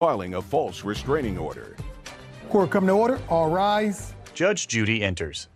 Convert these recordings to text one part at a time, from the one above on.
filing a false restraining order. Court come to order. All rise. Judge Judy enters.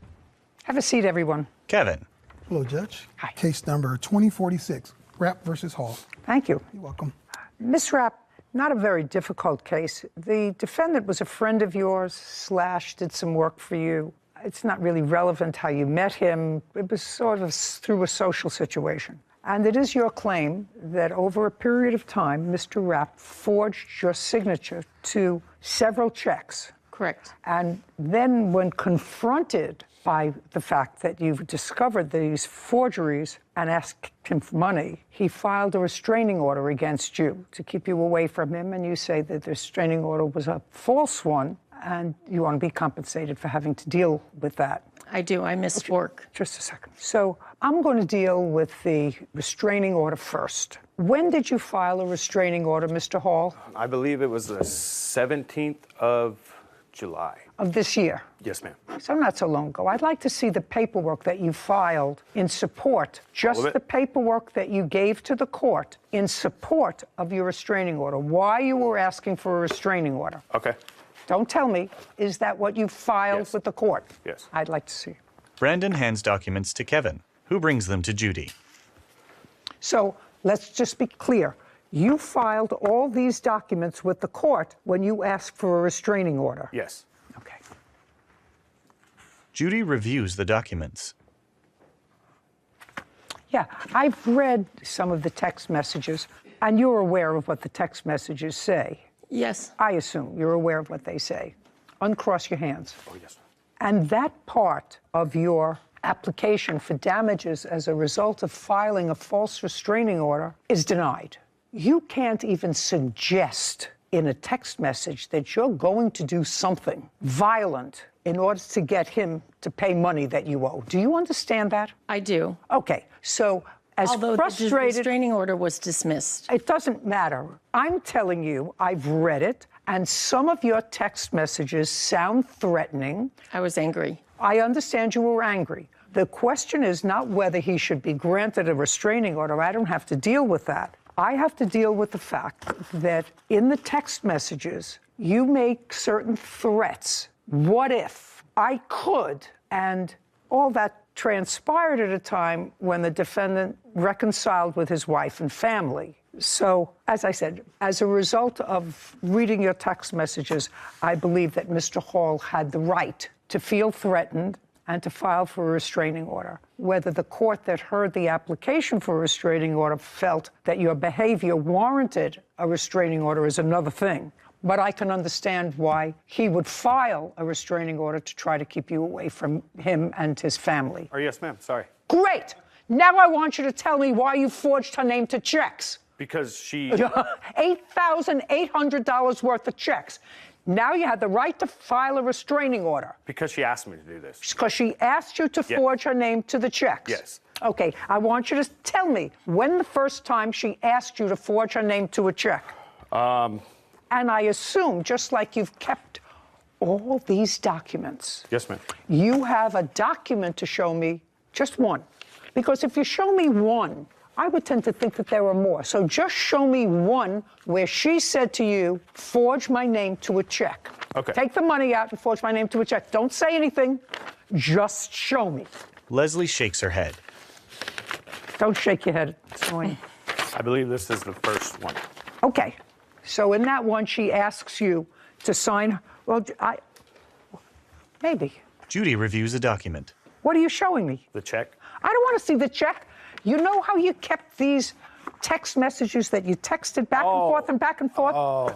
Have a seat, everyone. Kevin. Hello, Judge. Hi. Case number 2046, Rapp versus Hall. Thank you. You're welcome. Ms. Rapp, not a very difficult case. The defendant was a friend of yours / did some work for you. It's not really relevant how you met him. It was sort of through a social situation. And it is your claim that over a period of time, Mr. Rapp forged your signature to several checks. Correct. And then when confronted by the fact that you've discovered these forgeries and asked him for money, he filed a restraining order against you to keep you away from him, and you say that the restraining order was a false one, and you want to be compensated for having to deal with that. I do. I missed work. Just a second. So I'm going to deal with the restraining order first. When did you file a restraining order, Mr. Hall? I believe it was the 17th of July. Of this year? Yes, ma'am. So not so long ago. I'd like to see the paperwork that you filed in support, just the paperwork that you gave to the court in support of your restraining order, why you were asking for a restraining order. Okay. Don't tell me, is that what you filed with the court? Yes. I'd like to see. Brandon hands documents to Kevin, who brings them to Judy. So let's just be clear. You filed all these documents with the court when you asked for a restraining order? Yes. Okay. Judy reviews the documents. Yeah, I've read some of the text messages, and you're aware of what the text messages say. Yes. I assume you're aware of what they say. Uncross your hands. Oh, yes. And that part of your application for damages as a result of filing a false restraining order is denied. You can't even suggest in a text message that you're going to do something violent in order to get him to pay money that you owe. Do you understand that? I do. Okay, so as Although frustrated... the restraining order was dismissed. It doesn't matter. I'm telling you, I've read it, and some of your text messages sound threatening. I was angry. I understand you were angry. The question is not whether he should be granted a restraining order. I don't have to deal with that. I have to deal with the fact that in the text messages, you make certain threats. What if I could? And all that transpired at a time when the defendant reconciled with his wife and family. So, as I said, as a result of reading your text messages, I believe that Mr. Hall had the right to feel threatened and to file for a restraining order. Whether the court that heard the application for a restraining order felt that your behavior warranted a restraining order is another thing. But I can understand why he would file a restraining order to try to keep you away from him and his family. Oh, yes, ma'am. Sorry. Great! Now I want you to tell me why you forged her name to checks. Because she... $8,800 worth of checks. Now you had the right to file a restraining order. Because she asked me to do this. Because she asked you to forge her name to the checks. Yes. Okay, I want you to tell me when the first time she asked you to forge her name to a check. And I assume, just like you've kept all these documents. Yes, ma'am. You have a document to show me, just one. Because if you show me one, I would tend to think that there were more. So just show me one where she said to you, forge my name to a check. Okay. Take the money out and forge my name to a check. Don't say anything. Just show me. Leslie shakes her head. Don't shake your head. It's annoying. I believe this is the first one. Okay. So in that one, she asks you to sign. Well, maybe. Judy reviews a document. What are you showing me? The check? I don't want to see the check. You know how you kept these text messages that you texted back and forth and back and forth?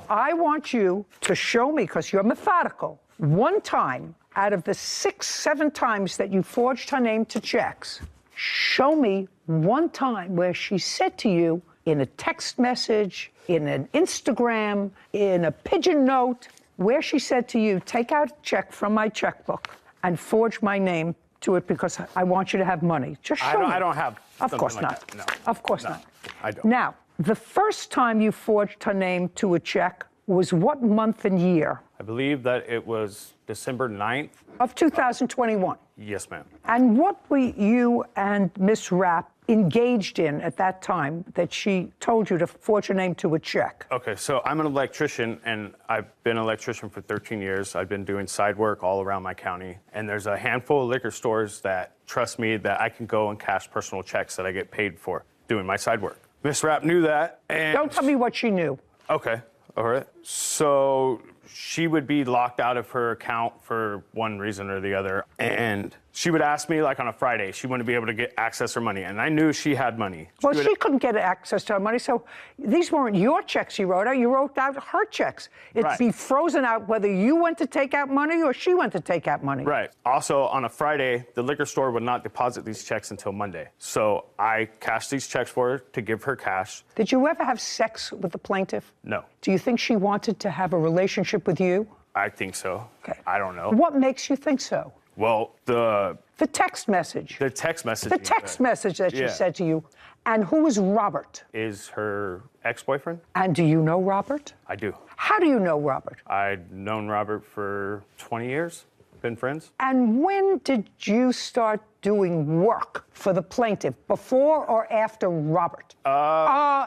I want you to show me, because you're methodical, one time out of the 6, 7 times that you forged her name to checks, show me one time where she said to you in a text message, in an Instagram, in a pigeon note, where she said to you, take out a check from my checkbook and forge my name to it because I want you to have money. Just show me. I don't have Of something course like not. that. No. Of course No, not. I don't. Now, the first time you forged her name to a check was what month and year? I believe that it was December 9th. Of 2021. Yes, ma'am. And what were you and Miss Rapp engaged in at that time that she told you to forge your name to a check? Okay, so I'm an electrician, and I've been an electrician for 13 years. I've been doing side work all around my county, and there's a handful of liquor stores that trust me that I can go and cash personal checks that I get paid for doing my side work. Miss Rapp knew that, and... Don't tell me what she knew. Okay, all right. So she would be locked out of her account for one reason or the other, and she would ask me, like on a Friday, she wouldn't be able to get access to her money, and I knew she had money. Well, she couldn't get access to her money, so these weren't your checks you wrote out. You wrote out her checks. It'd Right. be frozen out whether you went to take out money or she went to take out money. Right. Also, on a Friday, the liquor store would not deposit these checks until Monday. So I cashed these checks for her to give her cash. Did you ever have sex with the plaintiff? No. Do you think she wanted to have a relationship with you? I think so. Okay. I don't know. What makes you think so? Well, the text message. The text message. The text message that she Yeah. said to you. And who is Robert? Is her ex-boyfriend? And do you know Robert? I do. How do you know Robert? I'd known Robert for 20 years. Been friends. And when did you start doing work for the plaintiff, before or after Robert?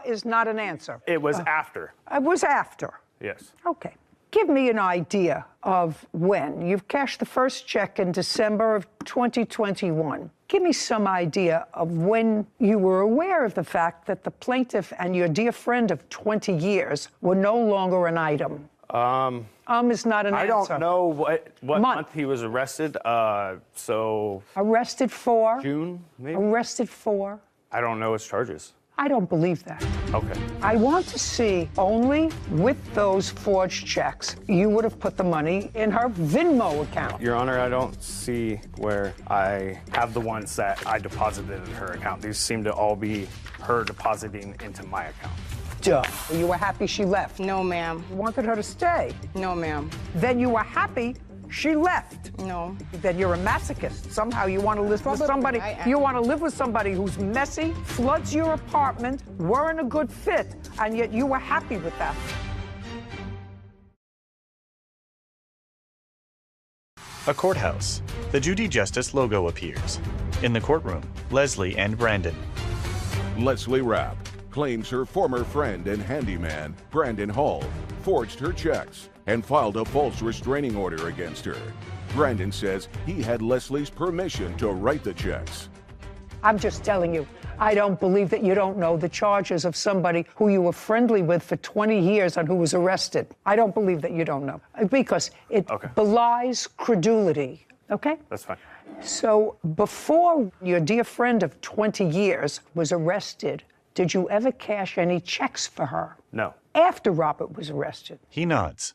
Is not an answer. It was after. It was after. Yes. Okay. Give me an idea of when. You've cashed the first check in December of 2021. Give me some idea of when you were aware of the fact that the plaintiff and your dear friend of 20 years were no longer an item. Is not an I answer. don't know what Month. month he was arrested. So Arrested for? June, maybe? Arrested for? I don't know his charges. I don't believe that. Okay. I want to see only with those forged checks, you would have put the money in her Venmo account. Your Honor, I don't see where I have the ones that I deposited in her account. These seem to all be her depositing into my account. Duh. You were happy she left. No, ma'am. You wanted her to stay. No, ma'am. Then you were happy she left. No. Then you're a masochist. Somehow you want to live with Probably somebody. I am. You want to live with somebody who's messy, floods your apartment, weren't a good fit, and yet you were happy with that. A courthouse. The Judy Justice logo appears. In the courtroom, Leslie and Brandon. Leslie Rapp claims her former friend and handyman, Brandon Hall, forged her checks and filed a false restraining order against her. Brandon says he had Leslie's permission to write the checks. I'm just telling you, I don't believe that you don't know the charges of somebody who you were friendly with for 20 years and who was arrested. I don't believe that you don't know, because it belies credulity, okay? That's fine. So before your dear friend of 20 years was arrested, did you ever cash any checks for her? No. After Robert was arrested? He nods.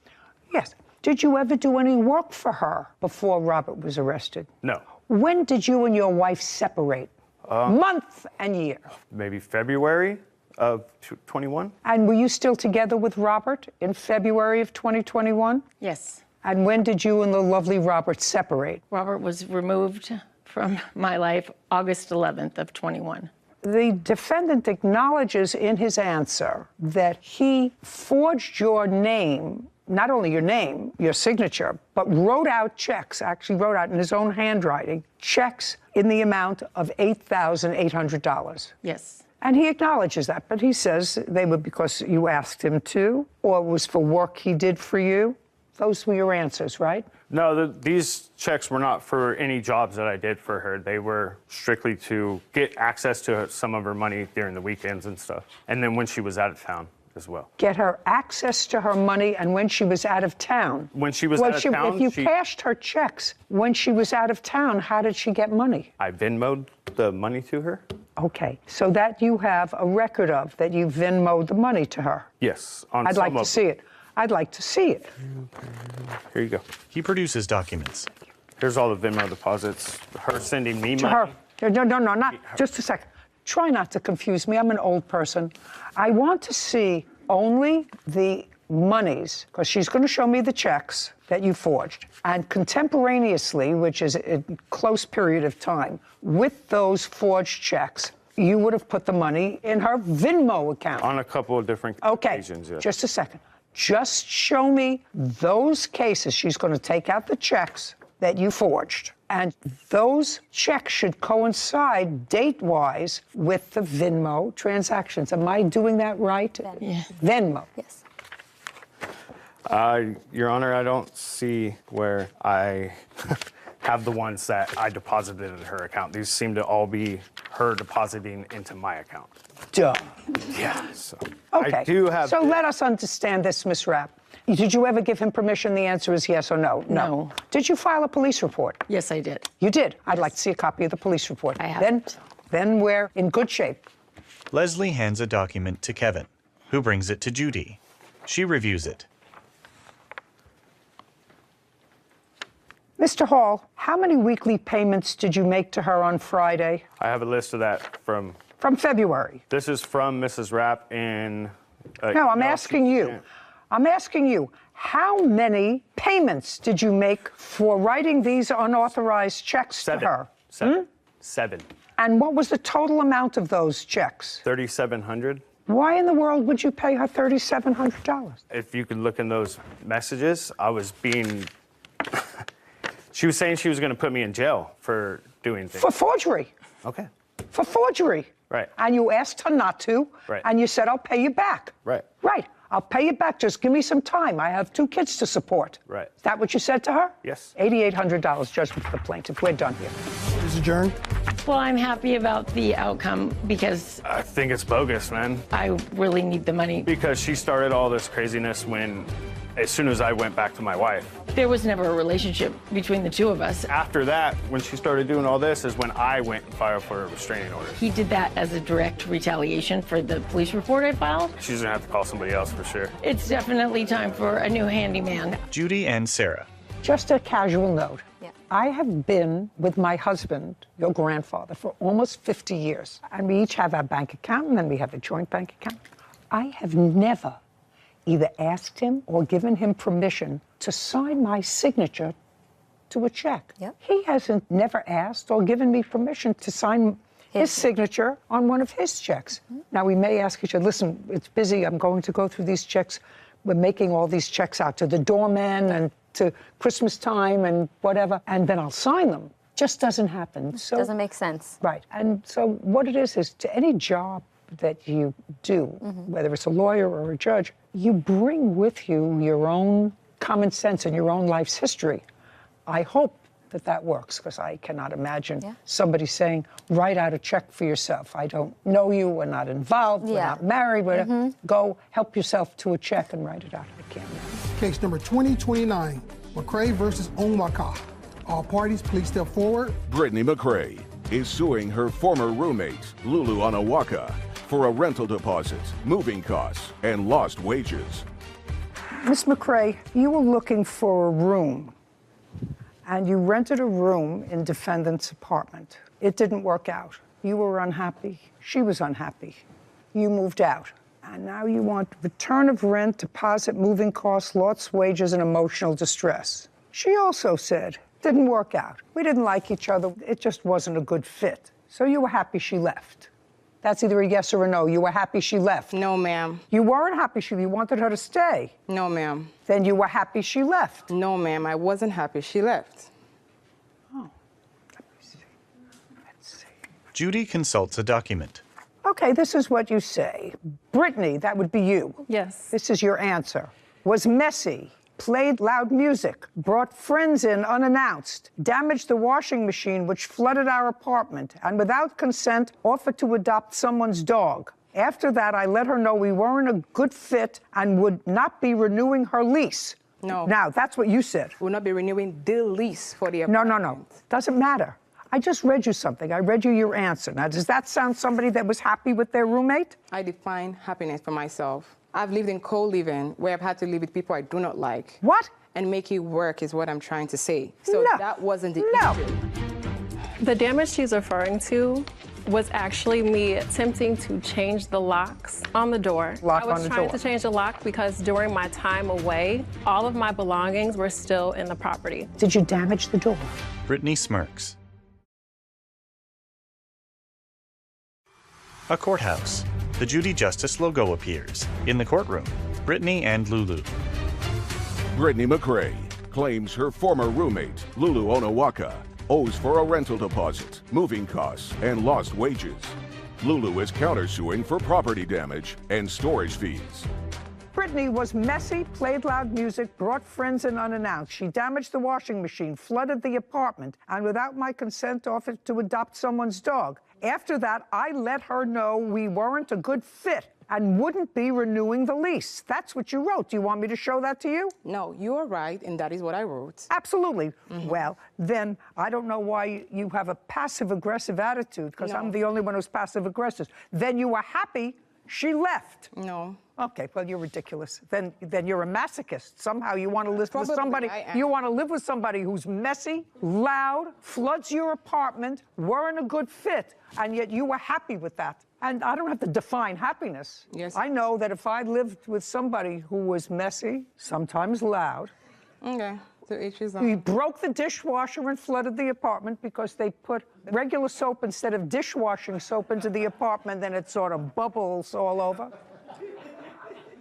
Yes. Did you ever do any work for her before Robert was arrested? No. When did you and your wife separate? Month and year. Maybe February of 21? And were you still together with Robert in February of 2021? Yes. And when did you and the lovely Robert separate? Robert was removed from my life August 11th of 21. The defendant acknowledges in his answer that he forged your name, not only your name, your signature, but wrote out checks, actually wrote out in his own handwriting, checks in the amount of $8,800. Yes. And he acknowledges that, but he says they were because you asked him to, or it was for work he did for you. Those were your answers, right? No, these checks were not for any jobs that I did for her. They were strictly to get access to some of her money during the weekends and stuff. And then when she was out of town as well. Get her access to her money and when she was out of town. When she was out of town, if you cashed her checks when she was out of town, how did she get money? I Venmo'd the money to her. Okay, so that you have a record of, that you Venmo'd the money to her. Yes. I'd like to see it. I'd like to see it. Here you go. He produces documents. Here's all the Venmo deposits. Her sending me To money. her. No, not just a second. Try not to confuse me. I'm an old person. I want to see only the monies, because she's going to show me the checks that you forged. And contemporaneously, which is a close period of time, with those forged checks, you would have put the money in her Venmo account. On a couple of different occasions, yes. Just a second. Just show me those cases. She's going to take out the checks that you forged And those checks should coincide date-wise with the Venmo transactions. Am I doing that right? Yeah. Venmo. Yes. Your Honor, I don't see where I have the ones that I deposited in her account. These seem to all be her depositing into my account. Duh. Yeah. So Okay. I do have. So let us understand this, Ms. Rapp. Did you ever give him permission? The answer is yes or no. No. Did you file a police report? Yes, I did. You did. I'd like to see a copy of the police report. I haven't. Then we're in good shape. Leslie hands a document to Kevin, who brings it to Judy. She reviews it. Mr. Hall, how many weekly payments did you make to her on Friday? I have a list of that from. From February. This is from Mrs. Rapp in. No, I'm asking you. I'm asking you, how many payments did you make for writing these unauthorized checks to her? Seven. And what was the total amount of those checks? $3,700. Why in the world would you pay her $3,700? If you could look in those messages, I was being. She was saying she was going to put me in jail for doing things. For forgery. Okay. For forgery. Right. And you asked her not to. Right. And you said, I'll pay you back. Right. Right. I'll pay you back. Just give me some time. I have 2 kids to support. Right. Is that what you said to her? Yes. $8,800 judgment for the plaintiff. We're done here. Is adjourned. Well, I'm happy about the outcome because I think it's bogus, man. I really need the money. Because she started all this craziness as soon as I went back to my wife. There was never a relationship between the two of us. After that, when she started doing all this, is when I went and filed for a restraining order. He did that as a direct retaliation for the police report I filed. She's gonna have to call somebody else for sure. It's definitely time for a new handyman. Judy and Sarah. Just a casual note. Yeah. I have been with my husband, your grandfather, for almost 50 years. And we each have our bank account, and then we have a joint bank account. I have never either asked him or given him permission to sign my signature to a check. Yep. He hasn't never asked or given me permission to sign his signature on one of his checks. Now, we may ask each other, listen, it's busy, I'm going to go through these checks. We're making all these checks out to the doorman and to Christmas time and whatever, and then I'll sign them. Just doesn't happen. So, Doesn't make sense. right. And so what it is to any job that you do, whether it's a lawyer or a judge, you bring with you your own common sense and your own life's history. I hope that works, because I cannot imagine somebody saying, write out a check for yourself. I don't know you, we're not involved, we're not married, go help yourself to a check and write it out. I can't imagine. Case number 2029, McCray versus Onwaka. All parties, please step forward. Brittany McCray is suing her former roommate, Lulu Onawaka, for a rental deposit, moving costs, and lost wages. Miss McCray, you were looking for a room, and you rented a room in defendant's apartment. It didn't work out. You were unhappy. She was unhappy. You moved out. And now you want return of rent, deposit, moving costs, lost wages, and emotional distress. She also said, didn't work out. We didn't like each other. It just wasn't a good fit. So you were happy she left. That's either a yes or a no. You were happy she left. No, ma'am. You weren't happy you wanted her to stay. No, ma'am. Then you were happy she left. No, ma'am. I wasn't happy she left. Oh, let me see. Let's see. Judy consults a document. Okay, this is what you say. Brittany, that would be you. Yes. This is your answer. Was messy, played loud music, brought friends in unannounced, damaged the washing machine which flooded our apartment, and without consent offered to adopt someone's dog. After that, I let her know we weren't a good fit and would not be renewing her lease. No. Now, that's what you said. We'll not be renewing the lease for the No, apartment. no, no. Doesn't matter. I just read you something. I read you your answer. Now, does that sound somebody that was happy with their roommate? I define happiness for myself. I've lived in co-living where I've had to live with people I do not like. What? And make it work is what I'm trying to say. So No. that wasn't the No. issue. The damage she's referring to was actually me attempting to change the locks on the door. Lock I was on the trying door. to change the lock because during my time away, all of my belongings were still in the property. Did you damage the door? Brittany smirks. A courthouse. The Judy Justice logo appears. In the courtroom, Brittany and Lulu. Brittany McCray claims her former roommate, Lulu Onawaka, owes for a rental deposit, moving costs, and lost wages. Lulu is countersuing for property damage and storage fees. Brittany was messy, played loud music, brought friends in unannounced. She damaged the washing machine, flooded the apartment, and without my consent offered to adopt someone's dog. After that, I let her know we weren't a good fit and wouldn't be renewing the lease. That's what you wrote. Do you want me to show that to you? No, you are right, and that is what I wrote. Absolutely. Well, then I don't know why you have a passive-aggressive attitude, because I'm the only one who's passive-aggressive. Then you were happy she left. No. Okay, well, you're ridiculous. Then you're a masochist. Somehow you want to live with Probably somebody. I am. You want to live with somebody who's messy, loud, floods your apartment, weren't a good fit, and yet you were happy with that. And I don't have to define happiness. Yes. I know that if I lived with somebody who was messy, sometimes loud, Okay, so each is we on. broke the dishwasher and flooded the apartment because they put regular soap instead of dishwashing soap into the apartment, then it sort of bubbles all over.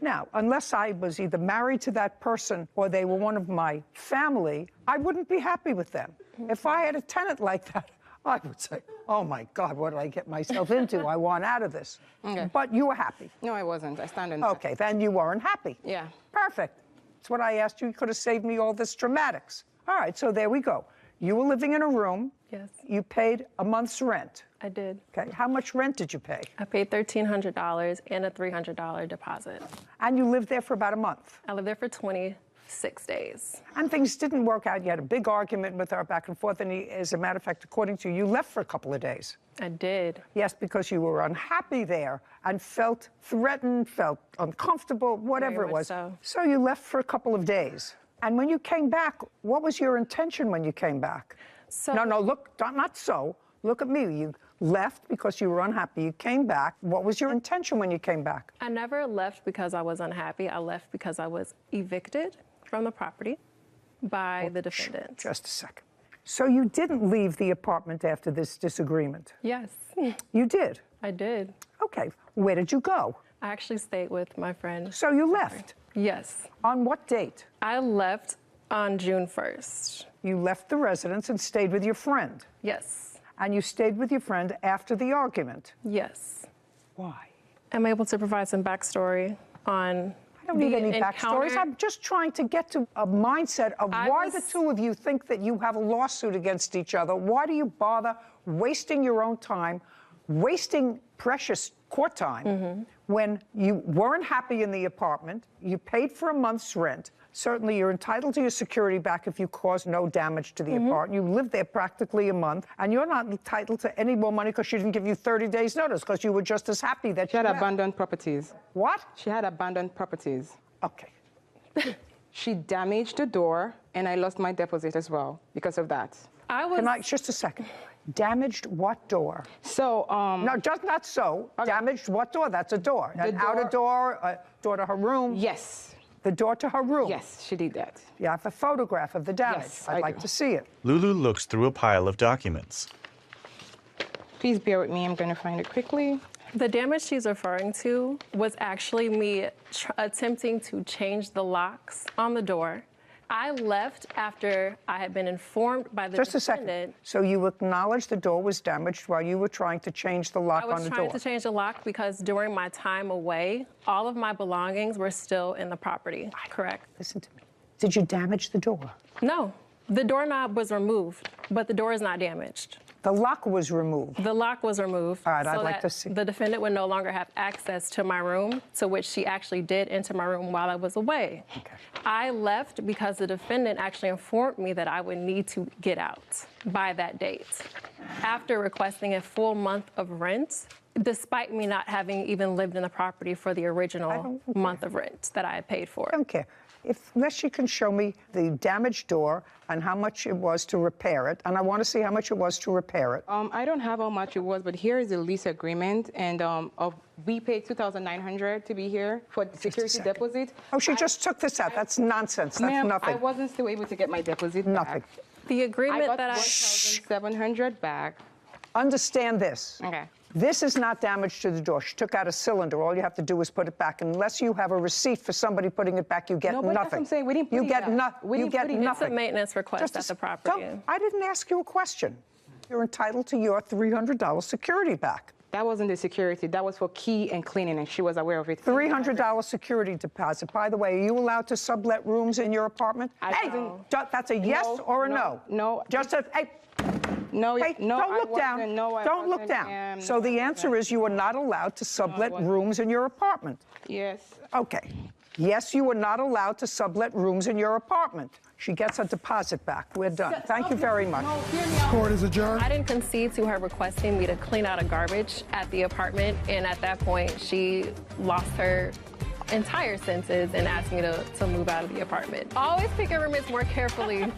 Now, unless I was either married to that person or they were one of my family, I wouldn't be happy with them. If I had a tenant like that, I would say, oh my God, what did I get myself into? I want out of this. Okay. But you were happy. No, I wasn't. I stand on that. Okay, then you weren't happy. Yeah. Perfect. That's what I asked you. You could have saved me all this dramatics. All right, so there we go. You were living in a room. Yes. You paid a month's rent. I did. Okay, how much rent did you pay? I paid $1,300 and a $300 deposit. And you lived there for about a month. I lived there for 26 days. And things didn't work out. You had a big argument with her back and forth. And as a matter of fact, according to you, you left for a couple of days. I did. Yes, because you were unhappy there and felt threatened, felt uncomfortable, whatever Very it much was. so. So you left for a couple of days. And when you came back, what was your intention when you came back? So- No, look, not so. Look at me. You left because you were unhappy. You came back. What was your intention when you came back? I never left because I was unhappy. I left because I was evicted from the property by the defendant. Just a second. So you didn't leave the apartment after this disagreement? Yes, You did? I did. Okay. Where did you go? I actually stayed with my friend. So you left. Yes. On what date? I left on June 1st. You left the residence and stayed with your friend. Yes. And you stayed with your friend after the argument. Yes. Why? I'm able to provide some backstory on I don't need the any backstories. encounter. I'm just trying to get to a mindset of why the two of you think that you have a lawsuit against each other. Why do you bother wasting your own time, wasting precious court time when you weren't happy in the apartment, you paid for a month's rent. Certainly, you're entitled to your security back if you cause no damage to the apartment. You lived there practically a month, and you're not entitled to any more money because she didn't give you 30 days' notice because you were just as happy that She had left. abandoned properties. What? She had abandoned properties. Okay. She damaged the door, and I lost my deposit as well because of that. Just a second. Damaged what door? So, No, just not so. Damaged what door? That's a door. An door- outer door, a door to her room. yes, The door to her room. yes, she did that. You have a photograph of the damage. Yes, I'd I like do. to see it. Lulu looks through a pile of documents. Please bear with me. I'm going to find it quickly. The damage she's referring to was actually me attempting to change the locks on the door. I left after I had been informed by the Just a defendant. second. So you acknowledge the door was damaged while you were trying to change the lock I on was the trying door. to change the lock because during my time away, all of my belongings were still in the property. Correct? Listen to me. Did you damage the door? No. The doorknob was removed, but the door is not damaged. The lock was removed. The lock was removed. All right, I'd so like that to see. The defendant would no longer have access to my room, to which she actually did enter my room while I was away. Okay. I left because the defendant actually informed me that I would need to get out by that date. After requesting a full month of rent, despite me not having even lived in the property for the original month of rent that I had paid for. I don't care. Unless you can show me the damaged door and how much it was to repair it, and I want to see how much it was to repair it. I don't have how much it was, but here is the lease agreement, and we paid $2,900 to be here for the security second. deposit. Oh, she just took this out. That's nonsense. That's Ma'am, nothing. I wasn't still able to get my deposit Nothing. back. The I agreement got that I... $1,700 back. Understand this. Okay. This is not damage to the door. She took out a cylinder. All you have to do is put it back. Unless you have a receipt for somebody putting it back, you get No, but nothing. that's what I'm saying. We didn't put you it get back. We you didn't get put it- nothing. It's a maintenance request at the property. I didn't ask you a question. You're entitled to your $300 security back. That wasn't the security. That was for key and cleaning, and she was aware of it. $300 security deposit. By the way, are you allowed to sublet rooms in your apartment? That's a yes or a no? No. Just a, hey, No, hey, no, don't I look down. wasn't. No, I Don't look wasn't. down. So No, the I answer wasn't. is you are not allowed to sublet rooms in your apartment. Yes. Okay. Yes, you are not allowed to sublet rooms in your apartment. She gets a deposit back. We're done. Thank you very much. Court is adjourned. I didn't concede to her requesting me to clean out a garbage at the apartment, and at that point, she lost her entire senses and asked me to move out of the apartment. Always pick your roommates more carefully.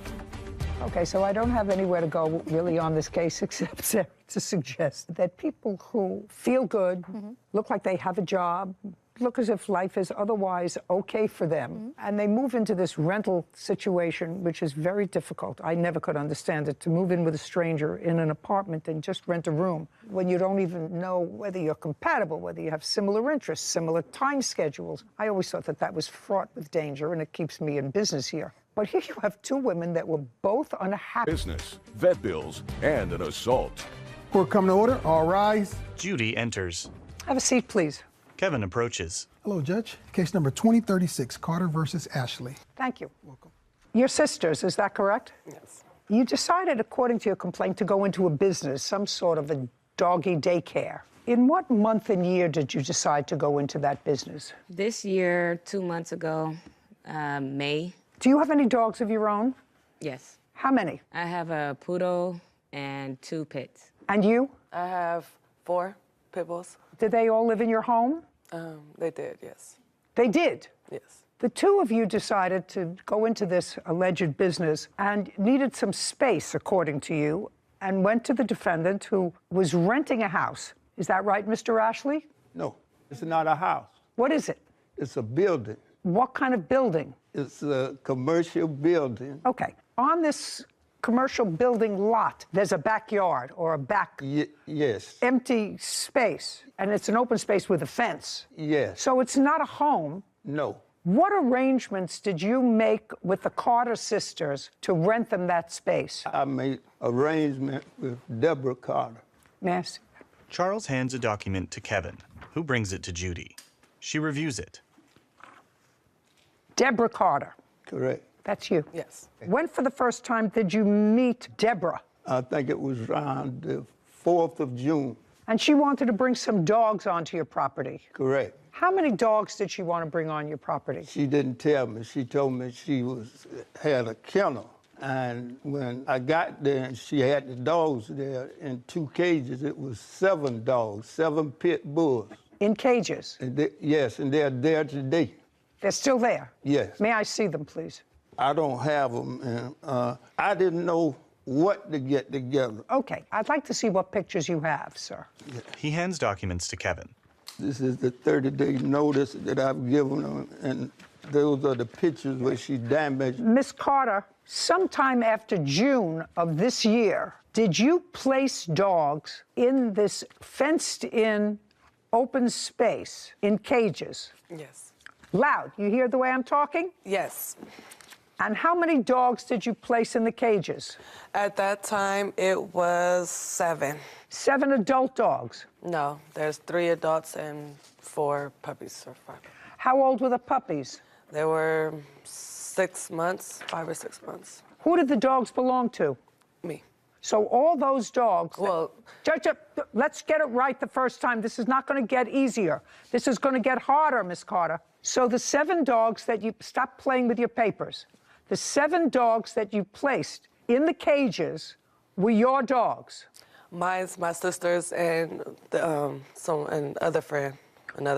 Okay, so I don't have anywhere to go really on this case except to suggest that people who feel good, look like they have a job, look as if life is otherwise okay for them, and they move into this rental situation, which is very difficult. I never could understand it, to move in with a stranger in an apartment and just rent a room when you don't even know whether you're compatible, whether you have similar interests, similar time schedules. I always thought that that was fraught with danger, and it keeps me in business here. But here you have two women that were both unhappy. Business, vet bills, and an assault. Court come to order. All rise. Judy enters. Have a seat, please. Kevin approaches. Hello, Judge. Case number 2036, Carter versus Ashley. Thank you. Welcome. Your sisters, is that correct? Yes. You decided, according to your complaint, to go into a business, some sort of a doggy daycare. In what month and year did you decide to go into that business? This year, 2 months ago, May. Do you have any dogs of your own? Yes. How many? I have a poodle and 2 pits. And you? I have 4 pit bulls. Did they all live in your home? They did, yes. They did? Yes. The two of you decided to go into this alleged business and needed some space, according to you, and went to the defendant who was renting a house. Is that right, Mr. Ashley? No, it's not a house. What is it? It's a building. What kind of building? It's a commercial building. Okay. On this commercial building lot, there's a backyard or a back Yes. empty space, and it's an open space with a fence. Yes. So it's not a home. No. What arrangements did you make with the Carter sisters to rent them that space? I made arrangement with Deborah Carter. Yes. Charles hands a document to Kevin, who brings it to Judy. She reviews it. Deborah Carter. Correct. That's you. Yes. When for the first time did you meet Deborah? I think it was around the 4th of June. And she wanted to bring some dogs onto your property. Correct. How many dogs did she want to bring on your property? She didn't tell me. She told me she had a kennel. And when I got there and she had the dogs there in 2 cages, it was 7 dogs, 7 pit bulls. In cages? And yes, and they're there today. They're still there? Yes. May I see them, please? I don't have them, and I didn't know what to get together. Okay, I'd like to see what pictures you have, sir. He hands documents to Kevin. This is the 30-day notice that I've given her, and those are the pictures where she damaged. Miss Carter, sometime after June of this year, did you place dogs in this fenced-in open space in cages? Yes. Loud. You hear the way I'm talking? Yes. And how many dogs did you place in the cages? At that time, it was 7. 7 adult dogs? No, there's 3 adults and 4 puppies or 5. How old were the puppies? They were 6 months, 5 or 6 months. Who did the dogs belong to? Me. So all those dogs... Well... Judge, let's get it right the first time. This is not going to get easier. This is going to get harder, Miss Carter. So the 7 dogs that you... Stop playing with your papers. The 7 dogs that you placed in the cages were your dogs. Mine's my sister's and another friend.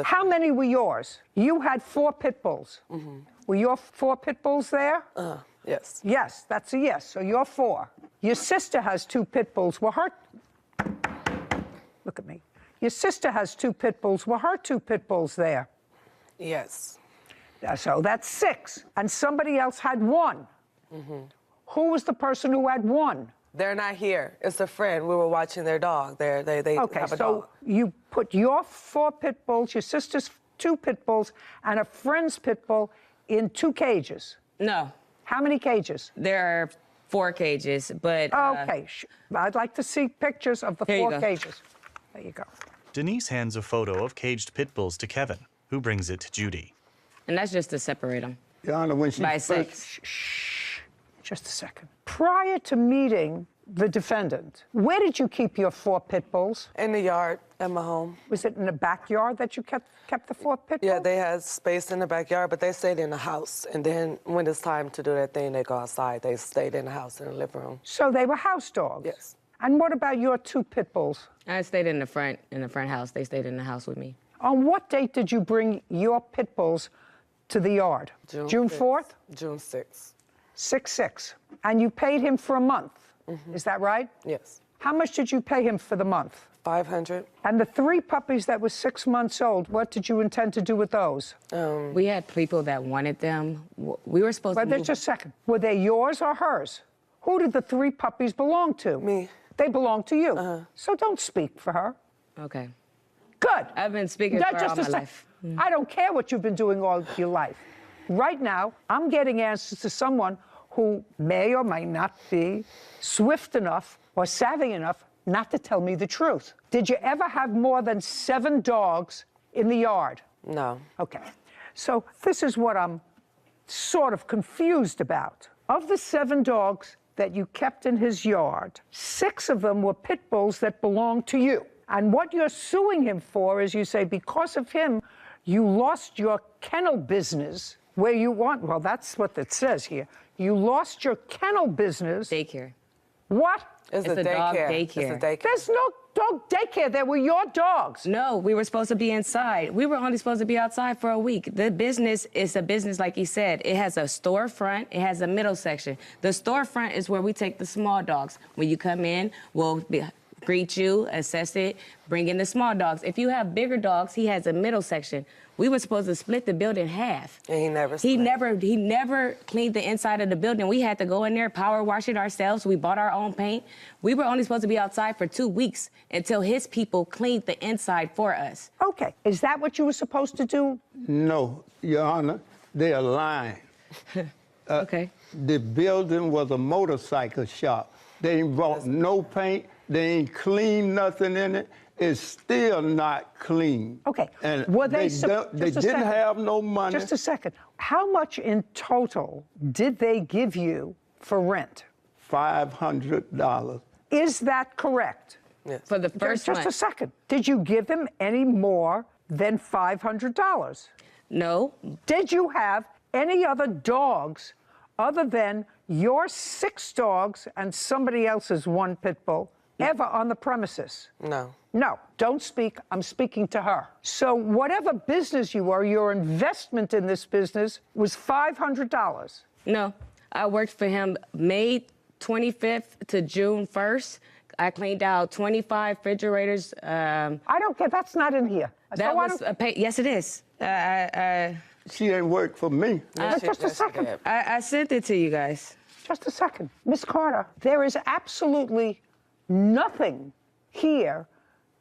How many were yours? You had 4 pit bulls. Mm-hmm. Were your 4 pit bulls there? Yes. Yes, that's a yes. So you're 4. Your sister has 2 pit bulls. Were her... Look at me. Your sister has 2 pit bulls. Were her 2 pit bulls there? Yes. So that's 6. And somebody else had 1. Mm-hmm. Who was the person who had 1? They're not here. It's a friend. We were watching their dog. They Okay, have a so dog. you put your 4 pit bulls, your sister's 2 pit bulls, and a friend's pit bull in 2 cages. No, How many cages? there are 4 cages, but Okay, I'd like to see pictures of the Here you 4 go. cages. There you go. Denise hands a photo of caged pit bulls to Kevin, who brings it to Judy. and that's just to separate them Your Honor, when she by first, sex. Shh, just a second. Prior to meeting the defendant, where did you keep your 4 pit bulls? In the yard at my home. Was it in the backyard that you kept the 4 pit bulls? Yeah, they had space in the backyard, but they stayed in the house. And then when it's time to do their thing, they go outside. They stayed in the house in the living room. So they were house dogs? Yes. And what about your 2 pit bulls? I stayed in the front house. They stayed in the house with me. On what date did you bring your pit bulls to the yard? June 4th? June 6th. 6/6. And you paid him for a month. Is that right? Yes. How much did you pay him for the month? $500. And the 3 puppies that were 6 months old, what did you intend to do with those? We had people that wanted them. We were supposed to Wait, move. just a second. Were they yours or hers? Who did the 3 puppies belong to? Me. They belong to you. So don't speak for her. Okay. Good. I've been speaking Now, for just all a my sec. life. I don't care what you've been doing all your life. Right now, I'm getting answers to someone who may or may not be swift enough or savvy enough not to tell me the truth. Did you ever have more than 7 dogs in the yard? No. Okay. So this is what I'm sort of confused about. Of the 7 dogs that you kept in his yard, 6 of them were pit bulls that belonged to you. And what you're suing him for is you say because of him, you lost your kennel business where you want, well, that's what it says here. You lost your kennel business. Daycare. What? It's a a dog daycare. daycare. It's a daycare. There's no dog daycare. They were your dogs. No, we were supposed to be inside. We were only supposed to be outside for a week. The business is a business, like he said. It has a storefront. It has a middle section. The storefront is where we take the small dogs. When you come in, greet you, assess it, bring in the small dogs. If you have bigger dogs, he has a middle section. We were supposed to split the building in half. And he never He split. never cleaned the inside of the building. We had to go in there, power wash it ourselves. We bought our own paint. We were only supposed to be outside for 2 weeks until his people cleaned the inside for us. Okay. Is that what you were supposed to do? no, Your Honor, they are lying. Okay. The building was a motorcycle shop. They ain't brought no paint. They ain't cleaned nothing in it. It's still not clean. Okay. And Were they they just a didn't second. have no money. Just a second. How much in total did they give you for rent? $500. Is that correct? Yes. For the first Just a month. second. Did you give them any more than $500? No. Did you have any other dogs other than your 6 dogs and somebody else's 1 pit bull ever on the premises? No. No, don't speak. I'm speaking to her. So whatever business you were, your investment in this business was $500. No. I worked for him May 25th to June 1st. I cleaned out 25 refrigerators. I don't care. That's not in here. That So I was don't- a pay. Yes, it is. She ain't work for me. Just a second. I sent it to you guys. Just a second. Miss Carter, there is absolutely nothing here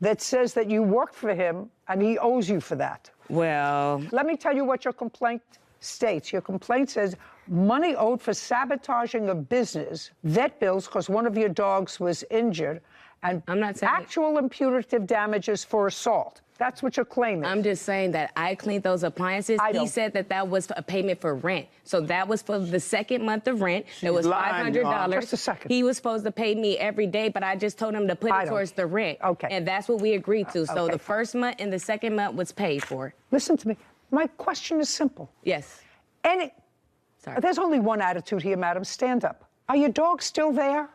that says that you work for him and he owes you for that. Well, Let me tell you what your complaint states. Your complaint says money owed for sabotaging a business, vet bills because one of your dogs was injured, and I'm not saying actual and punitive damages for assault. That's what your claim is. I'm just saying that I cleaned those appliances. I He don't- said that that was a payment for rent. So that was for the second month of rent. She's It was lying, Your Honor. $500. Just a second. He was supposed to pay me every day, but I just told him to put I it don't- towards the rent. Okay. And that's what we agreed to. So Okay, the fine. first month and the second month was paid for. Listen to me. My question is simple. Yes. Sorry. There's only one attitude here, madam. Stand up. Are your dogs still there?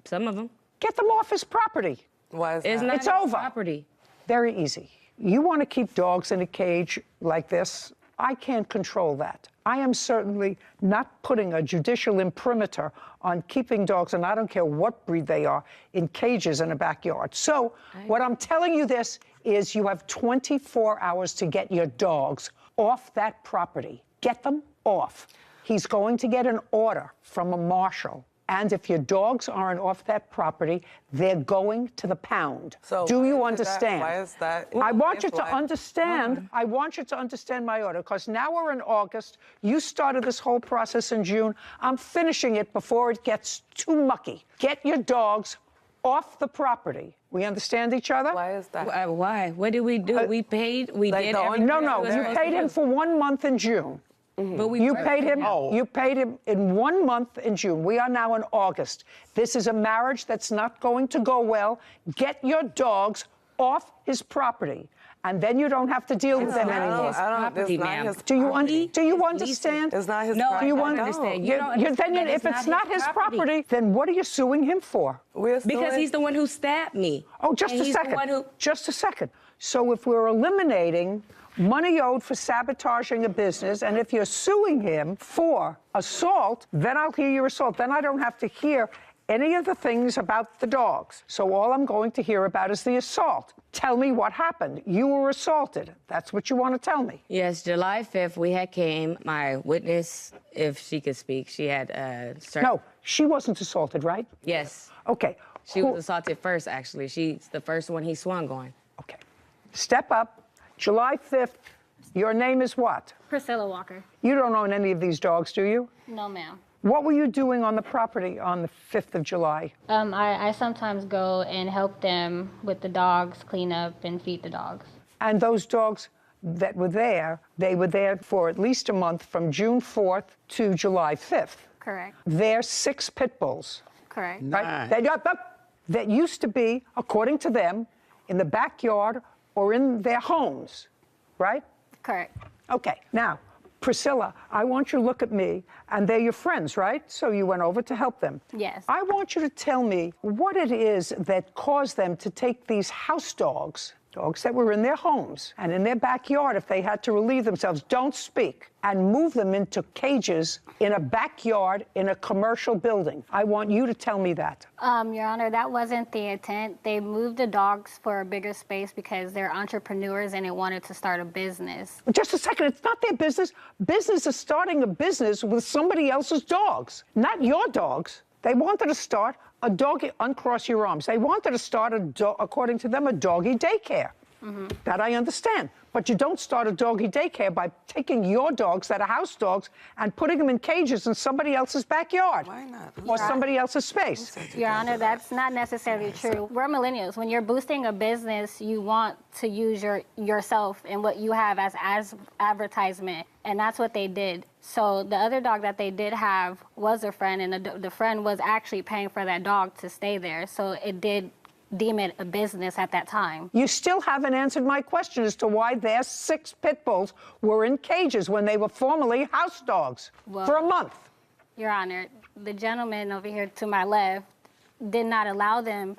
Some of them. Get them off his property. Why is It's that? not It's his over. property. Very easy. You want to keep dogs in a cage like this? I can't control that. I am certainly not putting a judicial imprimatur on keeping dogs, and I don't care what breed they are, in cages in a backyard. So what I'm telling you this is you have 24 hours to get your dogs off that property. Get them off. He's going to get an order from a marshal And if your dogs aren't off that property, they're going to the pound. So do you why understand? Why is that? I want you to understand. I want you to understand my order, because now we're in August. You started this whole process in June. I'm finishing it before it gets too mucky. Get your dogs off the property. We understand each other? Why is that? Why? What did we do? We paid. We like did the everything. No, we were you supposed paid to him do. for 1 month in June. But we You paid him. Oh. You paid him in 1 month in June. We are now in August. This is a marriage that's not going to go well. Get your dogs off his property, and then you don't have to deal with them anymore. property, ma'am. Do you understand? It's not his No, property. I you don't want- understand. You don't Then understand that if it's not his property, then what are you suing him for? Because he's the one who stabbed me. Oh, just And a he's the second. one who- Just a second. So if we're eliminating money owed for sabotaging a business, and if you're suing him for assault, then I'll hear your assault. Then I don't have to hear any of the things about the dogs. So all I'm going to hear about is the assault. Tell me what happened. You were assaulted. That's what you want to tell me. Yes, July 5th, we had came. My witness, if she could speak, she had certain... No, she wasn't assaulted, right? Yes. Okay. She was assaulted first, actually. She's the first one he swung on. Okay. Step up. July 5th. Your name is what? Priscilla Walker. You don't own any of these dogs, do you? No, ma'am. What were you doing on the property on the 5th of July? I sometimes go and help them with the dogs, clean up and feed the dogs. And those dogs that were there, they were there for at least a month from June 4th to July 5th. Correct. They're 6 pit bulls. Correct. Right? That used to be, according to them, in the backyard or in their homes, right? Correct. Okay, now, Priscilla, I want you to look at me, and they're your friends, right? So you went over to help them. Yes. I want you to tell me what it is that caused them to take these house dogs, dogs that were in their homes and in their backyard if they had to relieve themselves, don't speak, and move them into cages in a backyard in a commercial building. I want you to tell me that. Your Honor, that wasn't the intent. They moved the dogs for a bigger space because they're entrepreneurs and they wanted to start a business. Just a second, it's not their business. Business is starting a business with somebody else's dogs, not your dogs. They wanted to start a doggy, uncross your arms. They wanted to start, according to them, a doggy daycare. Mm-hmm. That I understand. But you don't start a doggy daycare by taking your dogs that are house dogs and putting them in cages in somebody else's backyard. Why not? Or somebody else's space. Your Honor, that's not necessarily true. We're millennials. When you're boosting a business, you want to use yourself and what you have as advertisement, and that's what they did. So the other dog that they did have was a friend, and the friend was actually paying for that dog to stay there. So it did deem it a business at that time. You still haven't answered my question as to why their 6 pit bulls were in cages when they were formerly house dogs for a month. Your Honor, the gentleman over here to my left did not allow them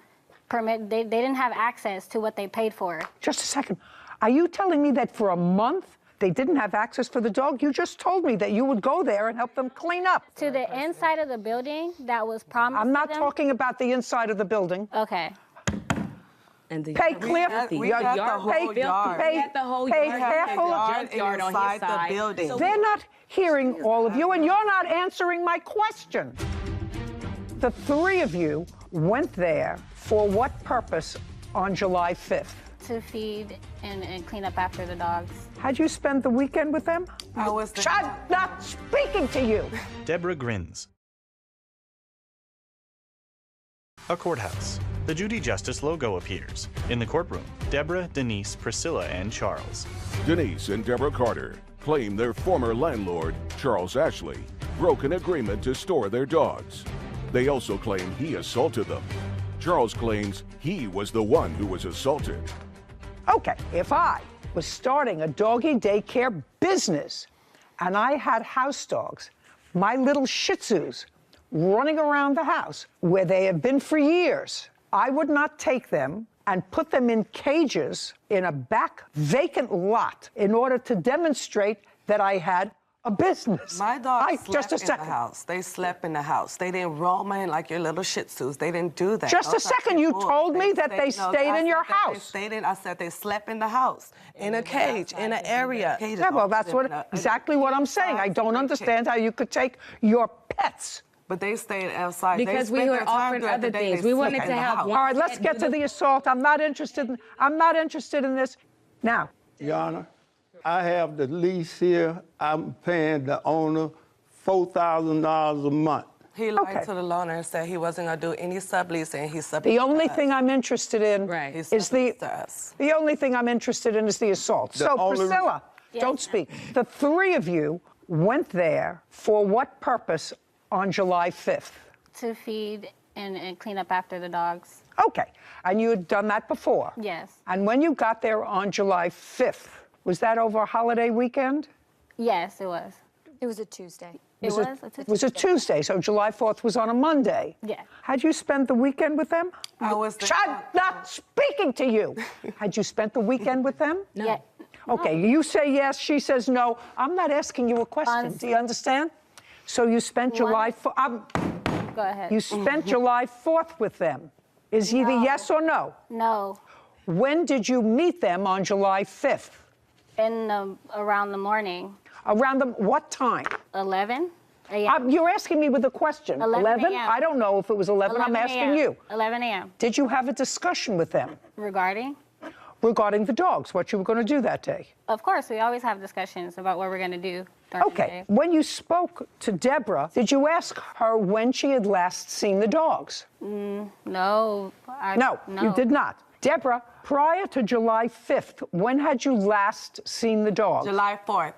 permit. They didn't have access to what they paid for. Just a second. Are you telling me that for a month they didn't have access for the dog? You just told me that you would go there and help them clean up. To the inside of the building that was promised I'm not to them? talking about the inside of the building. Okay. And the Pay clear. We got the whole yard. We had the whole pay yard. careful. Junkyard on his Inside the side. building. So They're not hearing all of you, and you're not answering my question. The 3 of you went there for what purpose on July 5th? To feed and clean up after the dogs. How'd you spend the weekend with them? I was I'm not speaking to you. Deborah grins. A courthouse. The Judy Justice logo appears. In the courtroom, Deborah, Denise, Priscilla, and Charles. Denise and Deborah Carter claim their former landlord, Charles Ashley, broke an agreement to store their dogs. They also claim he assaulted them. Charles claims he was the one who was assaulted. Okay, if I was starting a doggy daycare business and I had house dogs, my little Shih Tzus, running around the house where they have been for years, I would not take them and put them in cages in a back vacant lot in order to demonstrate that I had a business. My dogs just a slept in second. the house. They slept in the house. They didn't roam in like your little Shih Tzus. They didn't do that. Just a second. You told me that they stayed in your house. I said they slept in the house, in a cage, in an area. Yeah, well, that's exactly what I'm saying. I don't understand how you could take your pets But they stayed outside. Because they we spent were their time offered throughout the other day. things. They We wanted slept to in the have house. one. All right, let's get to the assault. I'm not interested in this. Now, Your Honor, I have the lease here. I'm paying the owner $4,000 a month. He lied to the loaner and said he wasn't going to do any subleasing. He subleased the only to thing I'm interested in He is the subleased to us. the only thing I'm interested in is the assault. The So, only- Priscilla, Yes, don't ma'am. speak. The three of you went there for what purpose on July 5th? To feed and clean up after the dogs. Okay, and you had done that before? Yes. And when you got there on July 5th, was that over a holiday weekend? Yes, it was. It was a Tuesday. It was a It was a Tuesday, so July 4th was on a Monday. Yeah. Had you spent the weekend with them? I was there. I'm not speaking to you. Had you spent the weekend with them? No. Yeah. Okay, you say yes, she says no. I'm not asking you a question. Do you understand? So you spent July 4th. Go ahead. You spent July 4th with them. Is either yes or no? No. When did you meet them on July 5th? Around the morning. Around what time? 11 a.m. You're asking me with a question. 11 a.m. I don't know if it was 11. I'm 11 asking a.m. you. 11 a.m. Did you have a discussion with them? Regarding? Regarding the dogs, what you were going to do that day? Of course, we always have discussions about what we're going to do during the Okay. day. When you spoke to Deborah, did you ask her when she had last seen the dogs? No. No, you did not. Deborah, prior to July 5th, when had you last seen the dogs? July 4th.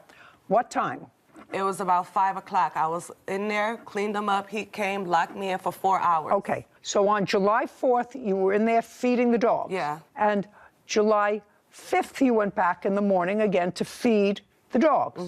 What time? It was about 5 o'clock. I was in there, cleaned them up. He came, locked me in for 4 hours. Okay. So on July 4th, you were in there feeding the dogs. Yeah. And July 5th, you went back in the morning again to feed the dogs.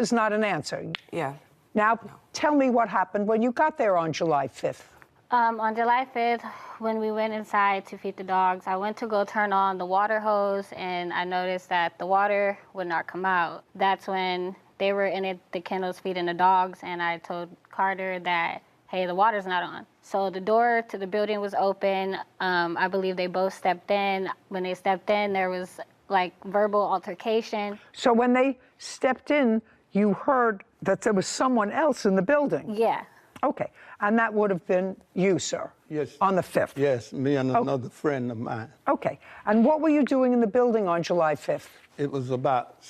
Is not an answer. Yeah. Now, tell me what happened when you got there on July 5th. On July 5th, when we went inside to feed the dogs, I went to go turn on the water hose, and I noticed that the water would not come out. That's when they were in the kennels feeding the dogs, and I told Carter that, hey, the water's not on. So the door to the building was open. I believe they both stepped in. When they stepped in, there was like verbal altercation. So when they stepped in, you heard that there was someone else in the building? Yeah. Okay. And that would have been you, sir? Yes. On the 5th? Yes, me and another friend of mine. Okay. And what were you doing in the building on July 5th? It was about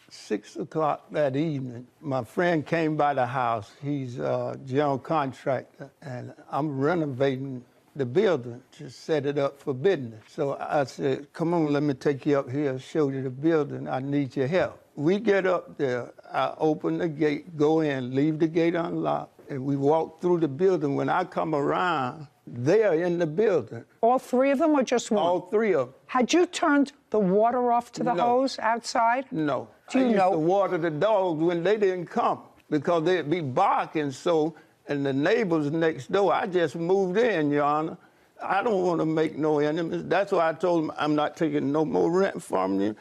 6 o'clock that evening. My friend came by the house. He's a general contractor, and I'm renovating the building to set it up for business. So I said, come on, let me take you up here, show you the building. I need your help. We get up there. I open the gate, go in, leave the gate unlocked, and we walk through the building. When I come around, they are in the building. All three of them or just one? All three of them. Had you turned the water off to the hose outside? No. Do you I used know? to water the dogs when they didn't come because they'd be barking so, and the neighbors next door, I just moved in, Your Honor. I don't want to make no enemies. That's why I told them I'm not taking no more rent from you.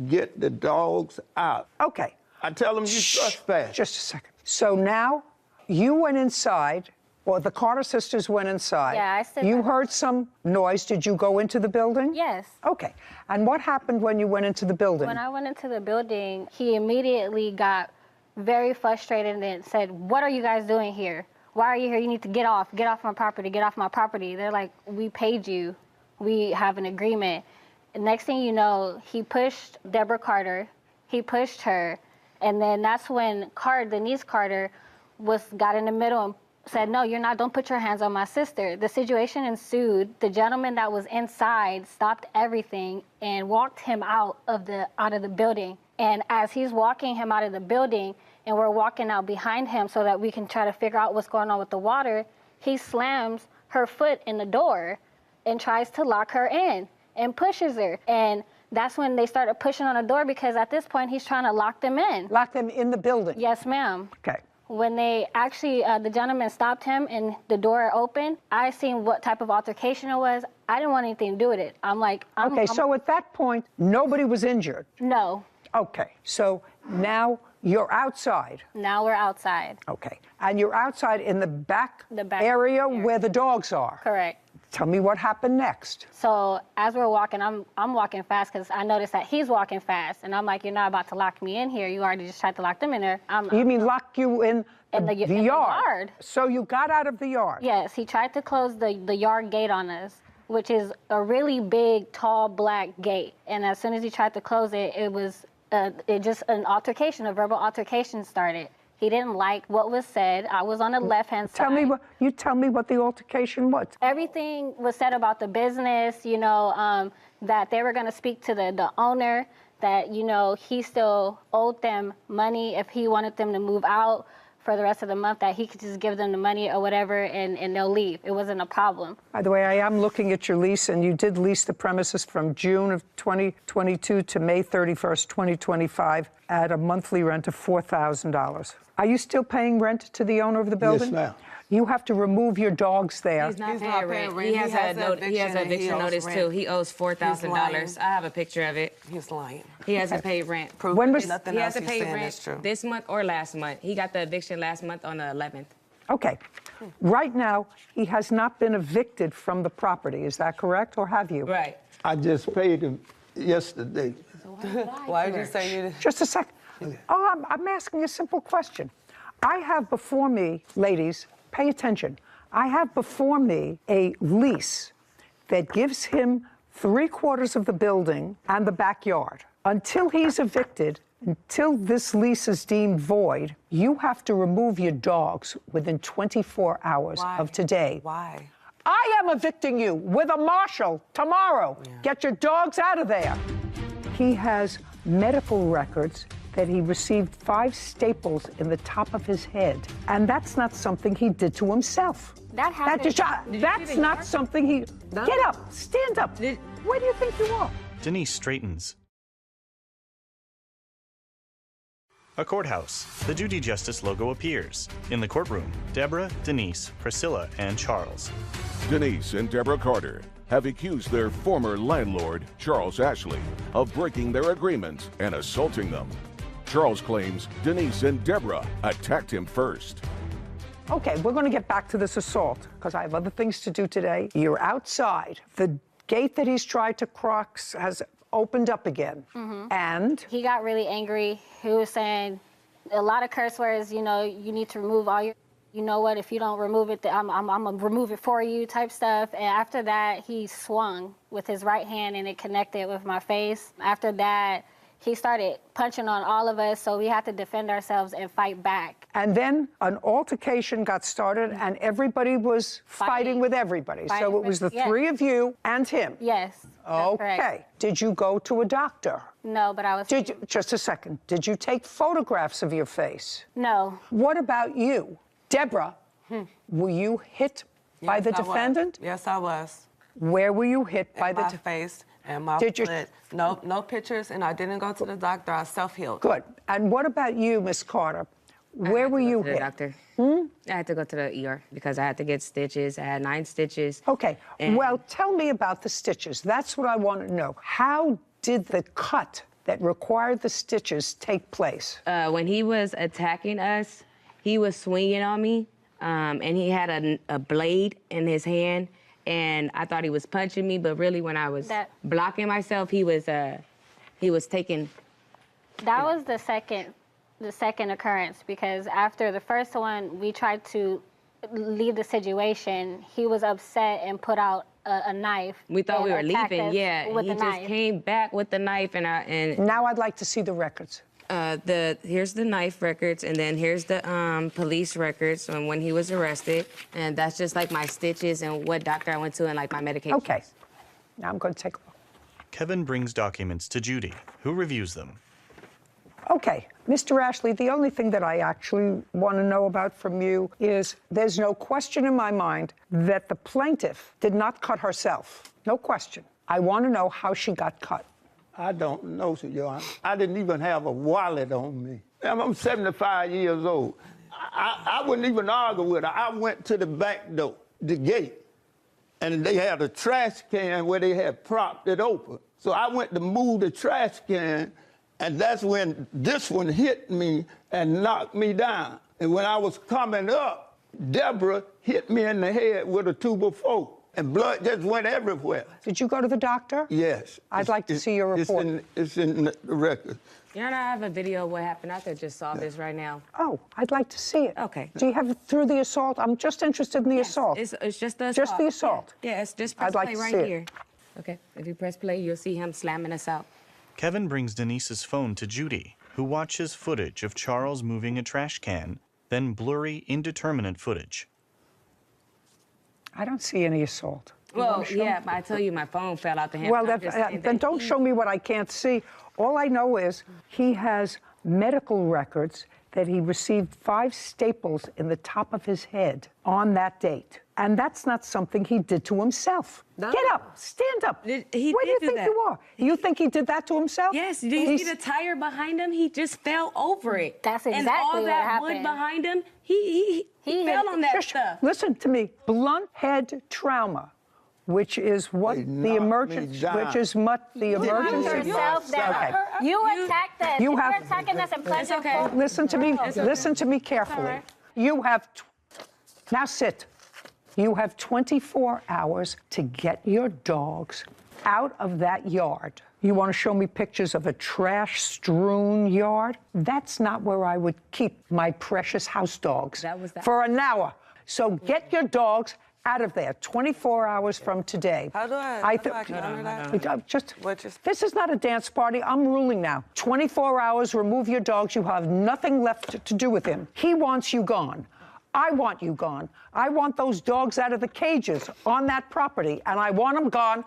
Get the dogs out. Okay. I tell them you trespass. Just a second. So now you went inside, or the Carter sisters went inside. Yeah, I stood You there. heard some noise. Did you go into the building? Yes. Okay. And what happened when you went into the building? When I went into the building, he immediately got very frustrated and said, what are you guys doing here? Why are you here? You need to get off my property, get off my property. They're like, we paid you. We have an agreement. And next thing you know, he pushed Deborah Carter. He pushed her. And then that's when Denise Carter got in the middle and said, no, you're not, don't put your hands on my sister. The situation ensued. The gentleman that was inside stopped everything and walked him out of the building. And as he's walking him out of the building, and we're walking out behind him so that we can try to figure out what's going on with the water, he slams her foot in the door and tries to lock her in and pushes her. And that's when they started pushing on the door because at this point he's trying to lock them in. Lock them in the building? Yes, ma'am. Okay. When they actually, the gentleman stopped him and the door opened, I seen what type of altercation it was. I didn't want anything to do with it. I'm like, so at that point, nobody was injured? No. Okay. So now you're outside? Now we're outside. Okay. And you're outside in the back area where the dogs are? Correct. Tell me what happened next. So as we're walking, I'm walking fast because I noticed that he's walking fast. And I'm like, you're not about to lock me in here. You already just tried to lock them in there. You mean lock you in the yard? So you got out of the yard? Yes, he tried to close the yard gate on us, which is a really big, tall, black gate. And as soon as he tried to close it, it was just an altercation, a verbal altercation started. He didn't like what was said. I was on the left-hand side. Tell me what the altercation was. Everything was said about the business, you know, that they were going to speak to the owner, that, you know, he still owed them money if he wanted them to move out for the rest of the month, that he could just give them the money or whatever and they'll leave. It wasn't a problem. By the way, I am looking at your lease, and you did lease the premises from June of 2022 to May 31st, 2025 at a monthly rent of $4,000. Are you still paying rent to the owner of the building? Yes, ma'am. You have to remove your dogs there. He's not paying rent. He has an eviction notice too. He owes $4,000. I have a picture of it. He's lying. He hasn't paid rent. He hasn't paid rent this month or last month. He got the eviction last month on the 11th. Okay. Right now, he has not been evicted from the property. Is that correct, or have you? Right. I just paid him yesterday. Why did you say you did? Just a second. Oh, I'm asking a simple question. I have before me, ladies, pay attention. I have before me a lease that gives him 3/4 of the building and the backyard. Until he's evicted, until this lease is deemed void, you have to remove your dogs within 24 hours of today. Why? I am evicting you with a marshal tomorrow. Yeah. Get your dogs out of there. He has medical records that he received 5 staples in the top of his head. And that's not something he did to himself. That happened. That's not something he... No. Get up, stand up. Where do you think you are? Denise straightens. A courthouse. The Judy Justice logo appears. In the courtroom, Deborah, Denise, Priscilla, and Charles. Denise and Deborah Carter have accused their former landlord, Charles Ashley, of breaking their agreement and assaulting them. Charles claims Denise and Deborah attacked him first. Okay, we're going to get back to this assault because I have other things to do today. You're outside. The gate that he's tried to cross has opened up again. And? He got really angry. He was saying a lot of curse words, you know, you need to remove all your, you know what, if you don't remove it, I'm going to remove it for you type stuff. And after that, he swung with his right hand and it connected with my face. After that, he started punching on all of us, so we had to defend ourselves and fight back. And then an altercation got started, and everybody was fighting with everybody. So it was the three of you and him? Yes. Okay. Correct. Did you go to a doctor? No, but I was... Just a second. Did you take photographs of your face? No. What about you? Deborah, were you hit by the defendant? Yes, I was. Where were you hit by the face and my foot? No pictures, and I didn't go to the doctor. I self-healed. Good. And what about you, Miss Carter? Where were you hit? Doctor. I had to go to the ER because I had to get stitches. I had 9 stitches. Okay. Well, tell me about the stitches. That's what I want to know. How did the cut that required the stitches take place? When he was attacking us, he was swinging on me, and he had a blade in his hand. And I thought he was punching me, but really when I was blocking myself, he was taking... That was the second occurrence, because after the first one, we tried to leave the situation. He was upset and put out a knife. We thought we were leaving, yeah. He just came back with the knife, and now I'd like to see the records. Here's the knife records, and then here's the police records on when he was arrested, and that's just like my stitches and what doctor I went to and like my medication. Okay, now I'm going to take a look. Kevin brings documents to Judy, who reviews them. Okay, Mr. Ashley, the only thing that I actually want to know about from you is there's no question in my mind that the plaintiff did not cut herself. No question. I want to know how she got cut. I don't know, Your Honor. I didn't even have a wallet on me. I'm 75 years old. I wouldn't even argue with her. I went to the back door, the gate, and they had a trash can where they had propped it open. So I went to move the trash can, and that's when this one hit me and knocked me down. And when I was coming up, Deborah hit me in the head with a 2x4. And blood just went everywhere. Did you go to the doctor? Yes. I'd like to see your report. It's in the record. Your Honor, I have a video of what happened. I could just solve this right now. Oh, I'd like to see it. Okay. Do you have it through the assault? I'm just interested in the assault. It's just the assault. Just the assault. Yeah, it's just press I'd like play to right see it. here. Okay, if you press play, you'll see him slamming us out. Kevin brings Denise's phone to Judy, who watches footage of Charles moving a trash can, then blurry, indeterminate footage. I don't see any assault. Well, yeah, but I tell you, my phone fell out the hand. Well, then don't show me what I can't see. All I know is he has medical records that he received 5 staples in the top of his head on that date. And that's not something he did to himself. No. Get up, stand up. He Where do you did do think that. you are? You think he did that to himself? Yes, do you see the tire behind him? He just fell over it. That's and exactly all what that happened. wood behind him, he fell on that stuff. Listen to me. Blunt head trauma, which is what the emergency, which is what the emergency. You attacked us. You have. You're attacking us in pleasure. Listen to me. Listen to me carefully. You have. Now sit. You have 24 hours to get your dogs out of that yard. You want to show me pictures of a trash-strewn yard? That's not where I would keep my precious house dogs for an hour. So get your dogs out of there 24 hours from today. How do I counter that? This is not a dance party. I'm ruling now. 24 hours, remove your dogs. You have nothing left to do with him. He wants you gone. I want you gone. I want those dogs out of the cages on that property, and I want them gone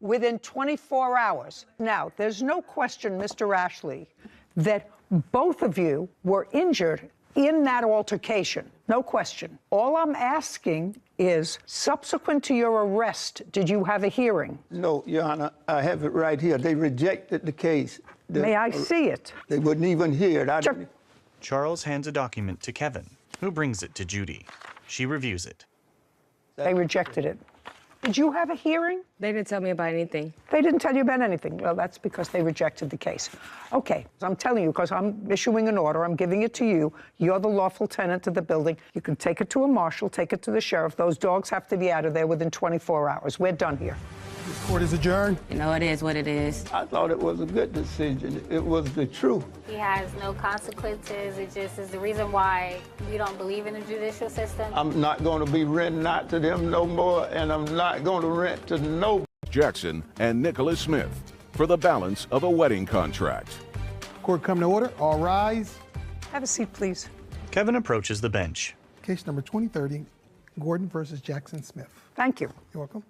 within 24 hours. Now, there's no question, Mr. Ashley, that both of you were injured in that altercation. No question. All I'm asking is, subsequent to your arrest, did you have a hearing? No, Your Honor, I have it right here. They rejected the case. May I see it? They wouldn't even hear it. Charles hands a document to Kevin, who brings it to Judy. She reviews it. They rejected it. Did you have a hearing? They didn't tell me about anything. They didn't tell you about anything. Well, that's because they rejected the case. Okay, I'm telling you, because I'm issuing an order, I'm giving it to you. You're the lawful tenant of the building. You can take it to a marshal, take it to the sheriff. Those dogs have to be out of there within 24 hours. We're done here. This court is adjourned. You know, it is what it is. I thought it was a good decision. It was the truth. He has no consequences. It just is the reason why we don't believe in the judicial system. I'm not going to be renting out to them no more, and I'm not going to rent to no. Jackson and Nicholas Smith for the balance of a wedding contract. Court come to order. All rise. Have a seat, please. Kevin approaches the bench. Case number 2030, Gordon versus Jackson Smith. Thank you. You're welcome.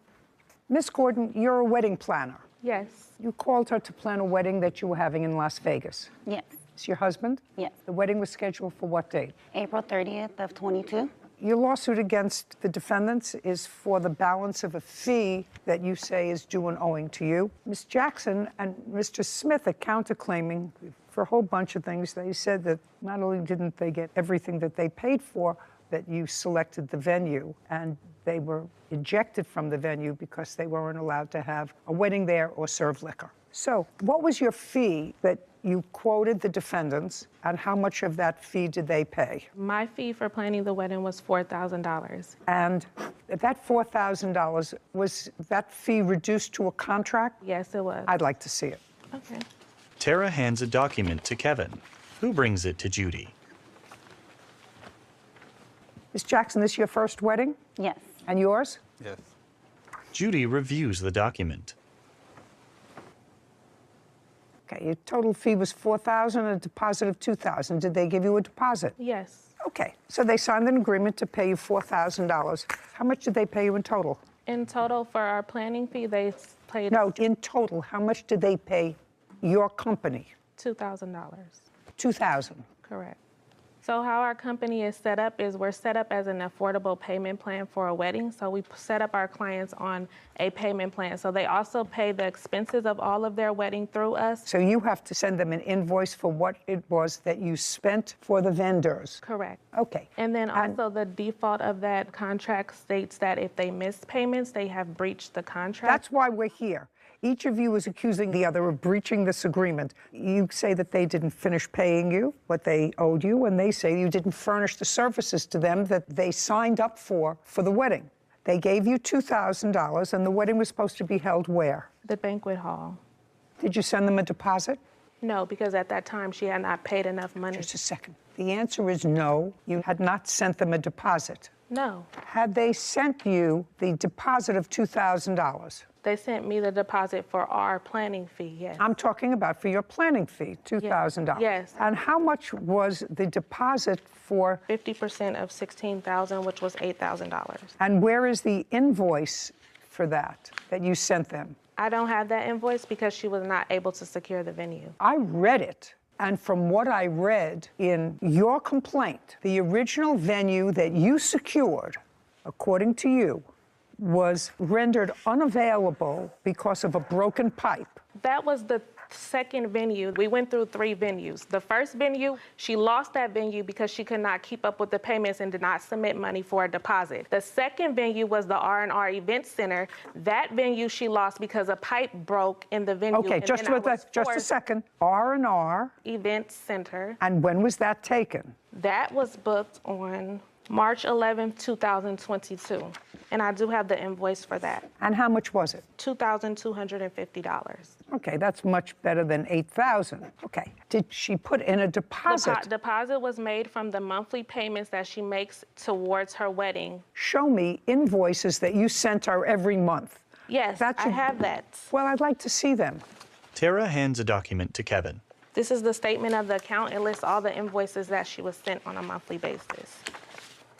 Miss Gordon, you're a wedding planner. Yes. You called her to plan a wedding that you were having in Las Vegas. Yes. Is your husband? Yes. The wedding was scheduled for what date? April 30th of 22. Your lawsuit against the defendants is for the balance of a fee that you say is due and owing to you. Ms. Jackson and Mr. Smith are counterclaiming for a whole bunch of things. They said that not only didn't they get everything that they paid for, that you selected the venue, and they were ejected from the venue because they weren't allowed to have a wedding there or serve liquor. So what was your fee that you quoted the defendants, and how much of that fee did they pay? My fee for planning the wedding was $4,000. And that $4,000, was that fee reduced to a contract? Yes, it was. I'd like to see it. Okay. Tara hands a document to Kevin, who brings it to Judy. Ms. Jackson, this your first wedding? Yes. And yours? Yes. Judy reviews the document. Okay, your total fee was $4,000, a deposit of $2,000. Did they give you a deposit? Yes. Okay, so they signed an agreement to pay you $4,000. How much did they pay you in total? In total, for our planning fee, they paid No, in total, how much did they pay your company? $2,000. $2,000. Correct. So how our company is set up is we're set up as an affordable payment plan for a wedding. So we set up our clients on a payment plan. So they also pay the expenses of all of their wedding through us. So you have to send them an invoice for what it was that you spent for the vendors. Correct. Okay. And then also the default of that contract states that if they miss payments, they have breached the contract. That's why we're here. Each of you is accusing the other of breaching this agreement. You say that they didn't finish paying you what they owed you, and they say you didn't furnish the services to them that they signed up for the wedding. They gave you $2,000, and the wedding was supposed to be held where? The banquet hall. Did you send them a deposit? No, because at that time she had not paid enough money. Just a second. The answer is no. You had not sent them a deposit. No. Had they sent you the deposit of $2,000? They sent me the deposit for our planning fee, yes. I'm talking about for your planning fee, $2,000. Yes. And how much was the deposit for? 50% of $16,000, which was $8,000. And where is the invoice for that you sent them? I don't have that invoice because she was not able to secure the venue. I read it. And from what I read in your complaint, the original venue that you secured, according to you, was rendered unavailable because of a broken pipe. That was the second venue. We went through 3 venues. The first venue, she lost that venue because she could not keep up with the payments and did not submit money for a deposit. The second venue was the R&R Event Center. That venue she lost because a pipe broke in the venue. Okay, just a second. R&R Event Center. And when was that taken? That was booked on March 11th, 2022. And I do have the invoice for that. And how much was it? $2,250. Okay, that's much better than $8,000. Okay. Did she put in a deposit? The deposit was made from the monthly payments that she makes towards her wedding. Show me invoices that you sent her every month. Yes, I have that. Well, I'd like to see them. Tara hands a document to Kevin. This is the statement of the account. It lists all the invoices that she was sent on a monthly basis.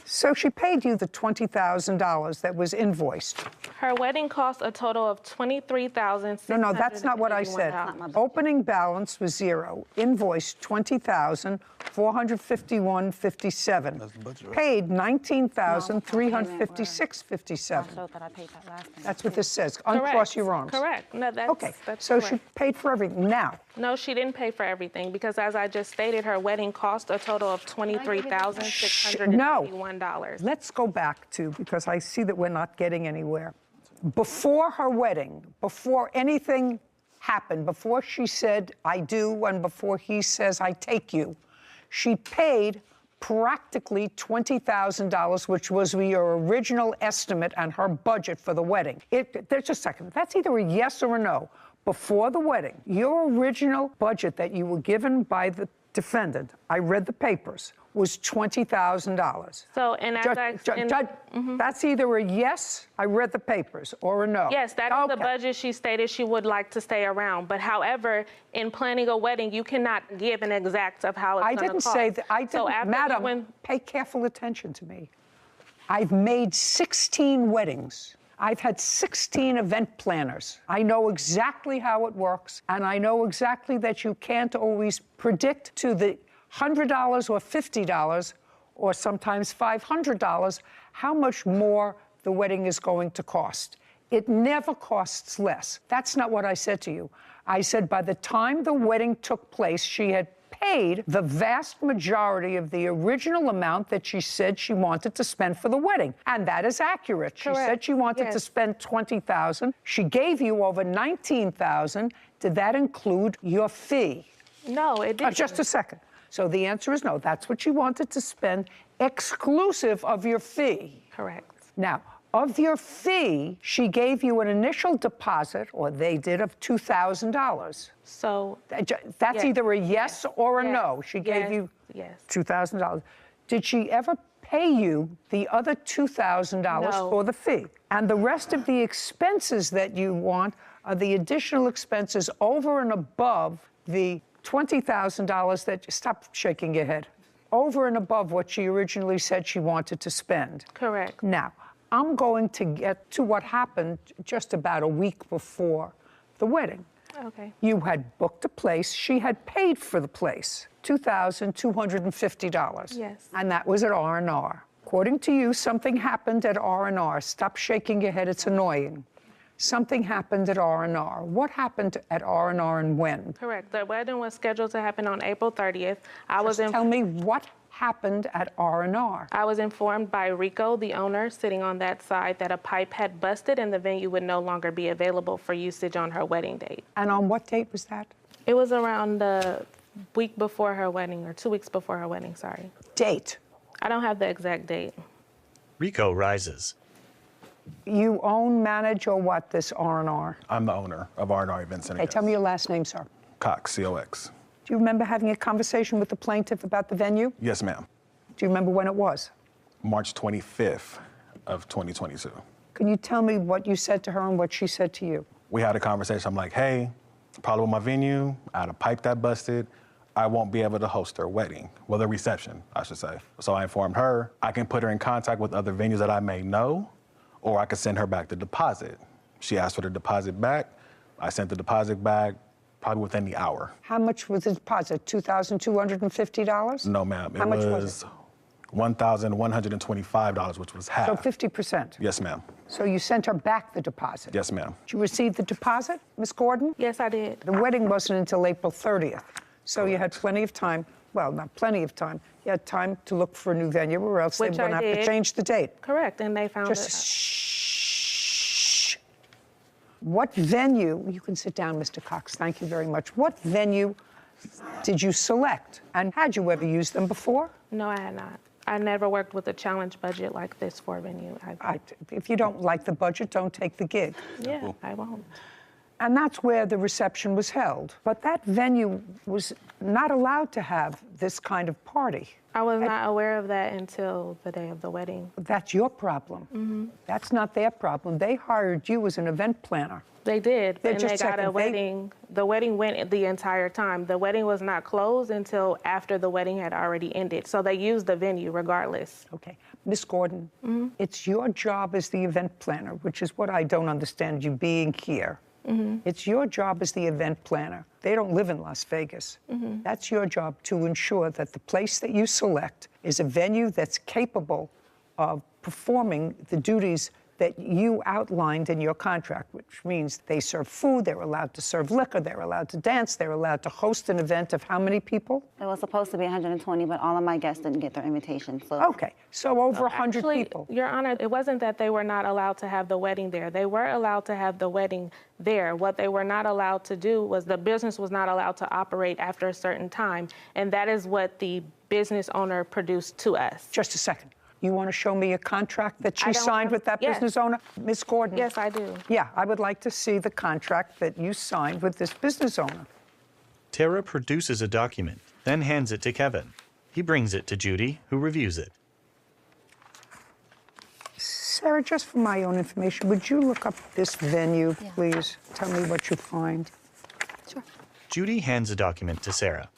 So she paid you the $20,000 that was invoiced. Her wedding cost a total of $23,651. No, that's not what I said. Opening balance was $0. Invoiced $20,451.57. Paid $19,356.57. That's what this says. Uncross your arms. Correct. No, that's okay. That's so correct. She paid for everything. Now. No, she didn't pay for everything because, as I just stated, her wedding cost a total of $23,651. Let's go back to, because I see that we're not getting anywhere. Before her wedding, before anything happened, before she said, I do, and before he says, I take you, she paid practically $20,000, which was your original estimate and her budget for the wedding. There's a second. That's either a yes or a no. Before the wedding, your original budget that you were given by the defendant, I read the papers, was $20,000. So, and that's either a yes, I read the papers, or a no. Yes, that is the budget she stated she would like to stay around. But however, in planning a wedding, you cannot give an exact of how it's going to cost. I didn't say that. I didn't, Madam, pay careful attention to me. I've made 16 weddings. I've had 16 event planners. I know exactly how it works, and I know exactly that you can't always predict to the $100 or $50 or sometimes $500 how much more the wedding is going to cost. It never costs less. That's not what I said to you. I said by the time the wedding took place, she had paid the vast majority of the original amount that she said she wanted to spend for the wedding. And that is accurate. Correct. She said she wanted to spend $20,000. She gave you over $19,000. Did that include your fee? No, it didn't. Just a second. So the answer is no. That's what she wanted to spend exclusive of your fee. Correct. Now, of your fee, she gave you an initial deposit, or they did, of $2,000. So that's either a yes or a no. She gave you $2,000. Did she ever pay you the other $2,000 for the fee? And the rest of the expenses that you want are the additional expenses over and above the $20,000 that, stop shaking your head, over and above what she originally said she wanted to spend. Correct. Now, I'm going to get to what happened just about a week before the wedding. Okay. You had booked a place. She had paid for the place, $2,250. Yes. And that was at R&R. According to you, something happened at R&R. Stop shaking your head. It's annoying. Something happened at R&R. What happened at R&R and when? Correct. The wedding was scheduled to happen on April 30th. Tell me what happened at R&R. I was informed by Rico, the owner, sitting on that side, that a pipe had busted and the venue would no longer be available for usage on her wedding date. And on what date was that? It was around the week before her wedding, or 2 weeks before her wedding, sorry. Date? I don't have the exact date. Rico rises. You own, manage, or what, this R&R? I'm the owner of R&R Event Center. Hey, tell me your last name, sir. Cox, C-O-X. Do you remember having a conversation with the plaintiff about the venue? Yes, ma'am. Do you remember when it was? March 25th of 2022. Can you tell me what you said to her and what she said to you? We had a conversation. I'm like, hey, problem with my venue. I had a pipe that busted. I won't be able to host their wedding. Well, their reception, I should say. So I informed her I can put her in contact with other venues that I may know, or I could send her back the deposit. She asked for the deposit back. I sent the deposit back probably within the hour. How much was the deposit? $2,250? No, ma'am. How much was it? $1,125, which was half. So 50%? Yes, ma'am. So you sent her back the deposit? Yes, ma'am. Did you receive the deposit, Ms. Gordon? Yes, I did. The wedding wasn't until April 30th. So you had plenty of time, well, not plenty of time, you had time to look for a new venue or else they were going to have to change the date. Correct, and they found Just shh. What venue, you can sit down, Mr. Cox, thank you very much. What venue did you select? And had you ever used them before? No, I had not. I never worked with a challenge budget like this for a venue. If you don't like the budget, don't take the gig. Yeah, I won't. And that's where the reception was held. But that venue was not allowed to have this kind of party. I was not aware of that until the day of the wedding. That's your problem. Mm-hmm. That's not their problem. They hired you as an event planner. They did, They're and just they got a checking. wedding. The wedding went the entire time. The wedding was not closed until after the wedding had already ended. So they used the venue regardless. Okay. Miss Gordon, it's your job as the event planner, which is what I don't understand you being here. It's your job as the event planner. They don't live in Las Vegas. That's your job to ensure that the place that you select is a venue that's capable of performing the duties that you outlined in your contract, which means they serve food, they're allowed to serve liquor, they're allowed to dance, they're allowed to host an event of how many people? It was supposed to be 120, but all of my guests didn't get their invitation. So Okay, so over 100 Actually, people. Your Honor, it wasn't that they were not allowed to have the wedding there. They were allowed to have the wedding there. What they were not allowed to do was the business was not allowed to operate after a certain time, and that is what the business owner produced to us. Just a second. You want to show me a contract that she I don't signed have- with that yes. business owner? Ms. Gordon? Yes, I do. Yeah, I would like to see the contract that you signed with this business owner. Tara produces a document, then hands it to Kevin. He brings it to Judy, who reviews it. Sarah, just for my own information, would you look up this venue, Yeah. please? Tell me what you find. Sure. Judy hands a document to Sarah.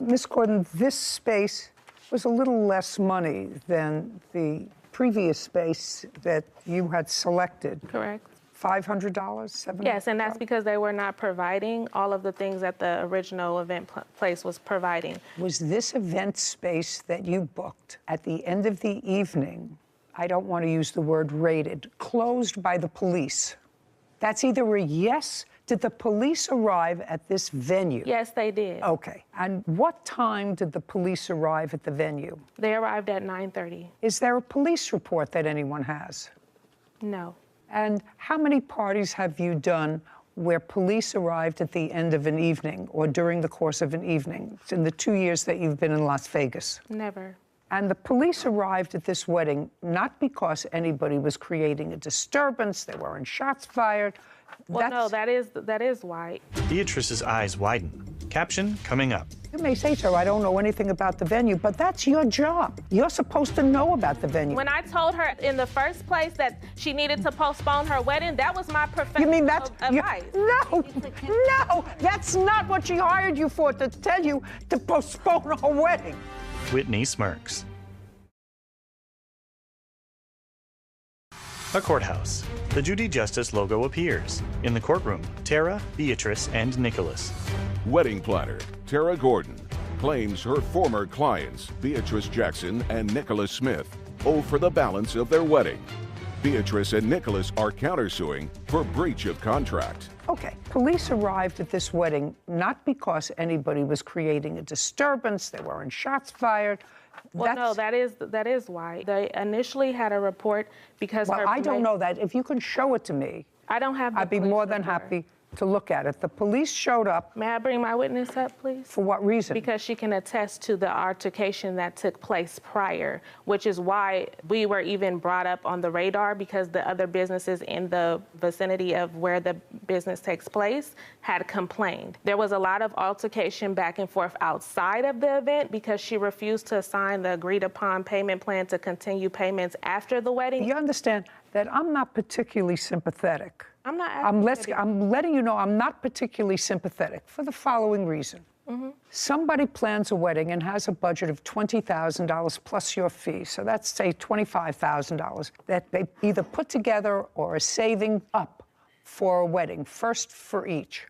Ms. Gordon, this space was a little less money than the previous space that you had selected. Correct. $500, $700? Yes, and that's because they were not providing all of the things that the original event place was providing. Was this event space that you booked at the end of the evening, I don't want to use the word raided, closed by the police? That's either a yes. Did the police arrive at this venue? Yes, they did. Okay. And what time did the police arrive at the venue? They arrived at 9:30. Is there a police report that anyone has? No. And how many parties have you done where police arrived at the end of an evening or during the course of an evening in the 2 years that you've been in Las Vegas? Never. And the police arrived at this wedding not because anybody was creating a disturbance, there weren't shots fired. Well, no, that is why. Beatrice's eyes widen. Caption coming up. You may say so, I don't know anything about the venue, but that's your job. You're supposed to know about the venue. When I told her in the first place that she needed to postpone her wedding, that was my professional You mean that's advice. No, that's not what she hired you for, to tell you to postpone her wedding. Whitney smirks. A courthouse. The Judy Justice logo appears. In the courtroom, Tara, Beatrice, and Nicholas. Wedding planner Tara Gordon claims her former clients, Beatrice Jackson and Nicholas Smith, owe for the balance of their wedding. Beatrice and Nicholas are countersuing for breach of contract. Okay, police arrived at this wedding not because anybody was creating a disturbance, there weren't shots fired. Well, no, that is why. They initially had a report because Well, I don't know that. If you can show it to me, I don't have the I'd be police more than report. happy to look at it. The police showed up. May I bring my witness up, please? For what reason? Because she can attest to the altercation that took place prior, which is why we were even brought up on the radar, because the other businesses in the vicinity of where the business takes place had complained. There was a lot of altercation back and forth outside of the event because she refused to sign the agreed upon payment plan to continue payments after the wedding. You understand that I'm not particularly sympathetic. I'm not. I'm letting you know I'm not particularly sympathetic for the following reason. Somebody plans a wedding and has a budget of $20,000 plus your fee, so that's, say, $25,000 that they either put together or are saving up for a wedding, first for each.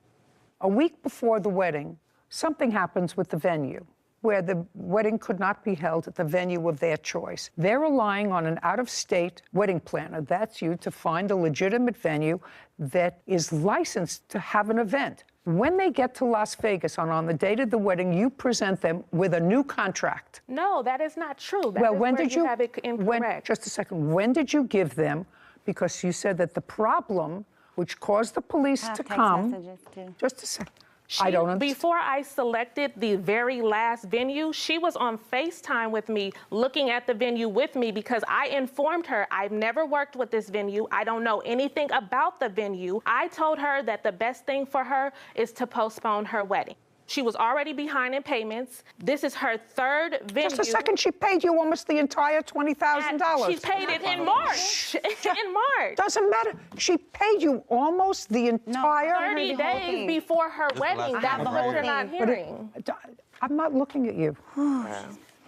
A week before the wedding, something happens with the venue, where the wedding could not be held at the venue of their choice. They're relying on an out-of-state wedding planner, that's you, to find a legitimate venue that is licensed to have an event. When they get to Las Vegas on the date of the wedding, you present them with a new contract. No, that is not true. Well, when did you have it incorrect? Just a second. When did you give them? Because you said that the problem, which caused the police to come. Just a second. I don't understand. Before I selected the very last venue, she was on FaceTime with me, looking at the venue with me, because I informed her I've never worked with this venue. I don't know anything about the venue. I told her that the best thing for her is to postpone her wedding. She was already behind in payments. This is her third venue. Just a second, she paid you almost the entire $20,000. She paid it in March. In March. Doesn't matter. She paid you almost the entire 30 days before her wedding. That's what you're not hearing. I'm not looking at you.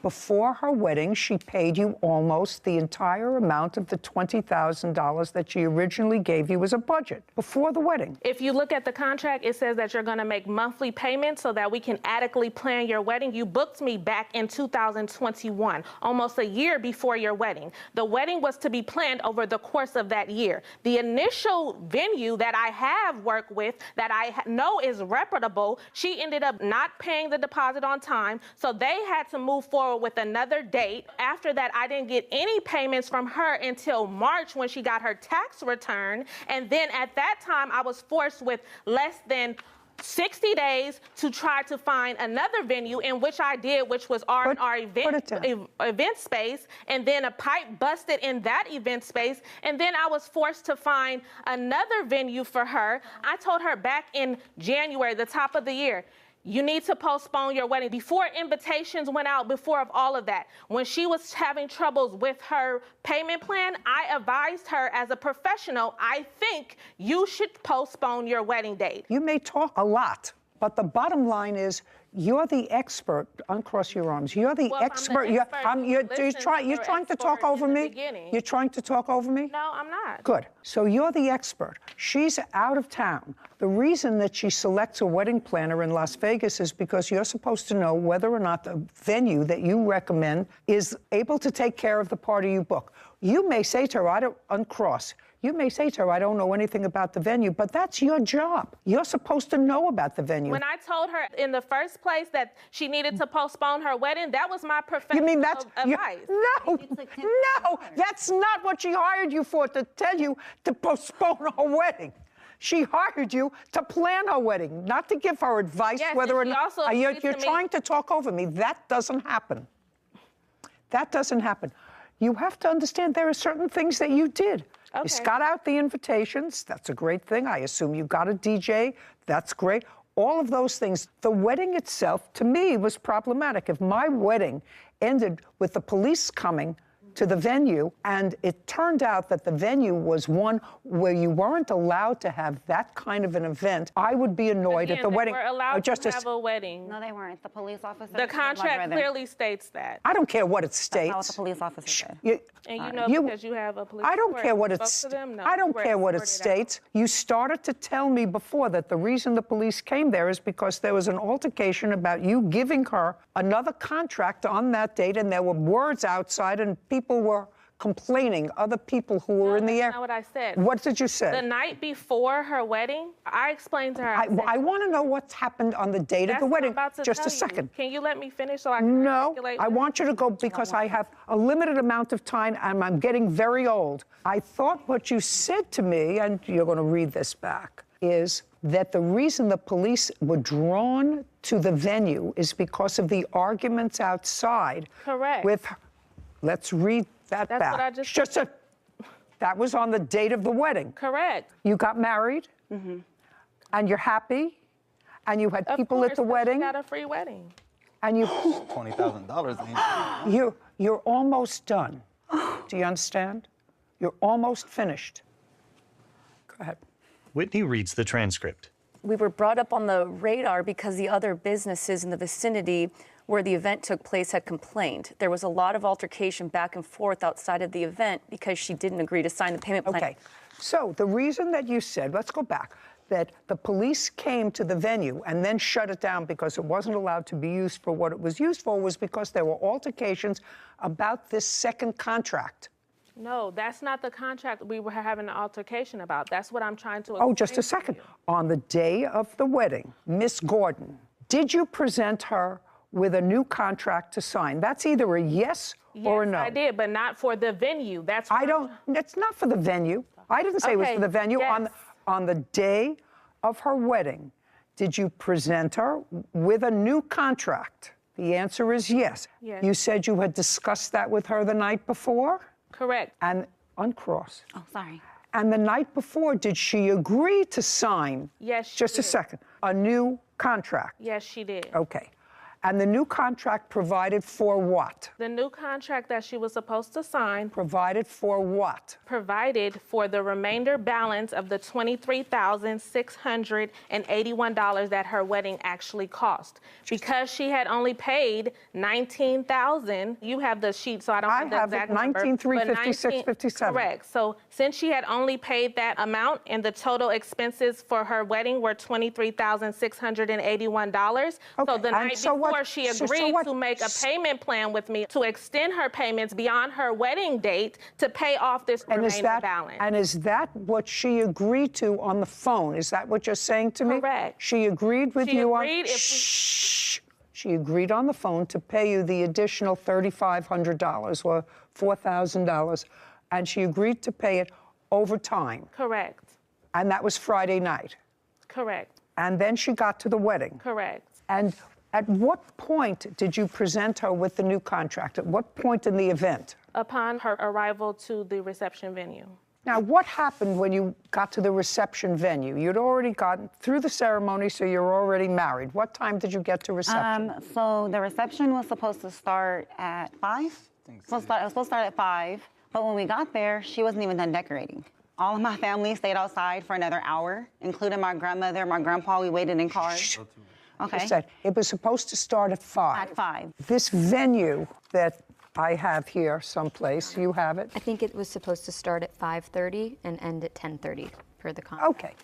Before her wedding, she paid you almost the entire amount of the $20,000 that she originally gave you as a budget before the wedding. If you look at the contract, it says that you're going to make monthly payments so that we can adequately plan your wedding. You booked me back in 2021, almost a year before your wedding. The wedding was to be planned over the course of that year. The initial venue that I have worked with, that I know is reputable, she ended up not paying the deposit on time, so they had to move forward with another date. After that, I didn't get any payments from her until March, when she got her tax return. And then at that time, I was forced with less than 60 days to try to find another venue, in which I did, which was R&R event space, and then a pipe busted in that event space, and then I was forced to find another venue for her. I told her back in January, the top of the year, you need to postpone your wedding. Before invitations went out, before of all of that, when she was having troubles with her payment plan, I advised her as a professional, I think you should postpone your wedding date. You may talk a lot, but the bottom line is you're the expert. Uncross your arms. You're the expert. You're trying to talk over me? You're trying to talk over me? No, I'm not. Good. So you're the expert. She's out of town. The reason that she selects a wedding planner in Las Vegas is because you're supposed to know whether or not the venue that you recommend is able to take care of the party you book. You may say to her, I don't uncross. You may say to her, I don't know anything about the venue, but that's your job. You're supposed to know about the venue. When I told her in the first place that she needed to postpone her wedding, that was my professional advice. No, that's not what she hired you for, to tell you to postpone her wedding. She hired you to plan her wedding, not to give her advice whether or not. You're trying to talk over me. That doesn't happen. That doesn't happen. You have to understand there are certain things that you did. Okay. You got out the invitations. That's a great thing. I assume you got a DJ. That's great. All of those things. The wedding itself, to me, was problematic. If my wedding ended with the police coming to the venue, and it turned out that the venue was one where you weren't allowed to have that kind of an event, I would be annoyed at the wedding. They were allowed to have a wedding. No, they weren't. The police officer. The contract clearly states that. I don't care what it states. That's not what the police officer said. And you know, because you have a police. I don't care what it states. I don't care what it states. You started to tell me before that the reason the police came there is because there was an altercation about you giving her another contract on that date, and there were words outside, and people were complaining, other people who were in the air. That's not what I said. What did you say? The night before her wedding, I explained to her. I want to know what's happened on the date of the wedding. Just a second. Can you let me finish so I can articulate? I want you to go because I have a limited amount of time and I'm getting very old. I thought what you said to me, and you're going to read this back, is that the reason the police were drawn to the venue is because of the arguments outside. Correct. With, let's read that That's back. what I just said. That was on the date of the wedding. Correct. You got married, and you're happy, and you had people at the wedding. She got a free wedding. And you $20,000. you're almost done. Do you understand? You're almost finished. Go ahead. Whitney reads the transcript. We were brought up on the radar because the other businesses in the vicinity where the event took place had complained. There was a lot of altercation back and forth outside of the event because she didn't agree to sign the payment plan. Okay. So the reason that you said, let's go back, that the police came to the venue and then shut it down because it wasn't allowed to be used for what it was used for was because there were altercations about this second contract. No, that's not the contract we were having an altercation about. That's what I'm trying to Oh, explain just a second. to you. On the day of the wedding, Miss Gordon, did you present her with a new contract to sign? That's either a yes or a no. Yes, I did, but not for the venue. That's It's not for the venue. I didn't say it was for the venue. Yes. On the day of her wedding, did you present her with a new contract? The answer is yes. Yes. You said you had discussed that with her the night before? Correct. And uncross. Oh, sorry. And the night before, did she agree to sign? Yes, she Just a did. second. A new contract? Yes, she did. Okay. And the new contract provided for what? The new contract that she was supposed to sign Provided for what? provided for the remainder balance of the $23,681 that her wedding actually cost. Because she had only paid $19,000, you have the sheet, so I don't have the exact number. but 19,356.57. Correct. So since she had only paid that amount and the total expenses for her wedding were $23,681, so the night before she agreed to make a payment plan with me to extend her payments beyond her wedding date to pay off this remaining balance. And is that what she agreed to on the phone? Is that what you're saying to me? Correct. She agreed with you on... Shh. She agreed on the phone to pay you the additional $3,500 or $4,000, and she agreed to pay it over time. Correct. And that was Friday night. Correct. And then she got to the wedding. Correct. And at what point did you present her with the new contract? At what point in the event? Upon her arrival to the reception venue. Now, what happened when you got to the reception venue? You'd already gotten through the ceremony, so you're already married. What time did you get to reception? So the reception was supposed to start at 5. It was supposed to start at 5, but when we got there, she wasn't even done decorating. All of my family stayed outside for another hour, including my grandmother, my grandpa. We waited in cars. Okay. I said it was supposed to start at 5. At 5. This venue that I have here someplace, you have it? I think it was supposed to start at 5:30 and end at 10:30 per the contract. Okay,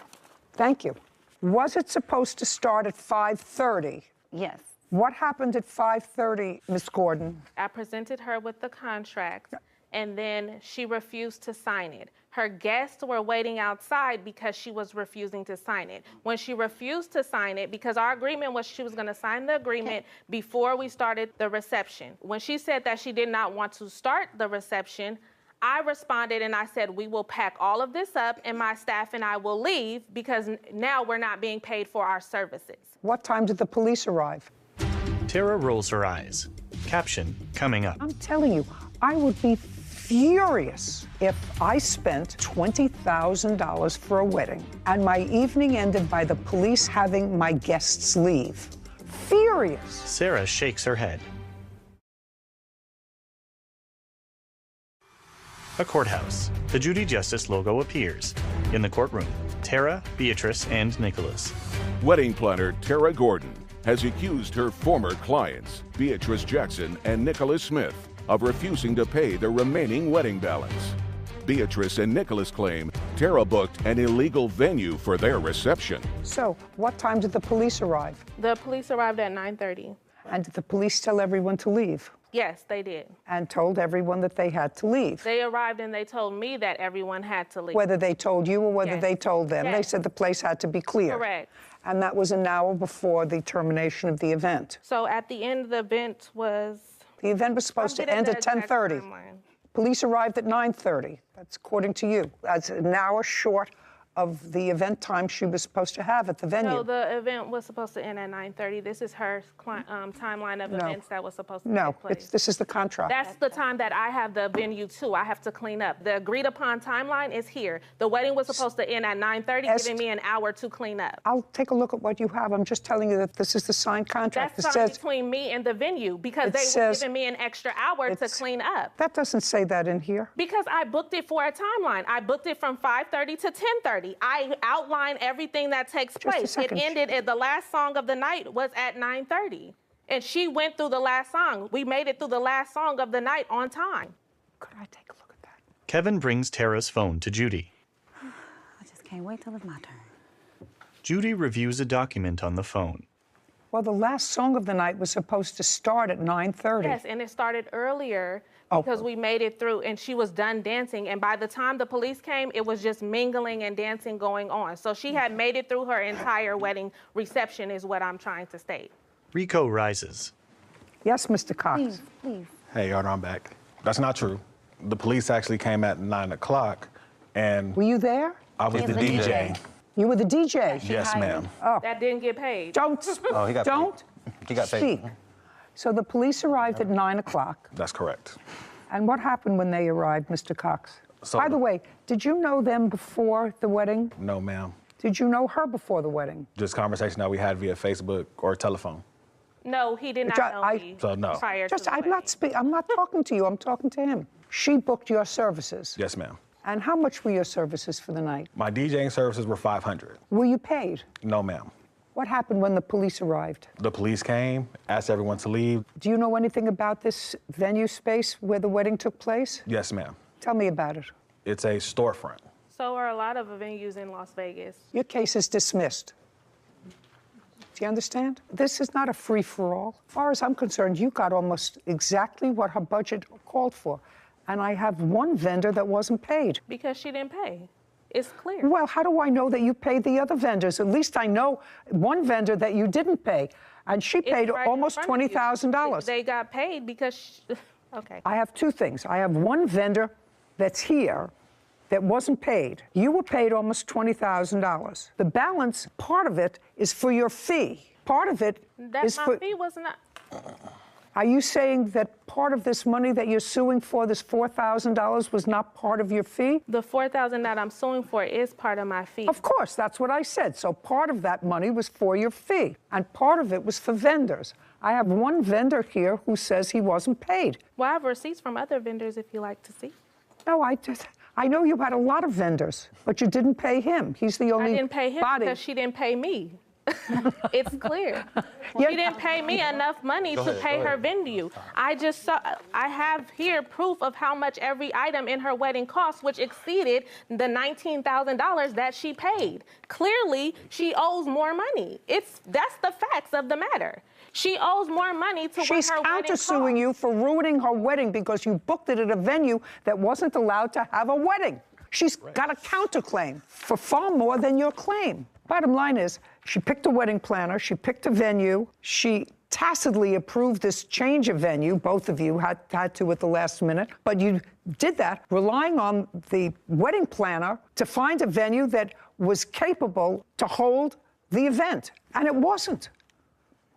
thank you. Was it supposed to start at 5:30? Yes. What happened at 5:30, Miss Gordon? I presented her with the contract, and then she refused to sign it. Her guests were waiting outside because she was refusing to sign it. When she refused to sign it, because our agreement was she was going to sign the agreement before we started the reception. When she said that she did not want to start the reception, I responded and I said, we will pack all of this up and my staff and I will leave because now we're not being paid for our services. What time did the police arrive? Tara rolls her eyes. Caption coming up. I'm telling you, I would be furious if I spent $20,000 for a wedding and my evening ended by the police having my guests leave. Furious. Sarah shakes her head. A courthouse. The Judy Justice logo appears. In the courtroom, Tara, Beatrice, and Nicholas. Wedding planner Tara Gordon has accused her former clients, Beatrice Jackson and Nicholas Smith, of refusing to pay the remaining wedding balance. Beatrice and Nicholas claim Tara booked an illegal venue for their reception. So, what time did the police arrive? The police arrived at 9:30. And did the police tell everyone to leave? Yes, they did. And told everyone that they had to leave? They arrived and they told me that everyone had to leave. Whether they told you or whether Yes. they told them. Yes. They said the place had to be cleared. Correct. And that was an hour before the termination of the event. So at the end, the event was... The event was supposed to end at 10:30. Police arrived at 9:30. That's according to you. That's an hour short of the event time she was supposed to have at the venue. No, the event was supposed to end at 9:30. This is her timeline of events that was supposed to take place. This is the contract. That's the time that I have the venue too. I have to clean up. The agreed upon timeline is here. The wedding was supposed to end at 9:30, giving me an hour to clean up. I'll take a look at what you have. I'm just telling you that this is the signed contract. That's signed between me and the venue because they were giving me an extra hour to clean up. That doesn't say that in here. Because I booked it for a timeline. I booked it from 5:30 to 10:30. I outlined everything that takes place. It ended at the last song of the night was at 9:30. And she went through the last song. We made it through the last song of the night on time. Could I take a look at that? Kevin brings Tara's phone to Judy. I just can't wait till it's my turn. Judy reviews a document on the phone. Well, the last song of the night was supposed to start at 9:30. Yes, and it started earlier because we made it through and she was done dancing. And by the time the police came, it was just mingling and dancing going on. So she had made it through her entire wedding reception is what I'm trying to state. Rico rises. Yes, Mr. Cox. Please. Hey, Your Honor, I'm back. That's not true. The police actually came at 9 o'clock, and... Were you there? I was the DJ. You were the DJ? Yes, ma'am. Oh. That didn't get paid. Don't. Oh, he got Don't. paid. He got paid. Speak. So the police arrived at 9 o'clock. That's correct. And what happened when they arrived, Mr. Cox? So By the way, did you know them before the wedding? No, ma'am. Did you know her before the wedding? Just conversation that we had via Facebook or telephone. No, he did not know me So no. prior to the I'm not talking to you. I'm talking to him. She booked your services. Yes, ma'am. And how much were your services for the night? My DJing services were $500. Were you paid? No, ma'am. What happened when the police arrived? The police came, asked everyone to leave. Do you know anything about this venue space where the wedding took place? Yes, ma'am. Tell me about it. It's a storefront. So are a lot of venues in Las Vegas. Your case is dismissed. Do you understand? This is not a free-for-all. As far as I'm concerned, you got almost exactly what her budget called for. And I have one vendor that wasn't paid. Because she didn't pay. It's clear. Well, how do I know that you paid the other vendors? At least I know one vendor that you didn't pay. And she paid almost $20,000. They got paid because, okay. I have two things. I have one vendor that's here that wasn't paid. You were paid almost $20,000. The balance, part of it, is for your fee. Part of it is my for... fee was not... Are you saying that part of this money that you're suing for, this $4,000, was not part of your fee? The $4,000 that I'm suing for is part of my fee. Of course, that's what I said. So part of that money was for your fee, and part of it was for vendors. I have one vendor here who says he wasn't paid. Well, I have receipts from other vendors if you like to see. No, I know you had a lot of vendors, but you didn't pay him. He's the only I didn't pay him body. because she didn't pay me. It's clear. She didn't pay me enough money to pay her venue. I have here proof of how much every item in her wedding cost, which exceeded the $19,000 that she paid. Clearly, she owes more money. That's the facts of the matter. She owes more money to what her wedding cost. She's countersuing you for ruining her wedding because you booked it at a venue that wasn't allowed to have a wedding. She's got a counterclaim for far more than your claim. Bottom line is, she picked a wedding planner, she picked a venue, she tacitly approved this change of venue. Both of you had to at the last minute, but you did that relying on the wedding planner to find a venue that was capable to hold the event, and it wasn't.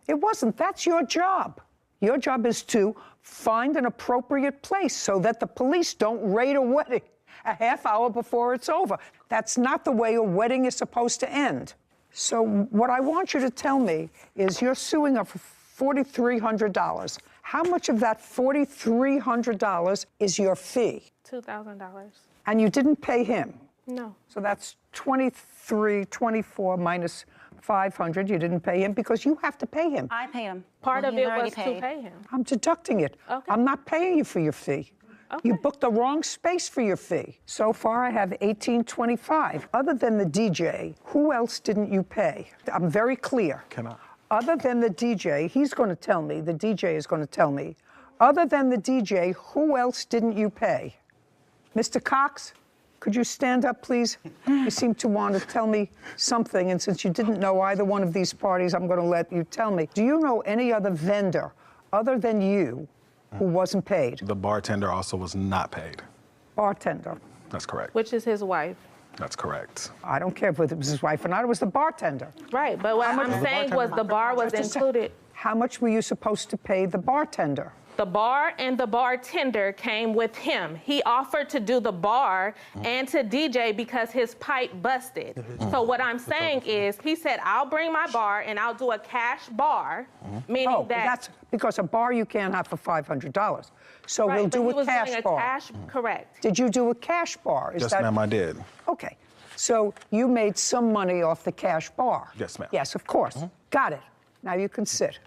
It wasn't. That's your job. Your job is to find an appropriate place so that the police don't raid a wedding a half hour before it's over. That's not the way a wedding is supposed to end. So what I want you to tell me is you're suing her for $4,300. How much of that $4,300 is your fee? $2,000. And you didn't pay him? No. So that's 24 minus 500. You didn't pay him because you have to pay him. I paid him. Part of it was to pay him. I'm deducting it. Okay. I'm not paying you for your fee. Okay. You booked the wrong space for your fee. So far, I have $1,825. Other than the DJ, who else didn't you pay? I'm very clear. Can I? Other than the DJ, he's going to tell me, the DJ is going to tell me, other than the DJ, who else didn't you pay? Mr. Cox, could you stand up, please? You seem to want to tell me something, and since you didn't know either one of these parties, I'm going to let you tell me. Do you know any other vendor other than you who wasn't paid? The bartender also was not paid. Bartender. That's correct. Which is his wife. That's correct. I don't care if it was his wife or not, it was the bartender. Right, but what I'm saying was the bar was included. How much were you supposed to pay the bartender? The bar and the bartender came with him. He offered to do the bar and to DJ because his pipe busted. So what I'm saying is, he said, I'll bring my bar and I'll do a cash bar, meaning that... That's because a bar you can't have for $500. So we'll do a cash bar. Correct. Did you do a cash bar? Yes, ma'am, I did. Okay. So you made some money off the cash bar? Yes, ma'am. Yes, of course. Got it. Now you can sit.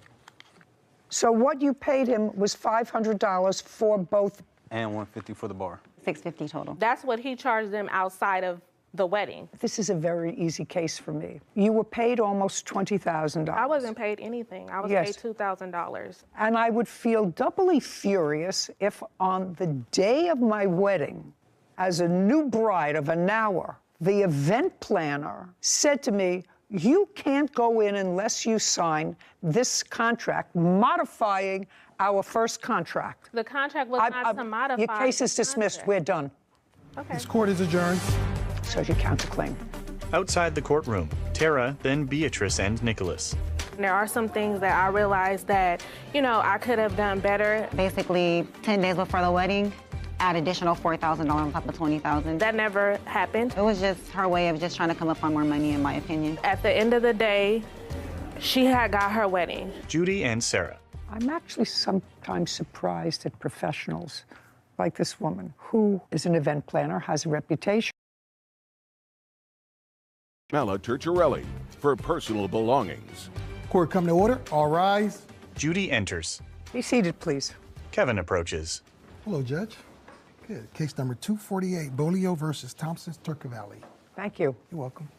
So what you paid him was $500 for both. And $150 for the bar. $650 total. That's what he charged them outside of the wedding. This is a very easy case for me. You were paid almost $20,000. I wasn't paid anything. I was paid $2,000. And I would feel doubly furious if on the day of my wedding, as a new bride of an hour, the event planner said to me, you can't go in unless you sign this contract modifying our first contract. The contract was not to modify. Your case is dismissed. We're done. Okay. This court is adjourned. So you counterclaim. Outside the courtroom, Tara, then Beatrice and Nicholas. There are some things that I realized that, I could have done better. Basically, 10 days before the wedding, add additional $4,000 on top of $20,000. That never happened. It was just her way of just trying to come up on more money, in my opinion. At the end of the day, she had got her wedding. Judy and Sarah. I'm actually sometimes surprised at professionals like this woman, who is an event planner, has a reputation. Mela Turchiarelli for personal belongings. Court come to order. All rise. Judy enters. Be seated, please. Kevin approaches. Hello, Judge. Good. Case number 248, Bolio versus Thompson's Turkey Valley. Thank you. You're welcome.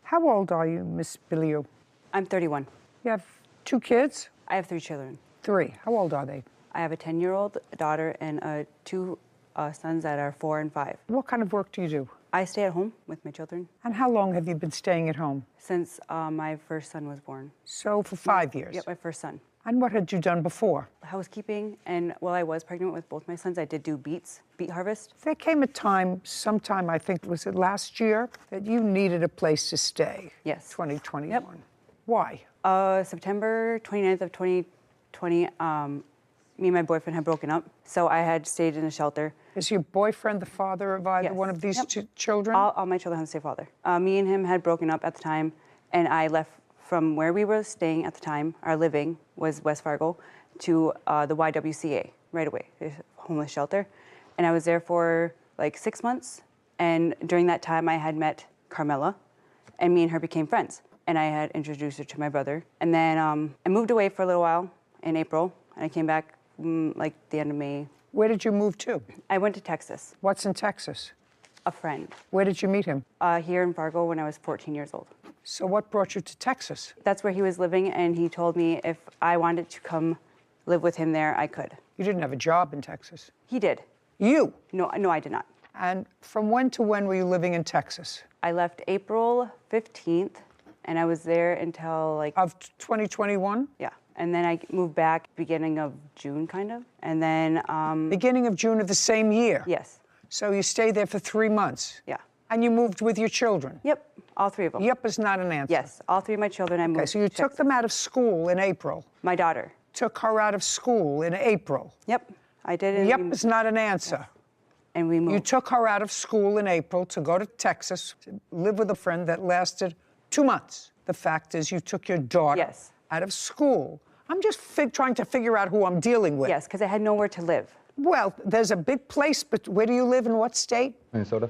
How old are you, Miss Bolio? I'm 31. You have 2 kids? I have 3 children. 3. How old are they? I have a 10-year-old daughter and 2 sons that are 4 and 5. What kind of work do you do? I stay at home with my children. And how long have you been staying at home? Since my first son was born. So for 5 years? Yep, my first son. And what had you done before? Housekeeping, and while I was pregnant with both my sons, I did do beet harvest. There came a time, sometime, I think, was it last year, that you needed a place to stay. Yes. 2021. Yep. Why? September 29th of 2020, me and my boyfriend had broken up, so I had stayed in a shelter. Is your boyfriend the father of either one of these children? All my children have the same father. Me and him had broken up at the time, and I left from where we were staying at the time. Our living was West Fargo, to the YWCA right away, the homeless shelter. And I was there for like 6 months. And during that time, I had met Carmela, and me and her became friends. And I had introduced her to my brother. And then I moved away for a little while in April, and I came back like the end of May. Where did you move to? I went to Texas. What's in Texas? A friend. Where did you meet him? Here in Fargo when I was 14 years old. So what brought you to Texas? That's where he was living, and he told me if I wanted to come live with him there, I could. You didn't have a job in Texas? He did. You? No, I did not. And from when to when were you living in Texas? I left April 15th, and I was there until like... Of 2021? Yeah. And then I moved back beginning of June, kind of. And then... Beginning of June of the same year? Yes. So you stayed there for 3 months? Yeah. And you moved with your children? Yep, all 3 of them. Yep is not an answer. Yes, all 3 of my children I moved. Okay, so you took them out of school in April? My daughter. Took her out of school in April? Yep, I did. Yep is not an answer. Yes. And we moved. You took her out of school in April to go to Texas to live with a friend that lasted 2 months. The fact is you took your daughter out of school. I'm just trying to figure out who I'm dealing with. Yes, because I had nowhere to live. Well, there's a big place, but where do you live, in what state? Minnesota.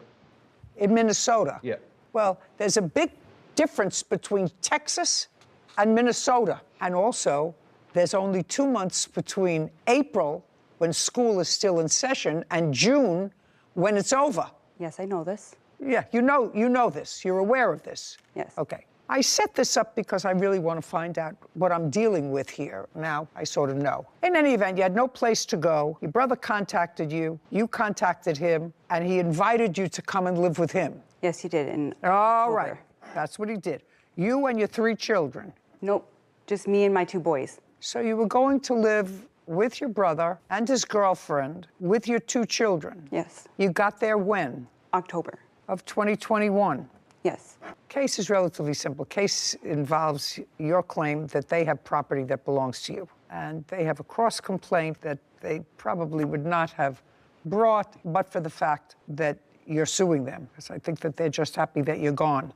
In Minnesota? Yeah. Well, there's a big difference between Texas and Minnesota. And also, there's only 2 months between April, when school is still in session, and June, when it's over. Yes, I know this. Yeah, you know this. You're aware of this. Yes. Okay. I set this up because I really want to find out what I'm dealing with here. Now, I sort of know. In any event, you had no place to go. Your brother contacted you. You contacted him, and he invited you to come and live with him. Yes, he did. All right. That's what he did. You and your 3 children. Nope, just me and my 2 boys. So you were going to live with your brother and his girlfriend with your 2 children? Yes. You got there when? October. of 2021. Yes. Case is relatively simple. Case involves your claim that they have property that belongs to you. And they have a cross complaint that they probably would not have brought but for the fact that you're suing them. Because I think that they're just happy that you're gone.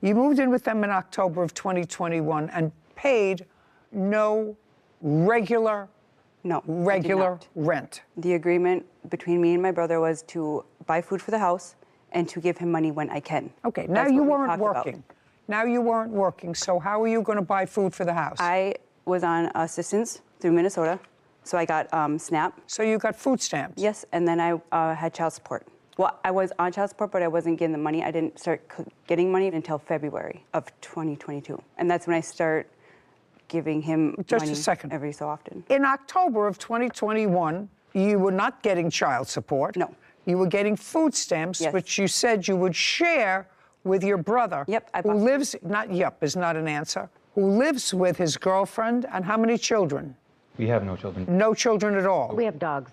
You moved in with them in October of 2021 and paid no regular rent. The agreement between me and my brother was to buy food for the house and to give him money when I can. Okay, now you weren't working. Now you weren't working, so how are you going to buy food for the house? I was on assistance through Minnesota, so I got SNAP. So you got food stamps? Yes, and then I had child support. Well, I was on child support, but I wasn't getting the money. I didn't start getting money until February of 2022. And that's when I start giving him money every so often. In October of 2021, you were not getting child support. No. You were getting food stamps, which you said you would share with your brother. Who lives, not yep is not an answer, who lives with his girlfriend and how many children? We have no children. No children at all? We have dogs.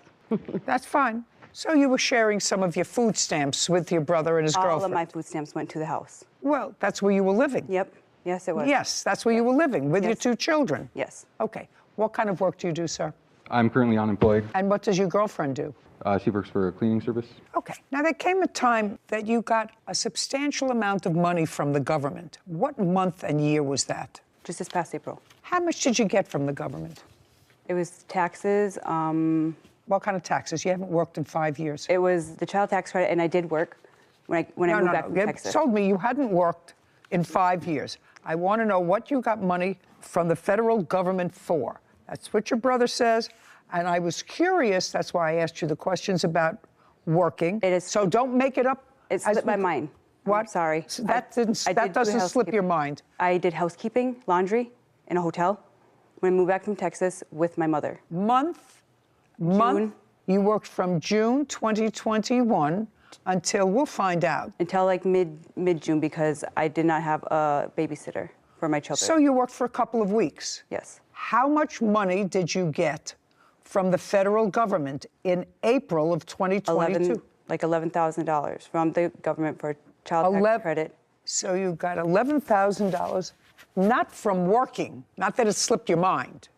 That's fine. So you were sharing some of your food stamps with your brother and his girlfriend? All of my food stamps went to the house. Well, that's where you were living? Yep. Yes, it was. Yes, that's where you were living, with your two children? Yes. Okay. What kind of work do you do, sir? I'm currently unemployed. And what does your girlfriend do? She works for a cleaning service. Okay. Now, there came a time that you got a substantial amount of money from the government. What month and year was that? Just this past April. How much did you get from the government? It was taxes. What kind of taxes? You haven't worked in 5 years. It was the child tax credit, and I did work when I moved back from Texas. You told me you hadn't worked in 5 years. I want to know what you got money from the federal government for. That's what your brother says. And I was curious, that's why I asked you the questions about working. It is. So don't make it up. It slipped my mind. What? I'm sorry. So that doesn't slip your mind. I did housekeeping, laundry, in a hotel when I moved back from Texas with my mother. Month? You worked from June 2021 until, we'll find out. Until like mid-June because I did not have a babysitter for my children. So you worked for a couple of weeks? Yes. How much money did you get from the federal government in April of 2022? Like $11,000 from the government for child tax credit. So you got $11,000, not from working, not that it slipped your mind,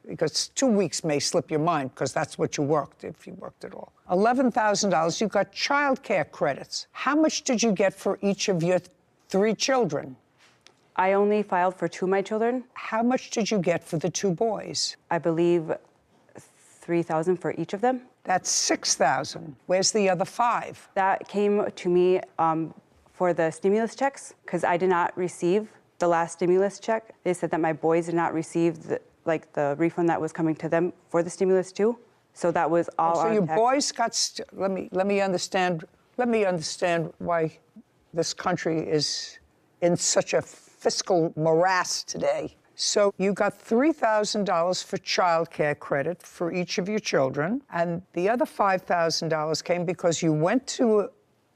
because 2 weeks may slip your mind because that's what you worked, if you worked at all. $11,000, you got child care credits. How much did you get for each of your 3 children? I only filed for 2 of my children. How much did you get for the 2 boys? I believe $3,000 for each of them. That's $6,000. Where's the other 5? That came to me for the stimulus checks because I did not receive the last stimulus check. They said that my boys did not receive the refund that was coming to them for the stimulus too. So that was all. So your boys got. Let me understand. Let me understand why this country is in such a fiscal morass today. So you got $3,000 for child care credit for each of your children, and the other $5,000 came because you went to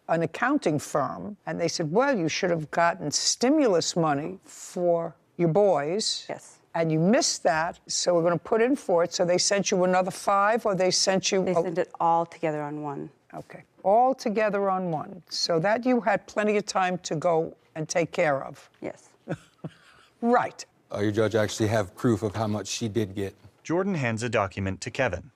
an accounting firm, and they said, well, you should have gotten stimulus money for your boys. Yes. And you missed that, so we're going to put in for it. So they sent you another 5, or they sent you... They sent it all together on one. Okay. All together on one. So that you had plenty of time to go and take care of. Yes. Right. Your judge actually have proof of how much she did get. Jordan hands a document to Kevin.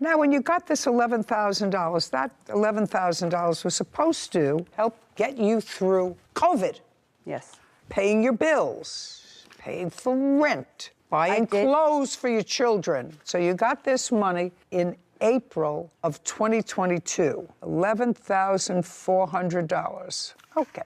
Now, when you got this $11,000, that $11,000 was supposed to help get you through COVID. Yes. Paying your bills, paying for rent, buying clothes for your children. So you got this money in April of 2022, $11,400. Okay.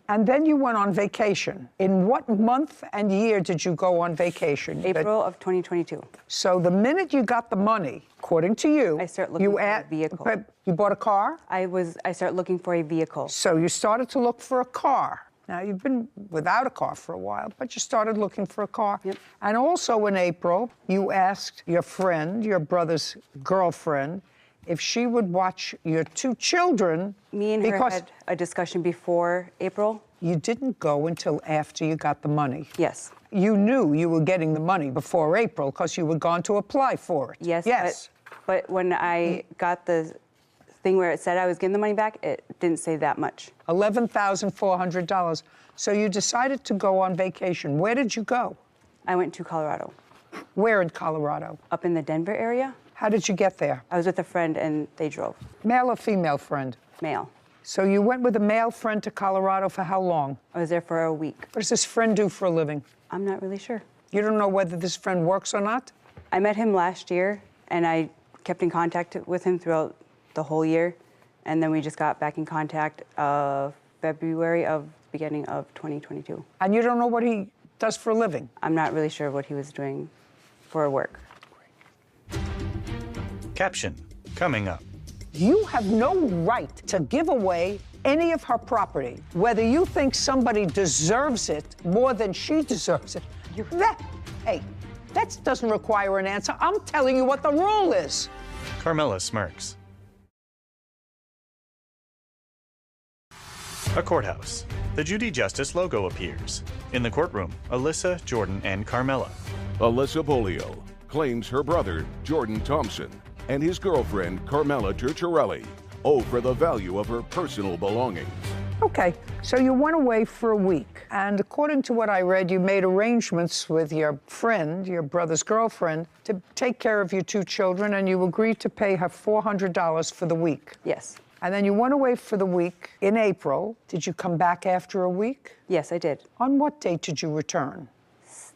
And then you went on vacation. In what month and year did you go on vacation? April of 2022. So the minute you got the money, according to you, I start looking for a vehicle. You bought a car? I started looking for a vehicle. So you started to look for a car. Now, you've been without a car for a while, but you started looking for a car. Yep. And also in April, you asked your friend, your brother's girlfriend, if she would watch your 2 children. Me and her had a discussion before April. You didn't go until after you got the money. Yes. You knew you were getting the money before April because you were going to apply for it. Yes. Yes. But when I got the thing where it said I was getting the money back, it didn't say that much. $11,400. So you decided to go on vacation. Where did you go? I went to Colorado. Where in Colorado? Up in the Denver area. How did you get there? I was with a friend and they drove. Male or female friend? Male. So you went with a male friend to Colorado for how long? I was there for a week. What does this friend do for a living? I'm not really sure. You don't know whether this friend works or not? I met him last year, and I kept in contact with him throughout the whole year, and then we just got back in contact beginning of 2022. And you don't know what he does for a living? I'm not really sure what he was doing for work. Caption, coming up. You have no right to give away any of her property, whether you think somebody deserves it more than she deserves it. That doesn't require an answer. I'm telling you what the rule is. Carmela smirks. A courthouse. The Judy Justice logo appears. In the courtroom, Alyssa, Jordan, and Carmela. Alyssa Bolio claims her brother, Jordan Thompson, and his girlfriend, Carmela Turturelli, owe for the value of her personal belongings. Okay, so you went away for a week, and according to what I read, you made arrangements with your friend, your brother's girlfriend, to take care of your two children, and you agreed to pay her $400 for the week. Yes. And then you went away for the week in April. Did you come back after a week? Yes, I did. On what date did you return?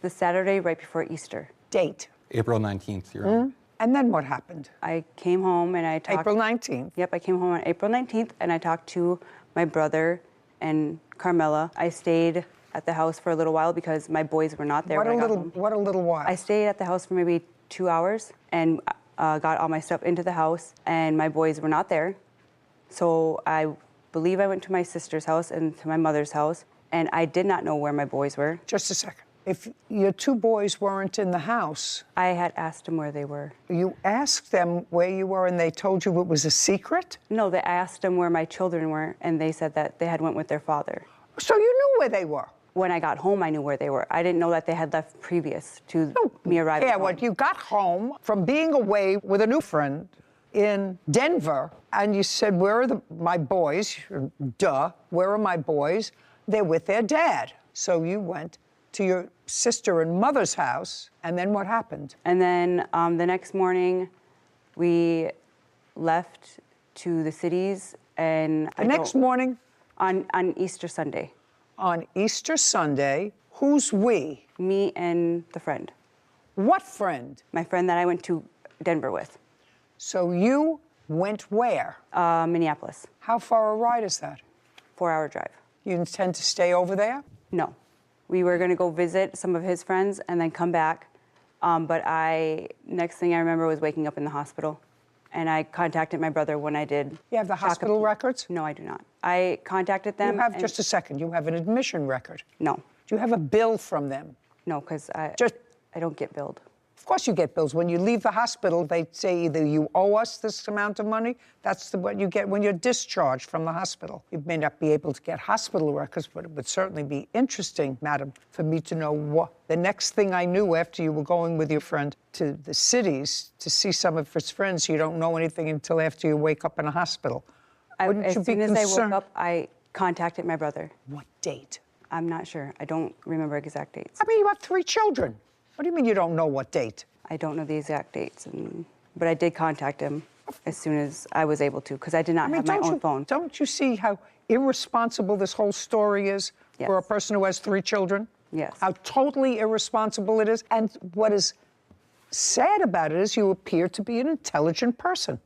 The Saturday right before Easter. Date? April 19th, Your Honor. And then what happened? I came home and I talked... April 19th? Yep, I came home on April 19th and I talked to my brother and Carmela. I stayed at the house for a little while because my boys were not there when I got home. What a little while? I stayed at the house for maybe 2 hours and got all my stuff into the house, and my boys were not there. So I believe I went to my sister's house and to my mother's house, and I did not know where my boys were. Just a second. If your two boys weren't in the house... I had asked them where they were. You asked them where you were and they told you it was a secret? No, I asked them where my children were, and they said that they had went with their father. So you knew where they were? When I got home, I knew where they were. I didn't know that they had left previous to me arriving home. When you got home from being away with a new friend in Denver, and you said, where are my boys? Duh, where are my boys? They're with their dad. So you went to your sister and mother's house, and then what happened? And then the next morning, we left to the cities, and... The next morning? On Easter Sunday. On Easter Sunday, who's we? Me and the friend. What friend? My friend that I went to Denver with. So you went where? Minneapolis. How far a ride is that? 4-hour drive. You intend to stay over there? No. We were going to go visit some of his friends and then come back. But next thing I remember was waking up in the hospital. And I contacted my brother when I did. You have the hospital records? No, I do not. I contacted them. You have, just a second, you have an admission record? No. Do you have a bill from them? No, because I don't get billed. Of course you get bills. When you leave the hospital, they say either you owe us this amount of money, that's what you get when you're discharged from the hospital. You may not be able to get hospital records, but it would certainly be interesting, madam, for me to know what. The next thing I knew after you were going with your friend to the cities to see some of his friends, you don't know anything until after you wake up in a hospital. As soon as I woke up, I contacted my brother. What date? I'm not sure. I don't remember exact dates. I mean, you have 3 children. What do you mean you don't know what date? I don't know the exact dates, but I did contact him as soon as I was able to, because I did not have my own phone. Don't you see how irresponsible this whole story is for a person who has 3 children? Yes. How totally irresponsible it is. And what is sad about it is you appear to be an intelligent person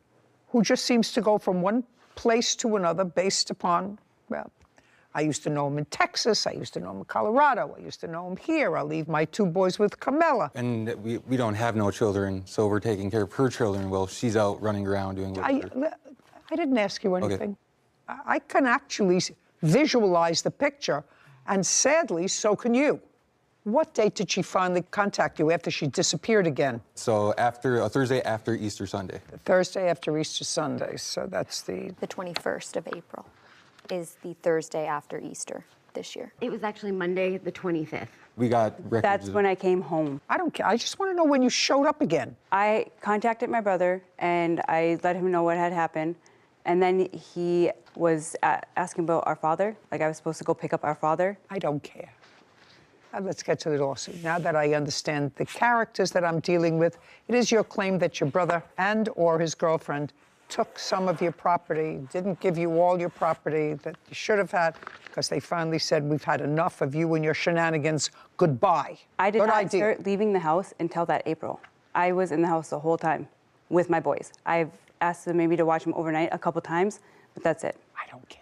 who just seems to go from one place to another based upon, well, I used to know him in Texas, I used to know him in Colorado, I used to know him here, I'll leave my 2 boys with Carmela. And we don't have no children, so we're taking care of her children while she's out running around doing whatever. I didn't ask you anything. Okay. I can actually visualize the picture, and sadly, so can you. What date did she finally contact you after she disappeared again? So after a Thursday after Easter Sunday. The Thursday after Easter Sunday, so that's the 21st of April is the Thursday after Easter this year. It was actually Monday, the 25th. We got records. That's when I came home. I don't care. I just want to know when you showed up again. I contacted my brother, and I let him know what had happened. And then he was asking about our father, like I was supposed to go pick up our father. I don't care. Now let's get to the lawsuit. Now that I understand the characters that I'm dealing with, it is your claim that your brother and or his girlfriend took some of your property, didn't give you all your property that you should have had, because they finally said, we've had enough of you and your shenanigans. Goodbye. I did Good not idea. start leaving the house until that April. I was in the house the whole time with my boys. I've asked them maybe to watch them overnight a couple times, but that's it. I don't care.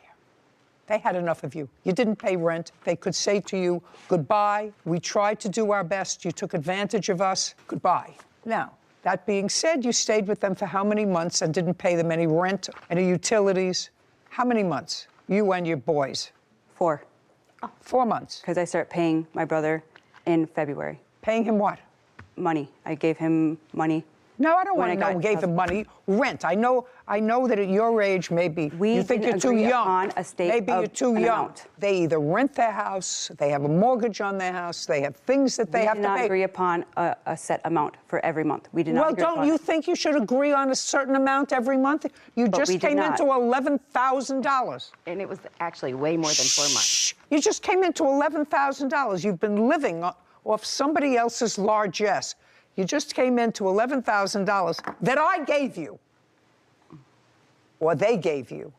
They had enough of you. You didn't pay rent. They could say to you, goodbye. We tried to do our best. You took advantage of us. Goodbye. Now, that being said, you stayed with them for how many months and didn't pay them any rent, any utilities? How many months? You and your boys? 4. 4 months. Because I started paying my brother in February. Paying him what? Money. I gave him money. No, I don't want to know who gave him money. Rent. I know that at your age, maybe you think you're too young. Maybe you're too young. They either rent their house, they have a mortgage on their house, they have things that they have to pay. We did not agree upon a set amount for every month. We did not agree upon. Well, don't you think you should agree on a certain amount every month? You just came into $11,000. And it was actually way more than 4 months. You just came into $11,000. You've been living off somebody else's largesse. You just came into $11,000 that I gave you, or they gave you,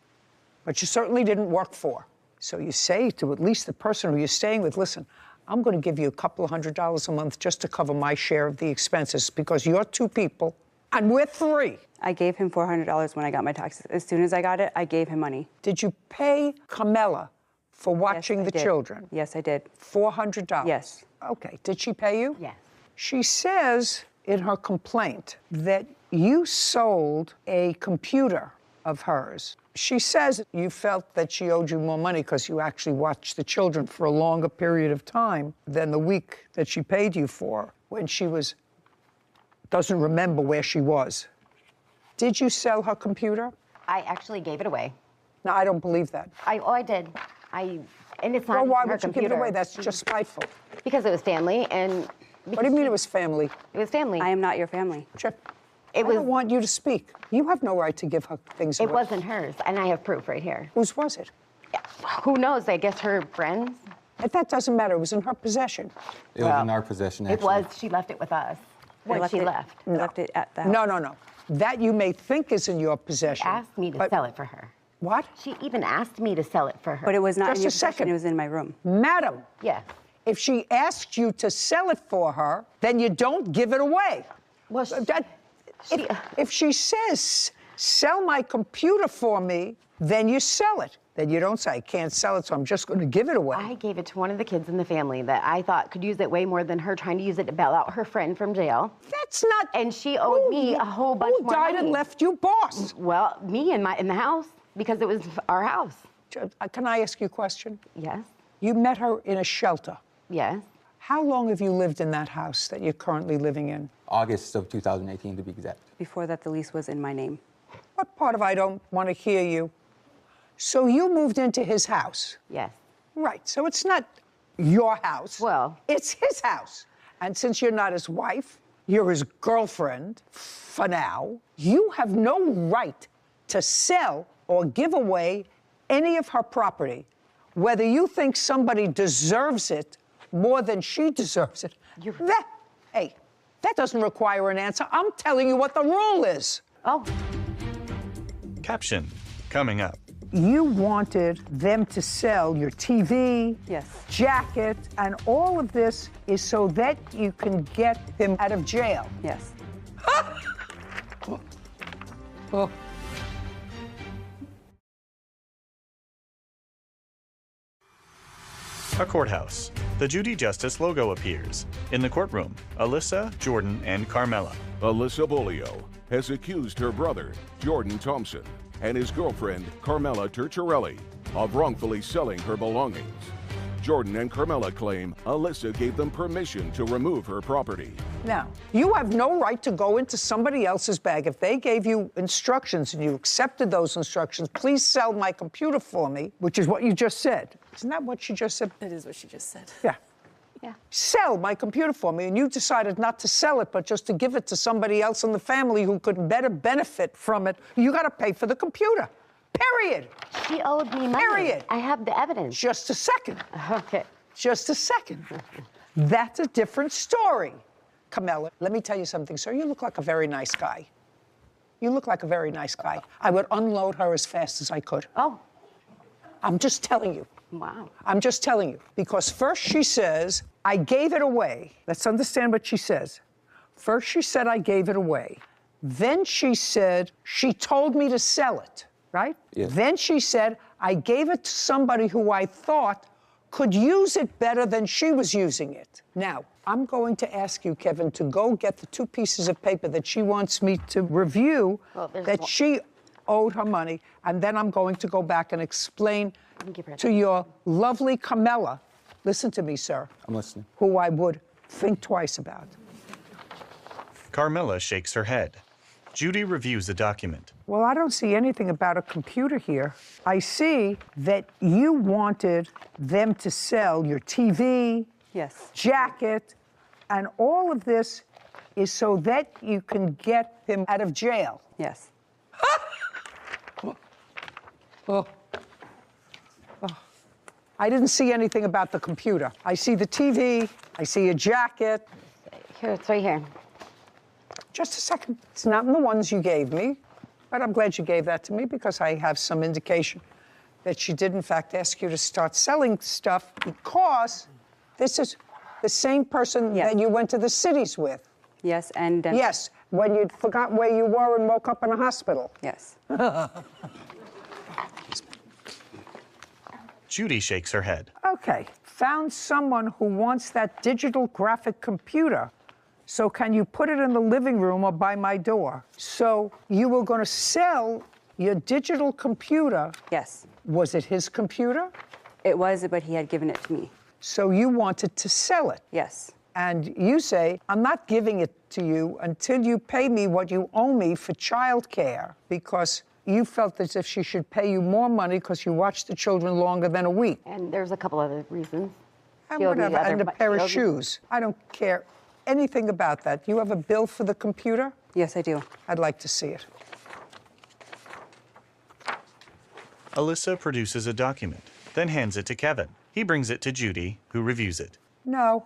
but you certainly didn't work for. So you say to at least the person who you're staying with, listen, I'm going to give you a couple of $100s a month just to cover my share of the expenses because you're 2 people and we're 3. I gave him $400 when I got my taxes. As soon as I got it, I gave him money. Did you pay Carmela for watching the children? Yes, I did. $400? Yes. Okay. Did she pay you? Yes. She says in her complaint that you sold a computer of hers. She says you felt that she owed you more money because you actually watched the children for a longer period of time than the week that she paid you for when she doesn't remember where she was. Did you sell her computer? I actually gave it away. No, I don't believe that. I did. And it's not Well, why her would you give it away? That's just spiteful. Because it was family, and... What do you mean it was family? It was family. I am not your family. I don't want you to speak. You have no right to give her things away. It wasn't hers, and I have proof right here. Whose was it? Who knows? I guess her friends. That doesn't matter. It was in her possession. It was in our possession, actually. It was. She left it with us when she left. I left it at the house. No. That you may think is in your possession. She asked me to sell it for her. What? She even asked me to sell it for her. But it was not in your Just a possession. second. It was in my room. Madam. Yes. If she asked you to sell it for her, then you don't give it away. Well, if she says, sell my computer for me, then you sell it. Then you don't say, I can't sell it, so I'm just going to give it away. I gave it to one of the kids in the family that I thought could use it way more than her trying to use it to bail out her friend from jail. That's not... And she owed me a whole bunch more money. Who died and left you boss? Well, me in the house, because it was our house. Can I ask you a question? Yes. You met her in a shelter. Yes. How long have you lived in that house that you're currently living in? August of 2018, to be exact. Before that, the lease was in my name. What part of I don't want to hear you? So you moved into his house? Yes. Right, so it's not your house. Well. It's his house. And since you're not his wife, you're his girlfriend, for now, you have no right to sell or give away any of her property, whether you think somebody deserves it more than she deserves it. That doesn't require an answer. I'm telling you what the rule is. Oh. Caption coming up. You wanted them to sell your TV, jacket, and all of this is so that you can get him out of jail. Yes. Oh. A courthouse. The Judy Justice logo appears. In the courtroom, Alyssa, Jordan, and Carmela. Alyssa Bolio has accused her brother, Jordan Thompson, and his girlfriend, Carmela Turturelli, of wrongfully selling her belongings. Jordan and Carmela claim Alyssa gave them permission to remove her property. Now, you have no right to go into somebody else's bag. If they gave you instructions and you accepted those instructions, please sell my computer for me, which is what you just said. Isn't that what she just said? It is what she just said. Yeah. Yeah. Sell my computer for me, and you decided not to sell it, but just to give it to somebody else in the family who could better benefit from it. You got to pay for the computer. Period. She owed me money. Period. I have the evidence. Just a second. Okay. Just a second. That's a different story. Camilla, let me tell you something, sir. You look like a very nice guy. You look like a very nice guy. I would unload her as fast as I could. Oh. I'm just telling you. Wow. I'm just telling you. Because first she says, I gave it away. Let's understand what she says. First she said, I gave it away. Then she said, she told me to sell it, right? Yes. Then she said, I gave it to somebody who I thought could use it better than she was using it. Now, I'm going to ask you, Kevin, to go get the 2 pieces of paper that she wants me to review that she owed her money, and then I'm going to go back and explain to your lovely Camilla, listen to me, sir, I'm listening. who I would think twice about. Carmilla shakes her head. Judy reviews the document. Well, I don't see anything about a computer here. I see that you wanted them to sell your TV, Yes. jacket, and all of this is so that you can get him out of jail. Yes. Oh. I didn't see anything about the computer. I see the TV, I see a jacket. Here, it's right here. Just a second. It's not in the ones you gave me, but I'm glad you gave that to me because I have some indication that she did, in fact, ask you to start selling stuff because this is the same person that you went to the cities with. Yes, and... Yes, when you forgot where you were and woke up in a hospital. Yes. Judy shakes her head. Okay, found someone who wants that digital graphic computer. So can you put it in the living room or by my door? So you were going to sell your digital computer. Yes. Was it his computer? It was, but he had given it to me. So you wanted to sell it? Yes. And you say, I'm not giving it to you until you pay me what you owe me for childcare, because you felt as if she should pay you more money because you watched the children longer than a week. And there's a couple other reasons. And whatever, and a pair of shoes. I don't care anything about that. You have a bill for the computer? Yes, I do. I'd like to see it. Alyssa produces a document, then hands it to Kevin. He brings it to Judy, who reviews it. No,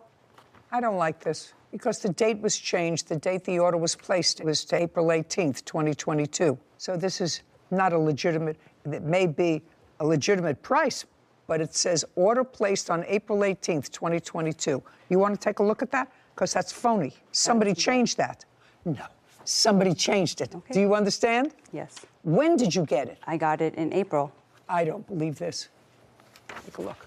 I don't like this because the date was changed. The date the order was placed was to April 18th, 2022. So this is not a legitimate, it may be a legitimate price, but it says order placed on April 18th, 2022. You want to take a look at that? Because that's phony. Somebody changed that. No, somebody changed it. Okay. Do you understand? Yes. When did you get it? I got it in April. I don't believe this. Take a look.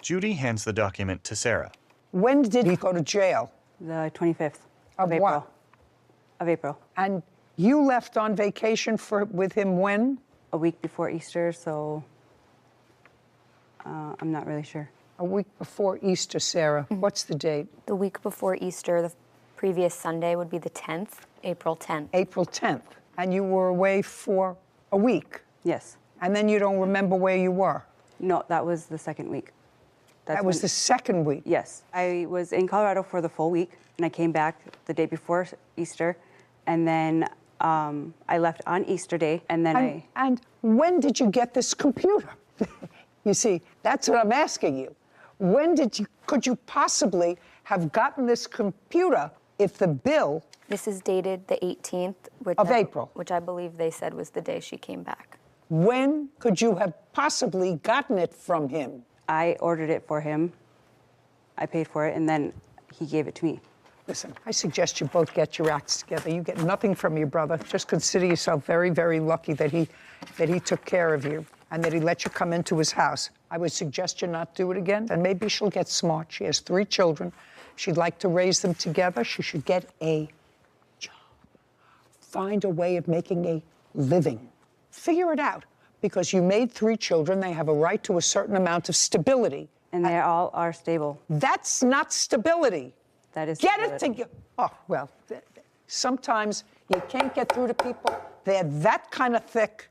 Judy hands the document to Sarah. When did he go to jail? The 25th of April. What? Of April. And you left on vacation with him when? A week before Easter, so I'm not really sure. A week before Easter, Sarah. What's the date? The week before Easter, the previous Sunday would be the 10th, April 10th. April 10th. And you were away for a week? Yes. And then you don't remember where you were? No, that was the second week. That was the second week? Yes. I was in Colorado for the full week, and I came back the day before Easter, and then I left on Easter Day, and then And when did you get this computer? You see, that's what I'm asking you. When could you possibly have gotten this computer if the bill... This is dated the 18th. Of April. Which I believe they said was the day she came back. When could you have possibly gotten it from him? I ordered it for him. I paid for it, and then he gave it to me. Listen, I suggest you both get your acts together. You get nothing from your brother. Just consider yourself very, very lucky that he took care of you and that he let you come into his house. I would suggest you not do it again, and maybe she'll get smart. She has 3 children. She'd like to raise them together. She should get a job. Find a way of making a living. Figure it out, because you made 3 children. They have a right to a certain amount of stability. And they all are stable. That's not stability. That is Get it together. Oh, well, sometimes you can't get through to people. They're that kind of thick,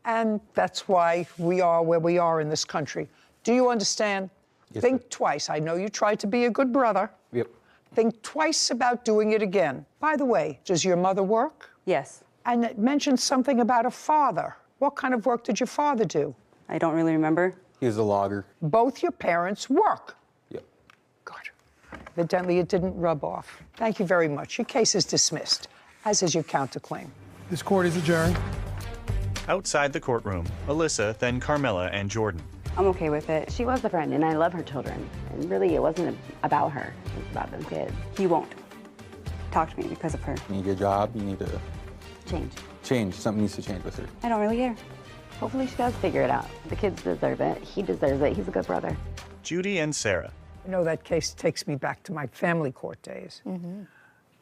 and that's why we are where we are in this country. Do you understand? Yes, Think sir. twice. I know you tried to be a good brother. Yep. Think twice about doing it again. By the way, does your mother work? Yes. And it mentioned something about a father. What kind of work did your father do? I don't really remember. He was a logger. Both your parents work. Yep. Good. Evidently, it didn't rub off. Thank you very much. Your case is dismissed, as is your counterclaim. This court is adjourned. Outside the courtroom, Alyssa, then Carmela and Jordan. I'm okay with it. She was a friend, and I love her children. And really, it wasn't about her. It was about them kids. He won't talk to me because of her. You need a job, you need to Change. change. Something needs to change with her. I don't really care. Hopefully she does figure it out. The kids deserve it. He deserves it. He's a good brother. Judy and Sarah. You know, that case takes me back to my family court days.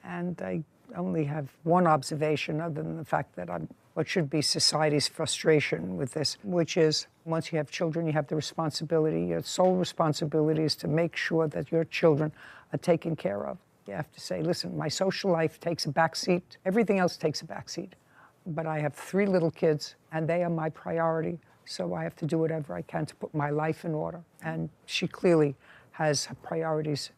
And I only have one observation other than the fact that I'm what should be society's frustration with this, which is once you have children, you have the responsibility, your sole responsibility is to make sure that your children are taken care of. You have to say, listen, my social life takes a back seat. Everything else takes a back seat. But I have 3 little kids, and they are my priority. So I have to do whatever I can to put my life in order. And she clearly has her priorities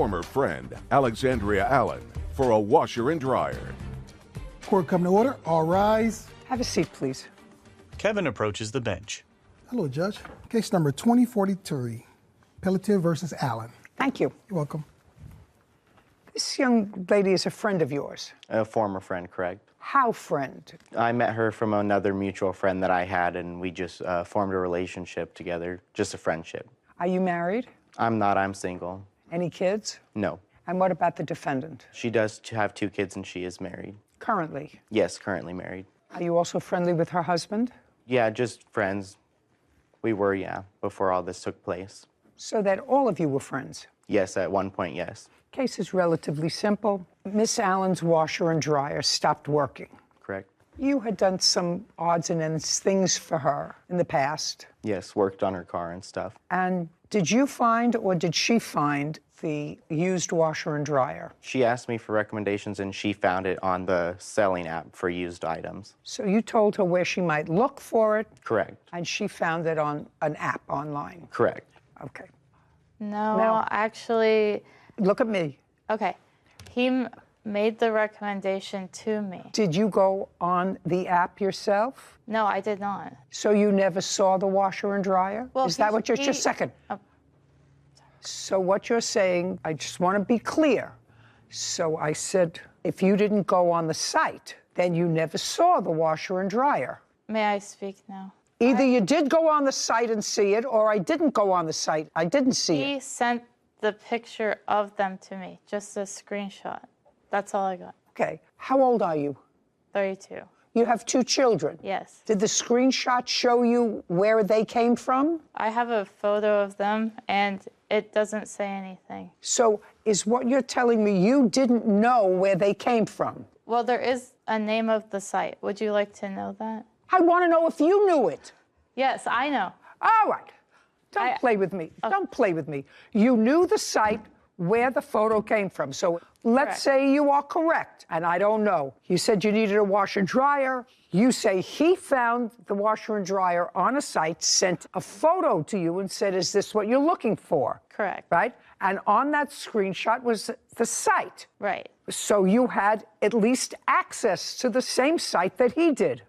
former friend, Alexandria Allen, for a washer and dryer. Court come to order. All rise. Have a seat, please. Kevin approaches the bench. Hello, Judge. Case number 2043, Pelletier versus Allen. Thank you. You're welcome. This young lady is a friend of yours. A former friend, correct. How friend? I met her from another mutual friend that I had, and we just formed a relationship together, just a friendship. Are you married? I'm not, I'm single. Any kids? No. And what about the defendant? She does have 2 kids, and she is married. Currently? Yes, currently married. Are you also friendly with her husband? Yeah, just friends. We were, yeah, before all this took place. So that all of you were friends? Yes, at one point, yes. Case is relatively simple. Miss Allen's washer and dryer stopped working. Correct. You had done some odds and ends things for her in the past. Yes, worked on her car and stuff. And did you find or did she find the used washer and dryer? She asked me for recommendations, and she found it on the selling app for used items. So you told her where she might look for it? Correct. And she found it on an app online? Correct. Okay. No, Now- actually. Look at me. Okay. He made the recommendation to me. Did you go on the app yourself? No, I did not. So you never saw the washer and dryer? Well, Is that what you're... Just a second. So what you're saying, I just want to be clear. So I said, if you didn't go on the site, then you never saw the washer and dryer. May I speak now? Either you did go on the site and see it, or I didn't go on the site. I didn't see it. He sent the picture of them to me, just a screenshot. That's all I got. Okay. How old are you? 32. You have 2 children? Yes. Did the screenshot show you where they came from? I have a photo of them, and it doesn't say anything. So is what you're telling me you didn't know where they came from? Well, there is a name of the site. Would you like to know that? I want to know if you knew it. Yes, I know. All right. Don't play with me. Don't play with me. You knew the site where the photo came from. So let's say you are correct, and I don't know. You said you needed a washer and dryer. You say he found the washer and dryer on a site, sent a photo to you and said, is this what you're looking for? Correct. Right? And on that screenshot was the site. Right. So you had at least access to the same site that he did.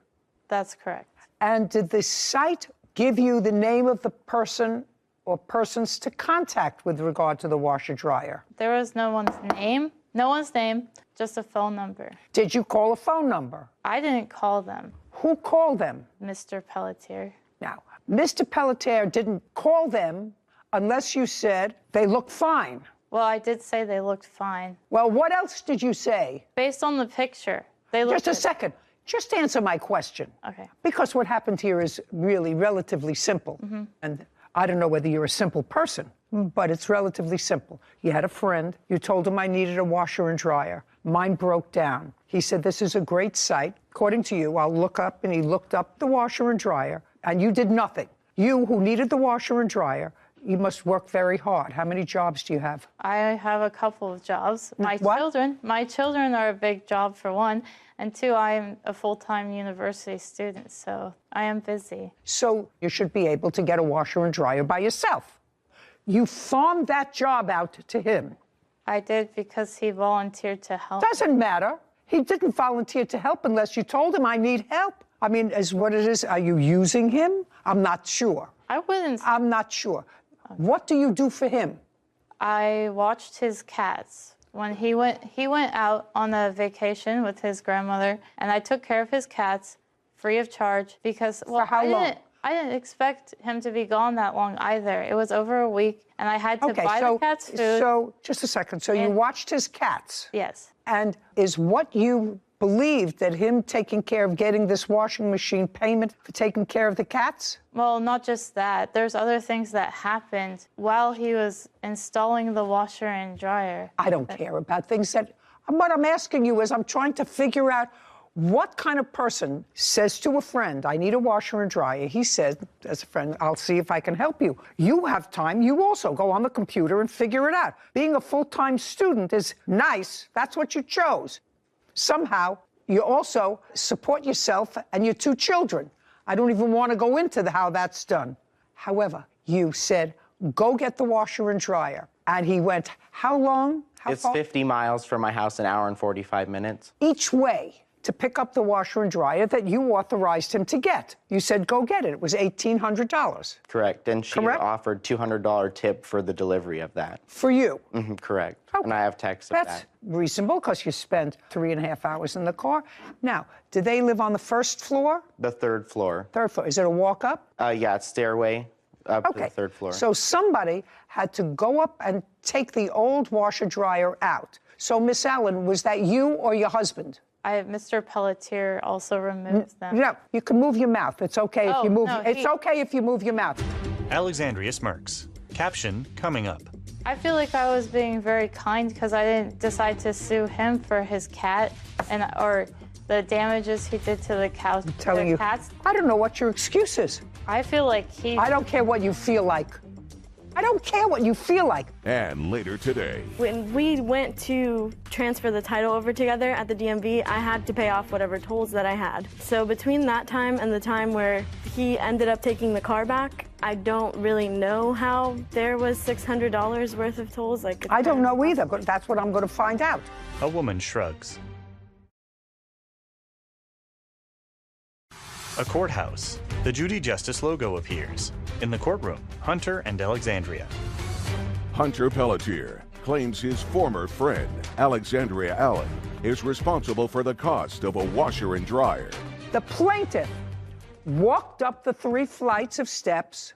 That's correct. And did the site give you the name of the person or persons to contact with regard to the washer dryer? There was no one's name, just a phone number. Did you call a phone number? I didn't call them. Who called them? Mr. Pelletier. Now, Mr. Pelletier didn't call them unless you said they look fine. Well, I did say they looked fine. Well, what else did you say? Based on the picture, they looked Just a second. Just answer my question. Okay. Because what happened here is really relatively simple. Mm-hmm. And I don't know whether you're a simple person, but it's relatively simple. You had a friend. You told him I needed a washer and dryer. Mine broke down. He said, this is a great site. According to you, I'll look up, and he looked up the washer and dryer, and you did nothing. You, who needed the washer and dryer, you must work very hard. How many jobs do you have? I have a couple of jobs. My children are a big job, for one, and 2, I'm a full-time university student, so I am busy. So you should be able to get a washer and dryer by yourself. You farmed that job out to him. I did because he volunteered to help. Doesn't matter. He didn't volunteer to help unless you told him I need help. I mean, as what it is, are you using him? I'm not sure. I wouldn't. I'm not sure. What do you do for him? I watched his cats. When he went out on a vacation with his grandmother, and I took care of his cats free of charge because, well, For how long? I didn't expect him to be gone that long either. It was over a week, and I had to buy the cats food. So, just a second. So you watched his cats? Yes. And is what you believed that him taking care of getting this washing machine payment for taking care of the cats? Well, not just that. There's other things that happened while he was installing the washer and dryer. I don't care about things that... What I'm asking you is I'm trying to figure out what kind of person says to a friend, I need a washer and dryer. He says, as a friend, I'll see if I can help you. You have time. You also go on the computer and figure it out. Being a full-time student is nice. That's what you chose. Somehow, you also support yourself and your 2 children. I don't even want to go into how that's done. However, you said, go get the washer and dryer. And he went, how long? How It's far? 50 miles from my house, an hour and 45 minutes. Each way to pick up the washer and dryer that you authorized him to get. You said, go get it. It was $1,800. Correct. And she offered $200 tip for the delivery of that. For you? Correct. And I have texts of That's that. reasonable because you spent 3.5 hours in the car. Now, do they live on the first floor? The third floor. Third floor. Is it a walk up? Yeah, it's stairway up to the third floor. So somebody had to go up and take the old washer dryer out. So, Miss Allen, was that you or your husband? Mr. Pelletier also removed them. No, you can move your mouth. It's okay if you move. No, it's okay if you move your mouth. Alexandria smirks. Caption coming up. I feel like I was being very kind because I didn't decide to sue him for his cat or the damages he did to the cows. I'm telling you, cats. I don't know what your excuse is. I feel like I don't care what you feel like. I don't care what you feel like. And later today. When we went to transfer the title over together at the DMV, I had to pay off whatever tolls that I had. So between that time and the time where he ended up taking the car back, I don't really know how there was $600 worth of tolls. I don't know either, but that's what I'm going to find out. A woman shrugs. A courthouse. The Judy Justice logo appears. In the courtroom, Hunter and Alexandria. Hunter Pelletier claims his former friend, Alexandria Allen, is responsible for the cost of a washer and dryer. The plaintiff walked up the 3 flights of steps,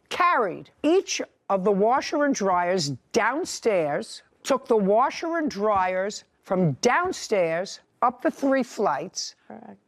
carried each of the washer and dryers downstairs, took the washer and dryers from downstairs up the 3 flights,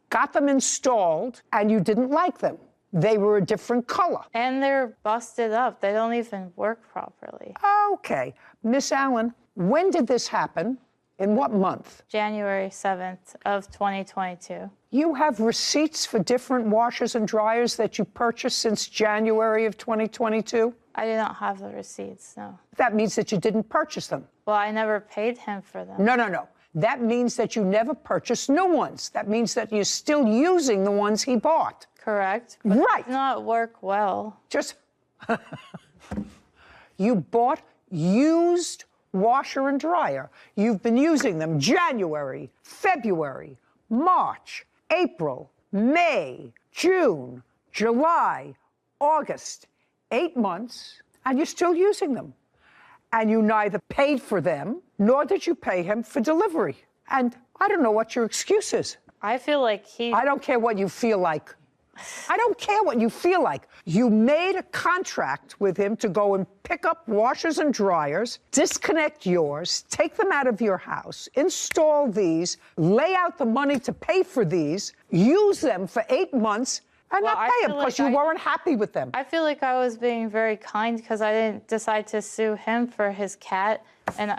got them installed, and you didn't like them. They were a different color. And they're busted up. They don't even work properly. Okay. Miss Allen, when did this happen? In what month? January 7th of 2022. You have receipts for different washers and dryers that you purchased since January of 2022? I do not have the receipts, no. That means that you didn't purchase them. Well, I never paid him for them. No. That means that you never purchased new ones. That means that you're still using the ones he bought. Correct. But right. It did not work well. Just, you bought used washer and dryer. You've been using them January, February, March, April, May, June, July, August, 8 months, and you're still using them. And you neither paid for them, nor did you pay him for delivery. And I don't know what your excuse is. I feel like I don't care what you feel like. I don't care what you feel like. You made a contract with him to go and pick up washers and dryers, disconnect yours, take them out of your house, install these, lay out the money to pay for these, use them for 8 months, and not pay them because you weren't happy with them. I feel like I was being very kind because I didn't decide to sue him for his cat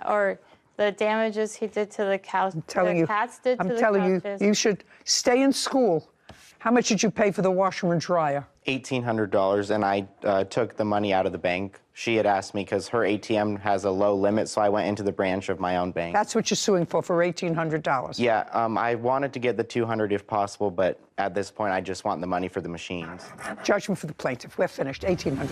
or the damages he did to the cows. I'm telling you, you should stay in school. How much did you pay for the washer and dryer? $1,800, and I took the money out of the bank. She had asked me because her ATM has a low limit, so I went into the branch of my own bank. That's what you're suing for $1,800. Yeah, I wanted to get the $200 if possible, but at this point, I just want the money for the machines. Judgment for the plaintiff. We're finished. $1,800.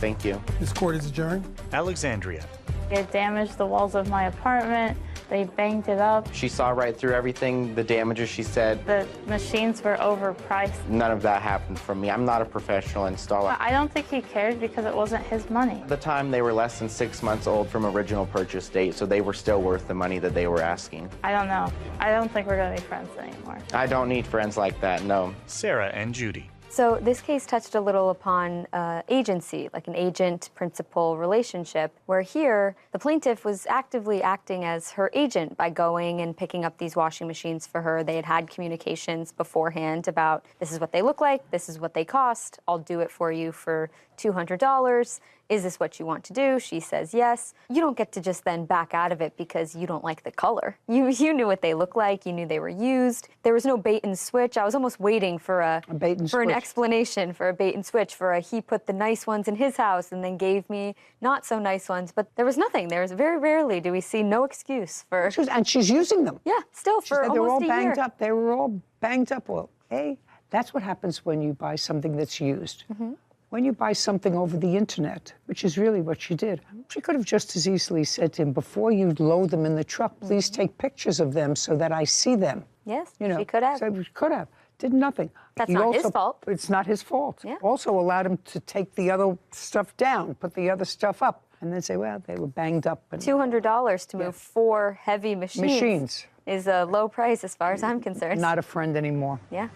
Thank you. This court is adjourned. Alexandria. It damaged the walls of my apartment. They banged it up. She saw right through everything, the damages, she said. The machines were overpriced. None of that happened from me. I'm not a professional installer. I don't think he cared because it wasn't his money. At the time, they were less than 6 months old from original purchase date, so they were still worth the money that they were asking. I don't know. I don't think we're going to be friends anymore. I don't need friends like that, no. Sarah and Judy. So this case touched a little upon agency, like an agent-principal relationship, where here the plaintiff was actively acting as her agent by going and picking up these washing machines for her. They had had communications beforehand about this is what they look like, this is what they cost, I'll do it for you for $200. Is this what you want to do? She says yes. You don't get to just then back out of it because you don't like the color. You knew what they looked like. You knew they were used. There was no bait and switch. I was almost waiting for an explanation, for a bait and switch, he put the nice ones in his house and then gave me not so nice ones. But there was nothing. There was very rarely do we see no excuse for. And she's using them. Yeah, still for almost they're all a banged year. up. They were all banged up. Well, hey, that's what happens when you buy something that's used. Mm-hmm. when you buy something over the internet, which is really what she did, she could have just as easily said to him, before you load them in the truck, please take pictures of them so that I see them. Yes, You know, she could have. So she could have. Did nothing. That's He not his also- fault. It's not his fault. Yeah. Also allowed him to take the other stuff down, put the other stuff up, and then say, well, they were banged up. And $200 to move 4 heavy machines is a low price as far as I'm concerned. not a friend anymore. Yeah.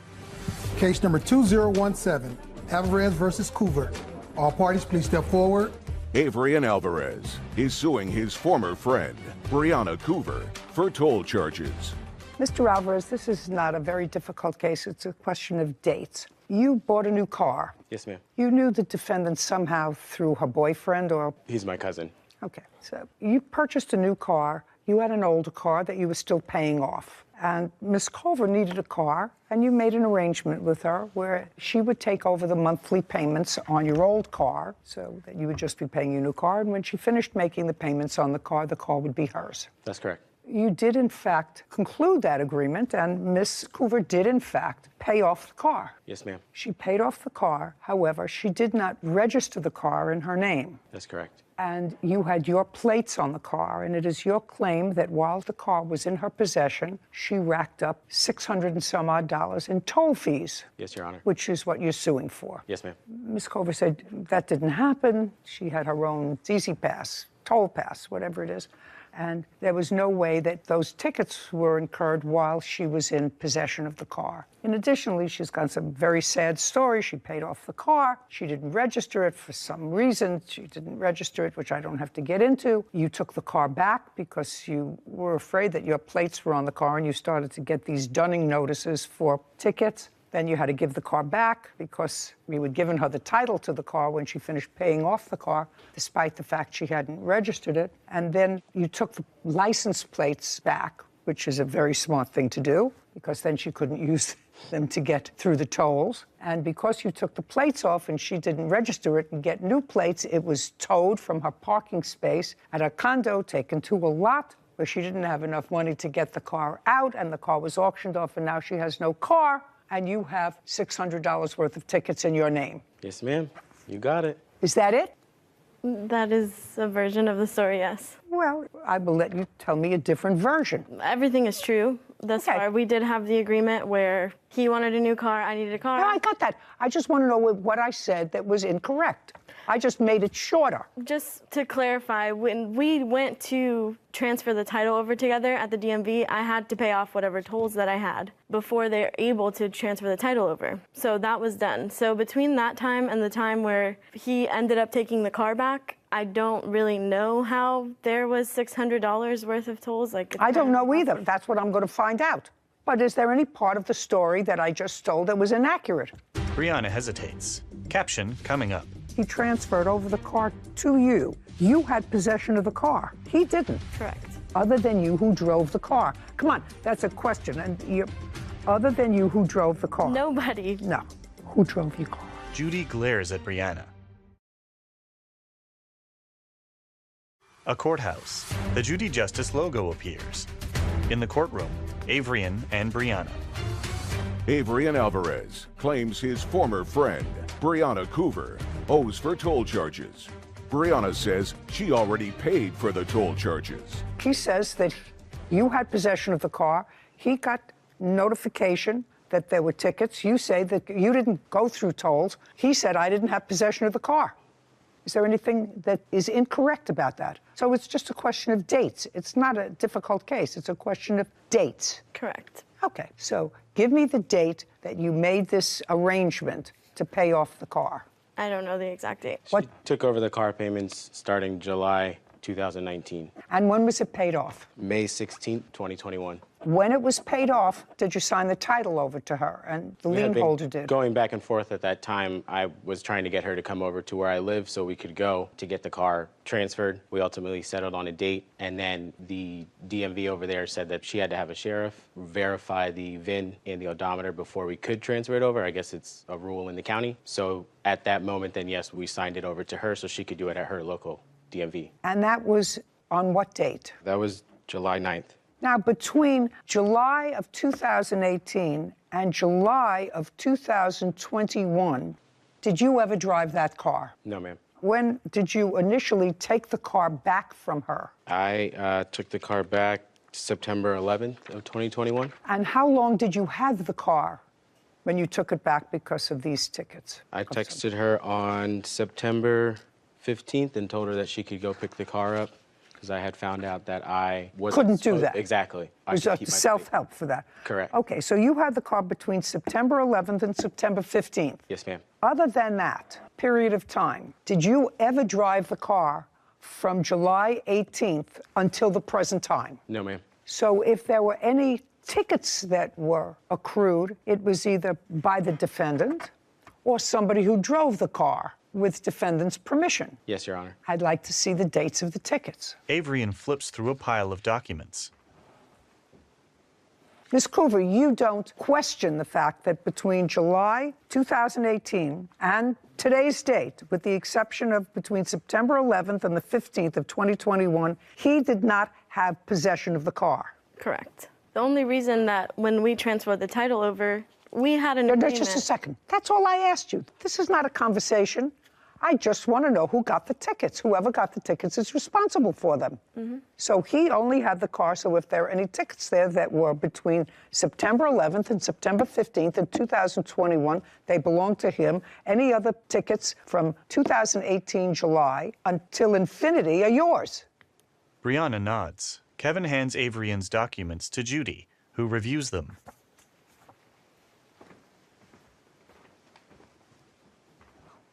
Case number 2017, Alvarez versus Coover. All parties, please step forward. Avery Alvarez is suing his former friend, Brianna Coover, for toll charges. Mr. Alvarez, this is not a very difficult case. It's a question of dates. You bought a new car. Yes, ma'am. You knew the defendant somehow through her boyfriend or... He's my cousin. Okay, so you purchased a new car. You had an older car that you were still paying off. And Miss Culver needed a car, and you made an arrangement with her where she would take over the monthly payments on your old car so that you would just be paying your new car. And when she finished making the payments on the car would be hers. That's correct. You did, in fact, conclude that agreement, and Miss Coover did, in fact, pay off the car. Yes, ma'am. She paid off the car. However, she did not register the car in her name. That's correct. And you had your plates on the car, and it is your claim that while the car was in her possession, she racked up $600 and some odd in toll fees. Yes, Your Honor. Which is what you're suing for. Yes, ma'am. Ms. Culver said that didn't happen. She had her own Easy Pass, toll pass, whatever it is. And there was no way that those tickets were incurred while she was in possession of the car. And additionally, she's got some very sad stories. She paid off the car. She didn't register it for some reason. She didn't register it, which I don't have to get into. You took the car back because you were afraid that your plates were on the car, and you started to get these dunning notices for tickets. Then you had to give the car back because you had given her the title to the car when she finished paying off the car, despite the fact she hadn't registered it. And then you took the license plates back, which is a very smart thing to do, because then she couldn't use them to get through the tolls. And because you took the plates off and she didn't register it and get new plates, it was towed from her parking space at her condo, taken to a lot where she didn't have enough money to get the car out, and the car was auctioned off, and now she has no car. And you have $600 worth of tickets in your name. Yes, ma'am. You got it. Is that it? That is a version of the story, yes. Well, I will let you tell me a different version. Everything is true. Thus far, we did have the agreement where he wanted a new car, I needed a car. No, I got that. I just want to know what I said that was incorrect. I just made it shorter. Just to clarify, when we went to transfer the title over together at the DMV, I had to pay off whatever tolls that I had before they're able to transfer the title over. So that was done. So between that time and the time where he ended up taking the car back, I don't really know how there was $600 worth of tolls. I don't know either. That's what I'm going to find out. But is there any part of the story that I just told that was inaccurate? Brianna hesitates. Caption coming up. He transferred over the car to you. You had possession of the car. He didn't. Correct. Other than you who drove the car. Come on, that's a question. And other than you who drove the car. Nobody. No. Who drove your car? Judy glares at Brianna. A courthouse. The Judy Justice logo appears. In the courtroom, Avery and Brianna. Avery Alvarez claims his former friend, Brianna Coover, owes for toll charges. Brianna says she already paid for the toll charges. He says that you had possession of the car. He got notification that there were tickets. You say that you didn't go through tolls. He said, I didn't have possession of the car. Is there anything that is incorrect about that? So it's just a question of dates. It's not a difficult case. It's a question of dates. Correct. Okay, so give me the date that you made this arrangement to pay off the car. I don't know the exact date. She took over the car payments starting July 2019. And when was it paid off? May 16th, 2021. When it was paid off, did you sign the title over to her and the lien holder did? Going back and forth at that time, I was trying to get her to come over to where I live so we could go to get the car transferred. We ultimately settled on a date, and then the DMV over there said that she had to have a sheriff verify the VIN and the odometer before we could transfer it over. I guess it's a rule in the county. So at that moment, then yes, we signed it over to her so she could do it at her local DMV. And that was on what date? That was July 9th. Now, between July of 2018 and July of 2021, Did you ever drive that car? No, ma'am. When did you initially take the car back from her? I took the car back September 11th of 2021. And how long did you have the car when you took it back because of these tickets? I texted her on September 15th and told her that she could go pick the car up because I had found out that I Couldn't do that. Exactly. I It should was keep my self-help for that. Correct. Okay, so you had the car between September 11th and September 15th. Yes, ma'am. Other than that period of time, did you ever drive the car from July 18th until the present time? No, ma'am. So if there were any tickets that were accrued, it was either by the defendant or somebody who drove the car with defendant's permission. Yes, Your Honor. I'd like to see the dates of the tickets. Avrian flips through a pile of documents. Ms. Coover, you don't question the fact that between July 2018 and today's date, with the exception of between September 11th and the 15th of 2021, he did not have possession of the car. Correct. The only reason that when we transferred the title over, we had an agreement. Just a second. That's all I asked you. This is not a conversation. I just want to know who got the tickets. Whoever got the tickets is responsible for them. Mm-hmm. So he only had the car, so if there are any tickets there that were between September 11th and September 15th in 2021, they belong to him. Any other tickets from 2018 July until infinity are yours. Brianna nods. Kevin hands Avrian's documents to Judy, who reviews them.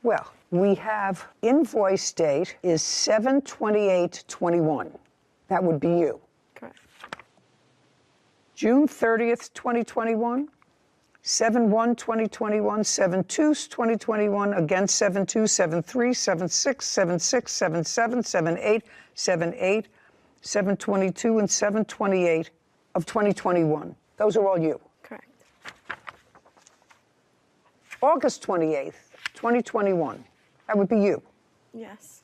Well, we have invoice date is 7/28/21. That would be you. Correct. June 30th, 2021, 7/1/2021, 7/2/2021, again 7/2, 7/3, 7/6, 7/6, 7/7, 7/8, 7/8, 7/22, and 7/28 of 2021. Those are all you. Correct. August 28th, 2021. That would be you. Yes.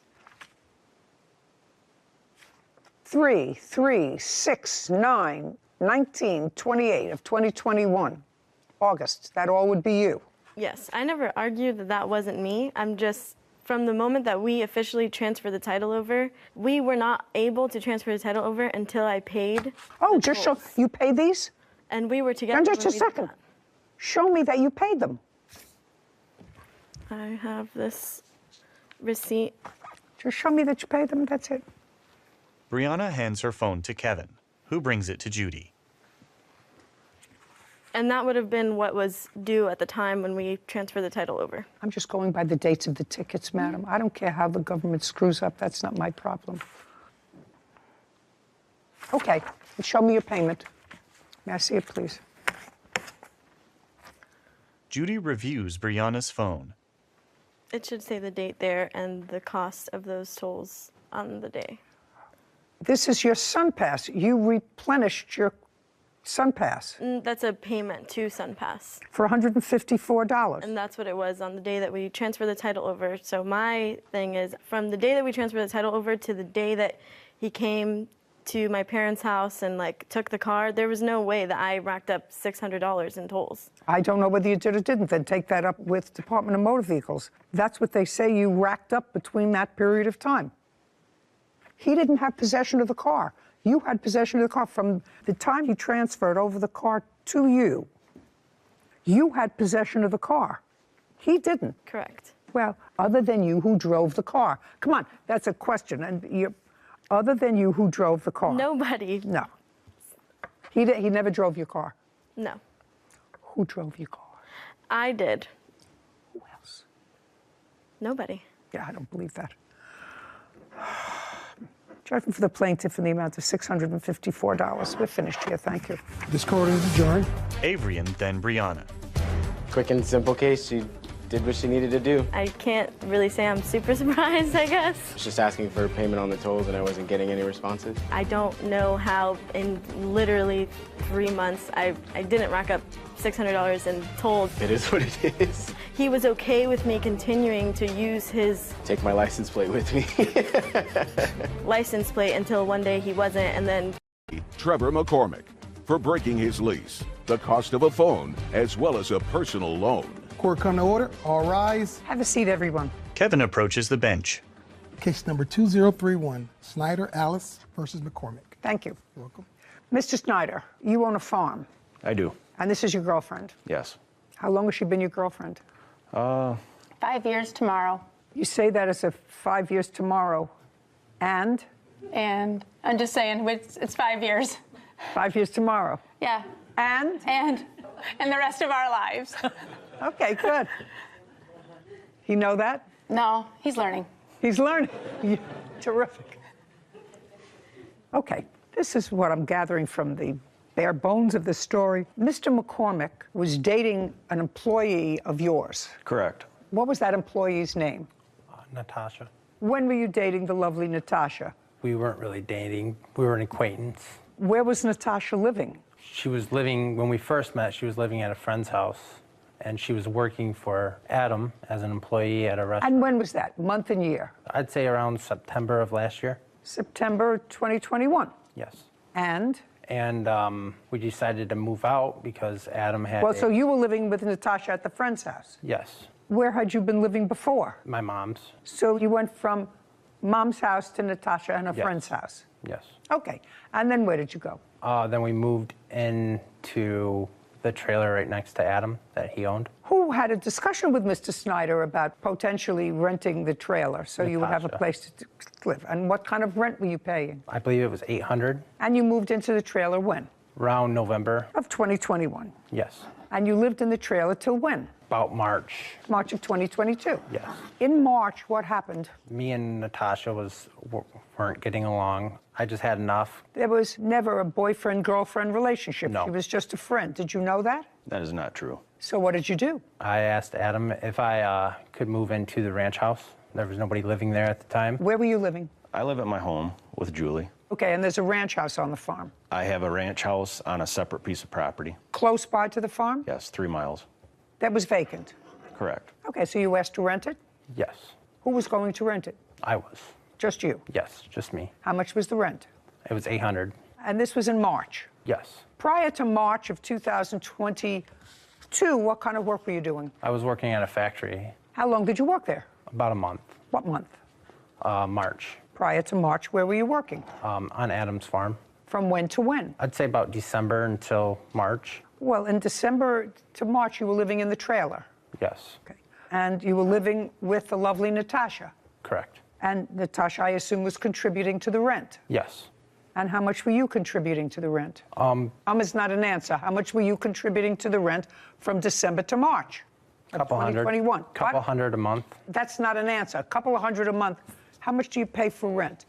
3, 3, 6, 9, 19, 28 of 2021. August. That all would be you. Yes. I never argued that that wasn't me. I'm just, from the moment that we officially transferred the title over, we were not able to transfer the title over until I paid. Oh, just show, you paid these? And we were together. And just a when we did second. that. Show me that you paid them. I have this receipt. Just show me that you paid them, that's it. Brianna hands her phone to Kevin, who brings it to Judy. And that would have been what was due at the time when we transferred the title over. I'm just going by the dates of the tickets, madam. I don't care how the government screws up. That's not my problem. Okay, show me your payment. May I see it, please? Judy reviews Brianna's phone. It should say the date there and the cost of those tolls on the day. This is your SunPass. You replenished your SunPass That's a payment to SunPass. for $154. And that's what it was on the day that we transferred the title over. So my thing is, from the day that we transferred the title over to the day that he came to my parents' house and took the car, there was no way that I racked up $600 in tolls. I don't know whether you did or didn't. Then take that up with Department of Motor Vehicles. That's what they say you racked up between that period of time. He didn't have possession of the car. You had possession of the car from the time he transferred over the car to you. You had possession of the car. He didn't. Correct. Well, other than you, who drove the car? Come on, that's a question. And other than you, who drove the car? Nobody. No. He never drove your car. No. Who drove your car? I did. Who else? Nobody. Yeah, I don't believe that. Judgment for the plaintiff in the amount of $654. We're finished here. Thank you. This court is adjourned. Avrian, then Brianna. Quick and simple case. She did what she needed to do. I can't really say I'm super surprised, I guess. I was just asking for a payment on the tolls and I wasn't getting any responses. I don't know how in literally 3 months I didn't rack up $600 in tolls. It is what it is. He was okay with me continuing to use his Take my license plate with me. license plate until one day he wasn't, and then Trevor McCormick for breaking his lease, the cost of a phone, as well as a personal loan. Court come to order. All rise. Have a seat, everyone. Kevin approaches the bench. Case number 2031, Snyder Alice versus McCormick. Thank you. You're welcome. Mr. Snyder, you own a farm, I do, and this is your girlfriend. yes. How long has she been your girlfriend? 5 years tomorrow. You say that as if 5 years tomorrow, and? And I'm just saying, it's 5 years. 5 years tomorrow. Yeah. And? And the rest of our lives. Okay, good. You know that? No, he's learning. He's learning. Terrific. Okay, this is what I'm gathering from the bare bones of the story. Mr. McCormick was dating an employee of yours. Correct. What was that employee's name? Natasha. When were you dating the lovely Natasha? We weren't really dating. We were an acquaintance. Where was Natasha living? She was living, when we first met, she was living at a friend's house, and she was working for Adam as an employee at a restaurant. And when was that? Month and year? I'd say around September of last year. September 2021. Yes. And? And we decided to move out because Adam had. Well, so you were living with Natasha at the friend's house? Yes. Where had you been living before? My mom's. So you went from mom's house to Natasha and a Yes. friend's house? Yes. Okay. And then where did you go? Then we moved into the trailer right next to Adam that he owned. Who had a discussion with Mr. Snyder about potentially renting the trailer so you would have a Natasha. place to live? And what kind of rent were you paying? I believe it was $800. And you moved into the trailer when? Around November. Of 2021. Yes. And you lived in the trailer till when? About March. March of 2022. Yes. In March, what happened? Me and Natasha weren't getting along. I just had enough. There was never a boyfriend-girlfriend relationship. No. She was just a friend. Did you know that? That is not true. So what did you do? I asked Adam if I could move into the ranch house. There was nobody living there at the time. Where were you living? I live at my home with Julie. Okay, and there's a ranch house on the farm. I have a ranch house on a separate piece of property. Close by to the farm? Yes, 3 miles. That was vacant. Correct. Okay, so you asked to rent it? Yes. Who was going to rent it? I was. Just you? Yes, just me. How much was the rent? It was $800. And this was in March? Yes. Prior to March of 2022, what kind of work were you doing? I was working at a factory. How long did you work there? About a month. What month? March. Prior to March, where were you working? On Adam's farm. From when to when? I'd say about December until March. Well, in December to March, you were living in the trailer. Yes. Okay. And you were living with the lovely Natasha. Correct. And Natasha, I assume, was contributing to the rent. Yes. And how much were you contributing to the rent? Is not an answer. How much were you contributing to the rent from December to March of 2021? Couple hundred a month. That's not an answer. A couple of hundred a month. How much do you pay for rent?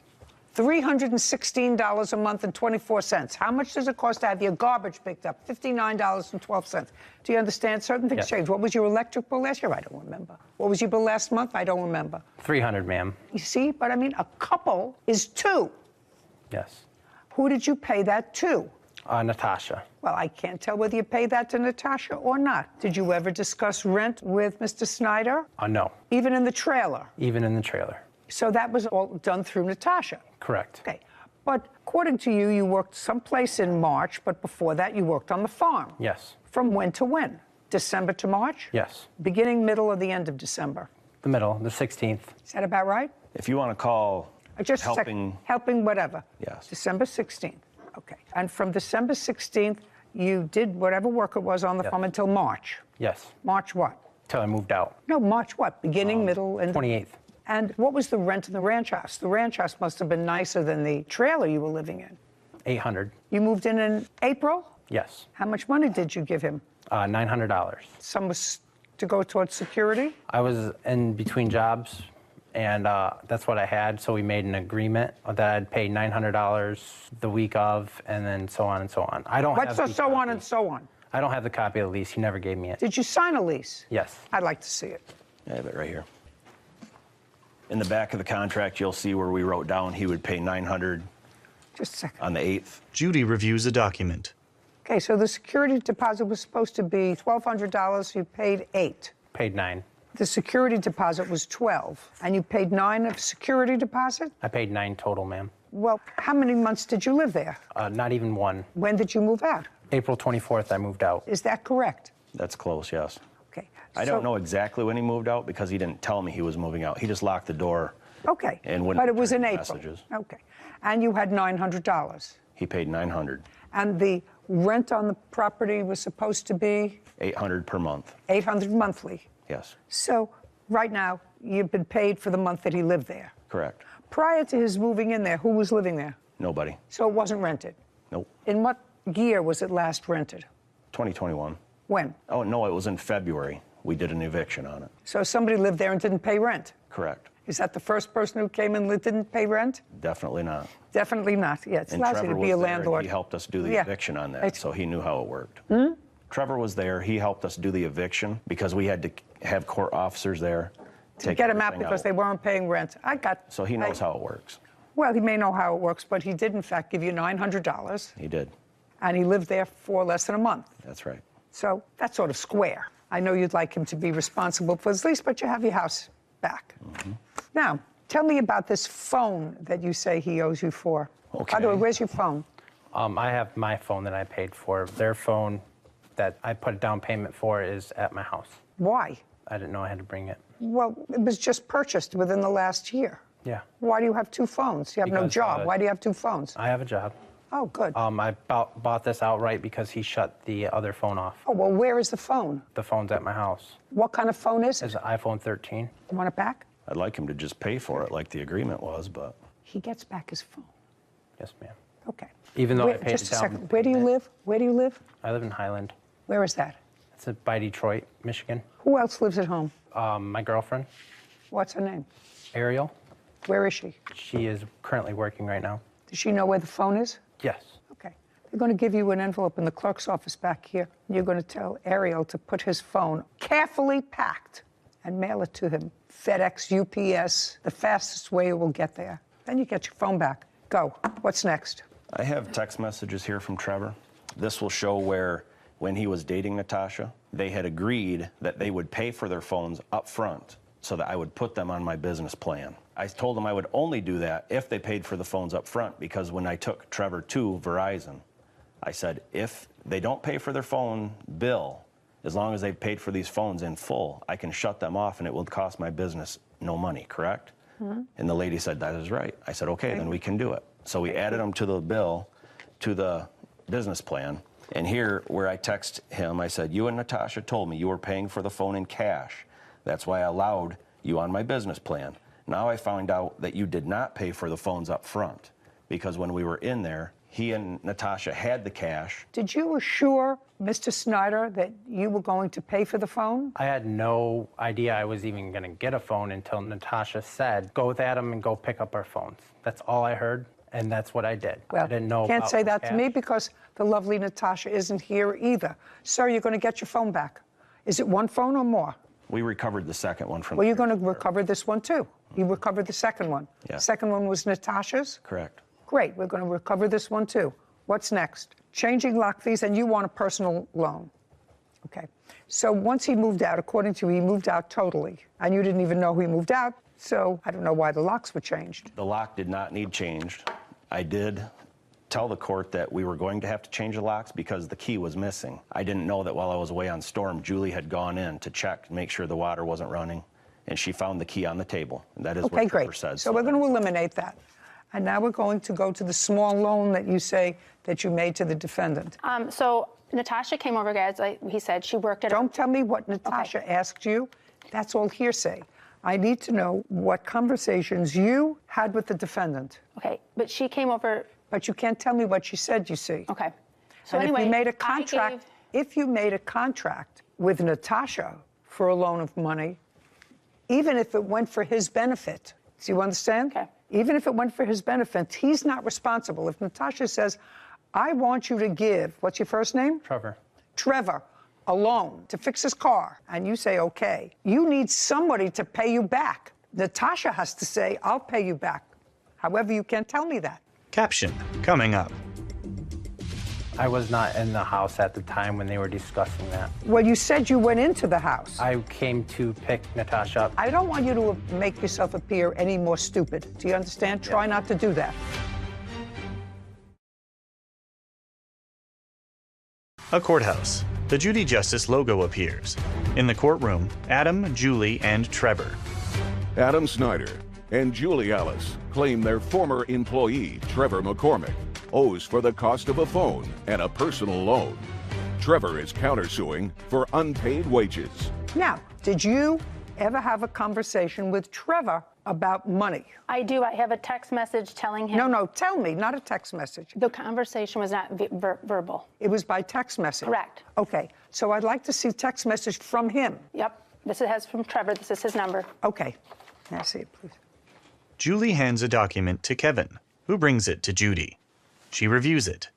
$316 a month and 24 cents. How much does it cost to have your garbage picked up? $59.12. Do you understand? Certain things Yes. change. What was your electric bill last year? I don't remember. What was your bill last month? I don't remember. $300, ma'am. You see? But I mean, a couple is two. Yes. Who did you pay that to? Natasha. Well, I can't tell whether you paid that to Natasha or not. Did you ever discuss rent with Mr. Snyder? No. Even in the trailer? Even in the trailer. So that was all done through Natasha? Correct. Okay. But according to you, you worked someplace in March, but before that you worked on the farm. Yes. From when to when? December to March? Yes. Beginning, middle, or the end of December? The middle, the 16th. Is that about right? If you want to call Just helping... helping whatever. Yes. December 16th. Okay. And from December 16th, you did whatever work it was on the farm until March? Yes. March what? Till I moved out. No, March what? Beginning, middle, and... 28th. And what was the rent in the ranch house? The ranch house must have been nicer than the trailer you were living in. $800. You moved in April? Yes. How much money did you give him? $900. Some was to go towards security? I was in between jobs, and that's what I had, so we made an agreement that I'd pay $900 the week of, and then so on and so on. I don't have What's the so on and so on? I don't have the copy of the lease. He never gave me it. Did you sign a lease? Yes. I'd like to see it. I have it right here. In the back of the contract, you'll see where we wrote down he would pay $900 Just a second. on the 8th. Judy reviews a document. Okay, so the security deposit was supposed to be $1,200. You paid $8. Paid $9. The security deposit was $12, and you paid $9 of security deposit? I paid $9 total, ma'am. Well, how many months did you live there? Not even one. When did you move out? April 24th, I moved out. Is that correct? That's close, yes. Okay. I don't know exactly when he moved out because he didn't tell me he was moving out. He just locked the door. Okay. And wouldn't But it was in return April. messages. Okay. And you had $900. He paid $900. And the rent on the property was supposed to be $800 per month. $800 monthly. Yes. So right now, you've been paid for the month that he lived there. Correct. Prior to his moving in there, who was living there? Nobody. So it wasn't rented? Nope. In what year was it last rented? 2021. When? Oh, no, it was in February. We did an eviction on it. So somebody lived there and didn't pay rent? Correct. Is that the first person who came in that didn't pay rent? Definitely not. Definitely not. Yeah, it's And lousy Trevor to was be a there, and landlord. he helped us do the Yeah. eviction on that, so he knew how it worked. Hmm? Trevor was there. He helped us do the eviction because we had to have court officers there To get him out because they weren't paying rent. So he knows how it works. Well, he may know how it works, but he did, in fact, give you $900, He did. and he lived there for less than a month. That's right. So that's sort of square. I know you'd like him to be responsible for his lease, but you have your house back. Mm-hmm. Now, tell me about this phone that you say he owes you for. Okay. By the way, where's your phone? I have my phone that I paid for. Their phone that I put a down payment for is at my house. Why? I didn't know I had to bring it. Well, it was just purchased within the last year. Yeah. Why do you have two phones? You have no Because, job. Why do you have two phones? I have a job. Oh, good. I bought this outright because he shut the other phone off. Oh, well, where is the phone? The phone's at my house. What kind of phone is it? It's an iPhone 13. You want it back? I'd like him to just pay for it like the agreement was, but He gets back his phone. Yes, ma'am. Okay. Even though I paid just it a down. second. Where do you live? Where do you live? I live in Highland. Where is that? It's by Detroit, Michigan. Who else lives at home? My girlfriend, What's her name? Ariel. Where is she? She is currently working right now. Does she know where the phone is? Yes. Okay. They're going to give you an envelope in the clerk's office back here. You're going to tell Ariel to put his phone carefully packed and mail it to him. FedEx, UPS, the fastest way it will get there. Then you get your phone back. Go. What's next? I have text messages here from Trevor. This will show where, when he was dating Natasha, they had agreed that they would pay for their phones up front so that I would put them on my business plan. I told them I would only do that if they paid for the phones up front, because when I took Trevor to Verizon, I said, if they don't pay for their phone bill, as long as they've paid for these phones in full, I can shut them off and it will cost my business no money, correct? Mm-hmm. And the lady said, that is right. I said, okay, then we can do it. So we added them to the bill, to the business plan. And here, where I text him, I said, you and Natasha told me you were paying for the phone in cash. That's why I allowed you on my business plan. Now I found out that you did not pay for the phones up front, because when we were in there, he and Natasha had the cash. Did you assure Mr. Snyder that you were going to pay for the phone? I had no idea I was even going to get a phone until Natasha said, go with Adam and go pick up our phones. That's all I heard, and that's what I did. Well, I didn't know can't about say the that to cash. me because the lovely Natasha isn't here either. Sir, you're going to get your phone back. Is it one phone or more? We recovered the second one from Well, you're going to recover this one too. You recovered the second one. Yeah. Second one was Natasha's? Correct. Great, we're going to recover this one too. What's next? Changing lock fees, and you want a personal loan. Okay. So once he moved out, according to you, he moved out totally, and you didn't even know he moved out, so I don't know why the locks were changed. The lock did not need changed. I did tell the court that we were going to have to change the locks because the key was missing. I didn't know that while I was away on storm, Julie had gone in to check and make sure the water wasn't running, and she found the key on the table. And that is Okay, what Trevor great. said. So we're going to eliminate that. And now we're going to go to the small loan that you say that you made to the defendant. So Natasha came over, guys. Like he said, she worked at. Don't tell me what Natasha asked you. That's all hearsay. I need to know what conversations you had with the defendant. Okay, but she came over. But you can't tell me what she said, you see. Okay. So And anyway, if you made a contract, if you made a contract with Natasha for a loan of money, even if it went for his benefit, do you understand? Okay. Even if it went for his benefit, he's not responsible. If Natasha says, I want you to give, what's your first name? Trevor. Trevor, a loan to fix his car, and you say, okay, you need somebody to pay you back. Natasha has to say, I'll pay you back. However, you can't tell me that. Caption coming up. I was not in the house at the time when they were discussing that. Well, you said you went into the house. I came to pick Natasha up. I don't want you to make yourself appear any more stupid. Do you understand? Try not to do that. A courthouse. The Judy Justice logo appears. In the courtroom, Adam, Julie, and Trevor. Adam Snyder and Julie Alice claim their former employee, Trevor McCormick, owes for the cost of a phone and a personal loan. Trevor is countersuing for unpaid wages. Now, did you ever have a conversation with Trevor about money? I do. I have a text message telling him. No, tell me, not a text message. The conversation was not verbal. It was by text message? Correct. Okay, so I'd like to see text message from him. Yep. This has from Trevor. This is his number. Okay. May I see it, please? Julie hands a document to Kevin, who brings it to Judy. She reviews it.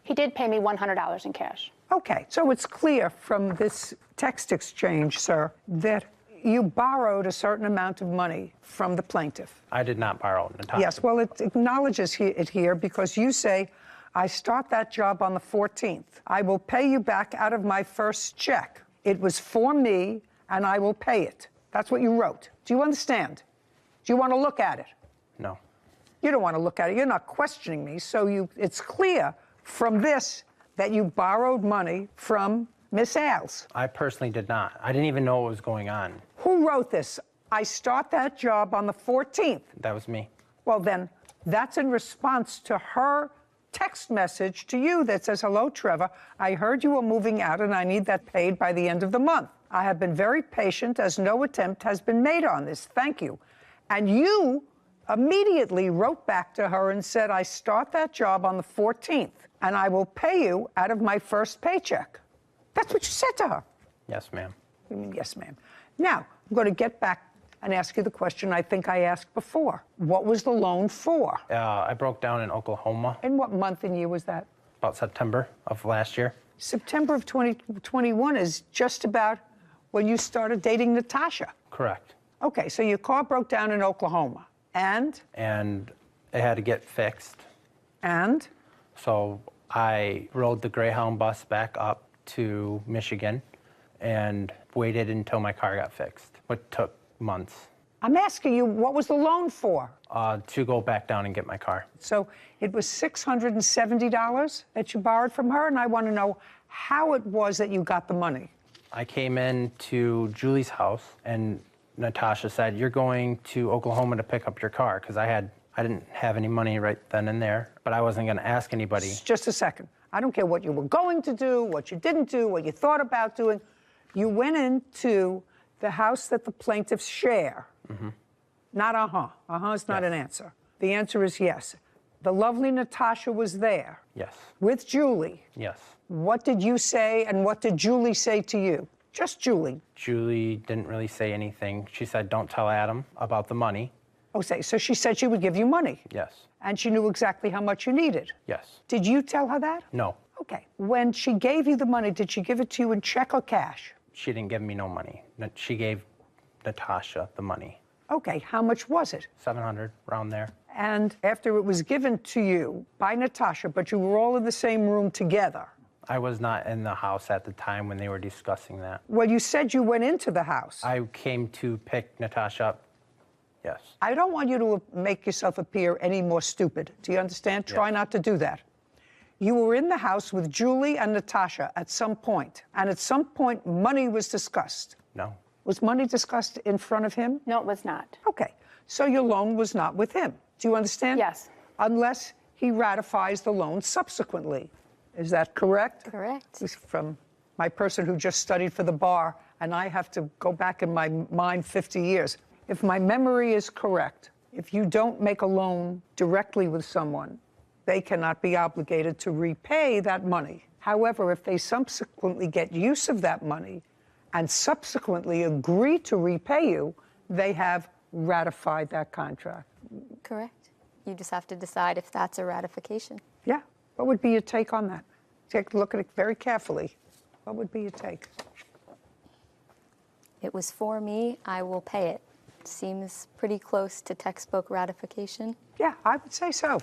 He did pay me $100 in cash. Okay, so it's clear from this text exchange, sir, that you borrowed a certain amount of money from the plaintiff. I did not borrow, Natasha. Yes, well, it acknowledges it here because you say, I start that job on the 14th. I will pay you back out of my first check. It was for me, and I will pay it. That's what you wrote. Do you understand? Do you want to look at it? No. You don't want to look at it. You're not questioning me, so it's clear from this that you borrowed money from Miss Ailes. I personally did not. I didn't even know what was going on. Who wrote this? I start that job on the 14th. That was me. Well, then, that's in response to her text message to you that says, hello, Trevor. I heard you were moving out and I need that paid by the end of the month. I have been very patient as no attempt has been made on this. Thank you. And you immediately wrote back to her and said, I start that job on the 14th and I will pay you out of my first paycheck. That's what you said to her. Yes, ma'am. You mean, yes, ma'am. Now, I'm going to get back and ask you the question I think I asked before. What was the loan for? I broke down in Oklahoma. In what month and year was that? About September of last year. September of 2021 is just about when you started dating Natasha. Correct. Okay, so your car broke down in Oklahoma. And? And it had to get fixed. And? So I rode the Greyhound bus back up to Michigan and waited until my car got fixed, which took months. I'm asking you, what was the loan for? To go back down and get my car. So it was $670 that you borrowed from her, and I want to know how it was that you got the money. I came in to Julie's house, and Natasha said, you're going to Oklahoma to pick up your car, because I didn't have any money right then and there, but I wasn't going to ask anybody. Just a second. I don't care what you were going to do, what you didn't do, what you thought about doing. You went into the house that the plaintiffs share. Mm-hmm. Not uh-huh. Uh-huh is not an answer. The answer is yes. The lovely Natasha was there. Yes. With Julie. Yes. What did you say and what did Julie say to you? Just Julie. Julie didn't really say anything. She said, don't tell Adam about the money. Oh, so she said she would give you money? Yes. And she knew exactly how much you needed? Yes. Did you tell her that? No. Okay. When she gave you the money, did she give it to you in check or cash? She didn't give me no money. She gave Natasha the money. Okay. How much was it? $700, around there. And after it was given to you by Natasha, but you were all in the same room together. I was not in the house at the time when they were discussing that. Well, you said you went into the house. I came to pick Natasha up. Yes. I don't want you to make yourself appear any more stupid. Do you understand? Yes. Try not to do that. You were in the house with Julie and Natasha at some point, and at some point, money was discussed. No. Was money discussed in front of him? No, it was not. Okay. So your loan was not with him. Do you understand? Yes. Unless he ratifies the loan subsequently. Is that correct? Correct. This is from my person who just studied for the bar, and I have to go back in my mind 50 years. If my memory is correct, if you don't make a loan directly with someone, they cannot be obligated to repay that money. However, if they subsequently get use of that money and subsequently agree to repay you, they have ratified that contract. Correct. You just have to decide if that's a ratification. Yeah. What would be your take on that? Take a look at it very carefully. What would be your take? It was for me, I will pay it. Seems pretty close to textbook ratification. Yeah, I would say so.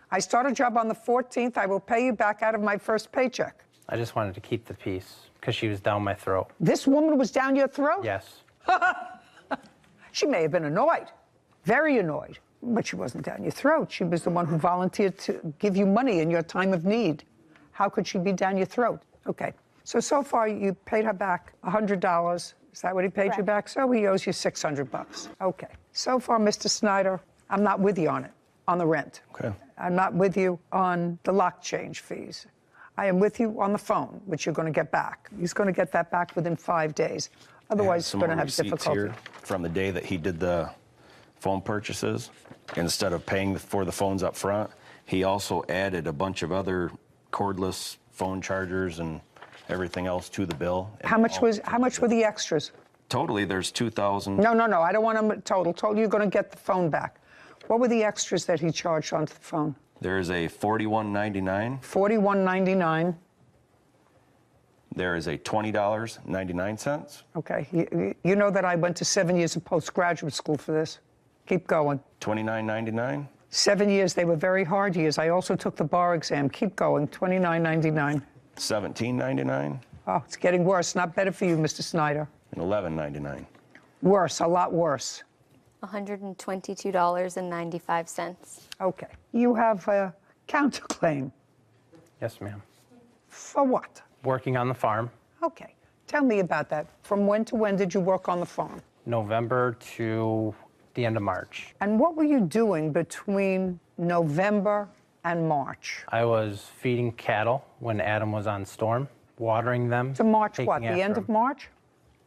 I start a job on the 14th. I will pay you back out of my first paycheck. I just wanted to keep the peace because she was down my throat. This woman was down your throat? Yes. She may have been annoyed, very annoyed, but she wasn't down your throat. She was the one who volunteered to give you money in your time of need. How could she be down your throat? Okay. So far you paid her back $100. Is that what he paid you back? So he owes you $600. Okay. So far, Mr. Snyder, I'm not with you on it, on the rent. Okay. I'm not with you on the lock change fees. I am with you on the phone, which you're going to get back. He's going to get that back within 5 days. Otherwise, he's going to have difficulty. Here from the day that he did the phone purchases, instead of paying for the phones up front, he also added a bunch of other cordless phone chargers and everything else to the bill. How much were the extras? Totally, there's 2,000. No. I don't want them total. Total, you're going to get the phone back. What were the extras that he charged onto the phone? There is a $41.99. $41.99. There is a $20.99. Okay. You know that I went to 7 years of postgraduate school for this. Keep going. $29.99. 7 years. They were very hard years. I also took the bar exam. Keep going. $29.99. $17.99. Oh, it's getting worse. Not better for you, Mr. Snyder. And $11.99. Worse. A lot worse. $122.95. Okay. You have a counterclaim. Yes, ma'am. For what? Working on the farm. Okay. Tell me about that. From when to when did you work on the farm? November to the end of March. And what were you doing between November and March? I was feeding cattle when Adam was on storm, watering them. To March taking what? The end after of him. March?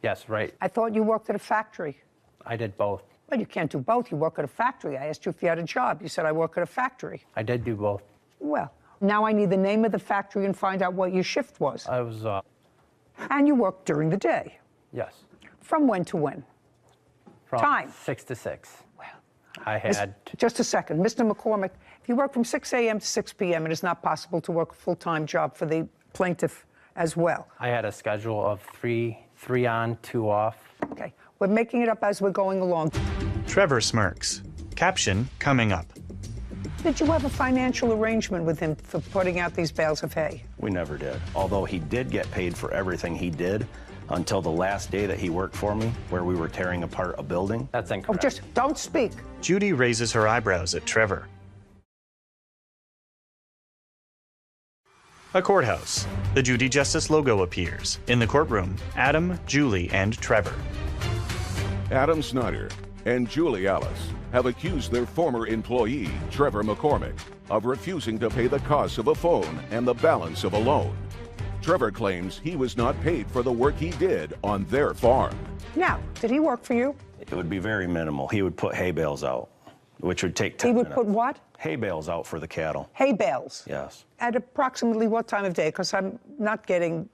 Yes, right. I thought you worked at a factory. I did both. Well, you can't do both. You work at a factory. I asked you if you had a job. You said, I work at a factory. I did do both. Well, now I need the name of the factory and find out what your shift was. I was, And you worked during the day. yes. From when to when? From Time. 6 to 6. Well, I had. Just a second. Mr. McCormick, if you work from 6 a.m. to 6 p.m., it is not possible to work a full-time job for the plaintiff as well. I had a schedule of three on, 2 off. Okay. We're making it up as we're going along. Trevor smirks. Caption coming up. Did you have a financial arrangement with him for putting out these bales of hay? We never did. Although he did get paid for everything he did until the last day that he worked for me, where we were tearing apart a building. That's Oh, incorrect. just don't speak. Judy raises her eyebrows at Trevor. A courthouse. The Judy Justice logo appears. In the courtroom, Adam, Julie, and Trevor. Adam Snyder and Julie Alice have accused their former employee, Trevor McCormick, of refusing to pay the cost of a phone and the balance of a loan. Trevor claims he was not paid for the work he did on their farm. Now, did he work for you? It would be very minimal. He would put hay bales out, which would take 10 minutes. He would put what? Hay bales out for the cattle. Hay bales. Yes. At approximately what time of day? Because I'm not getting...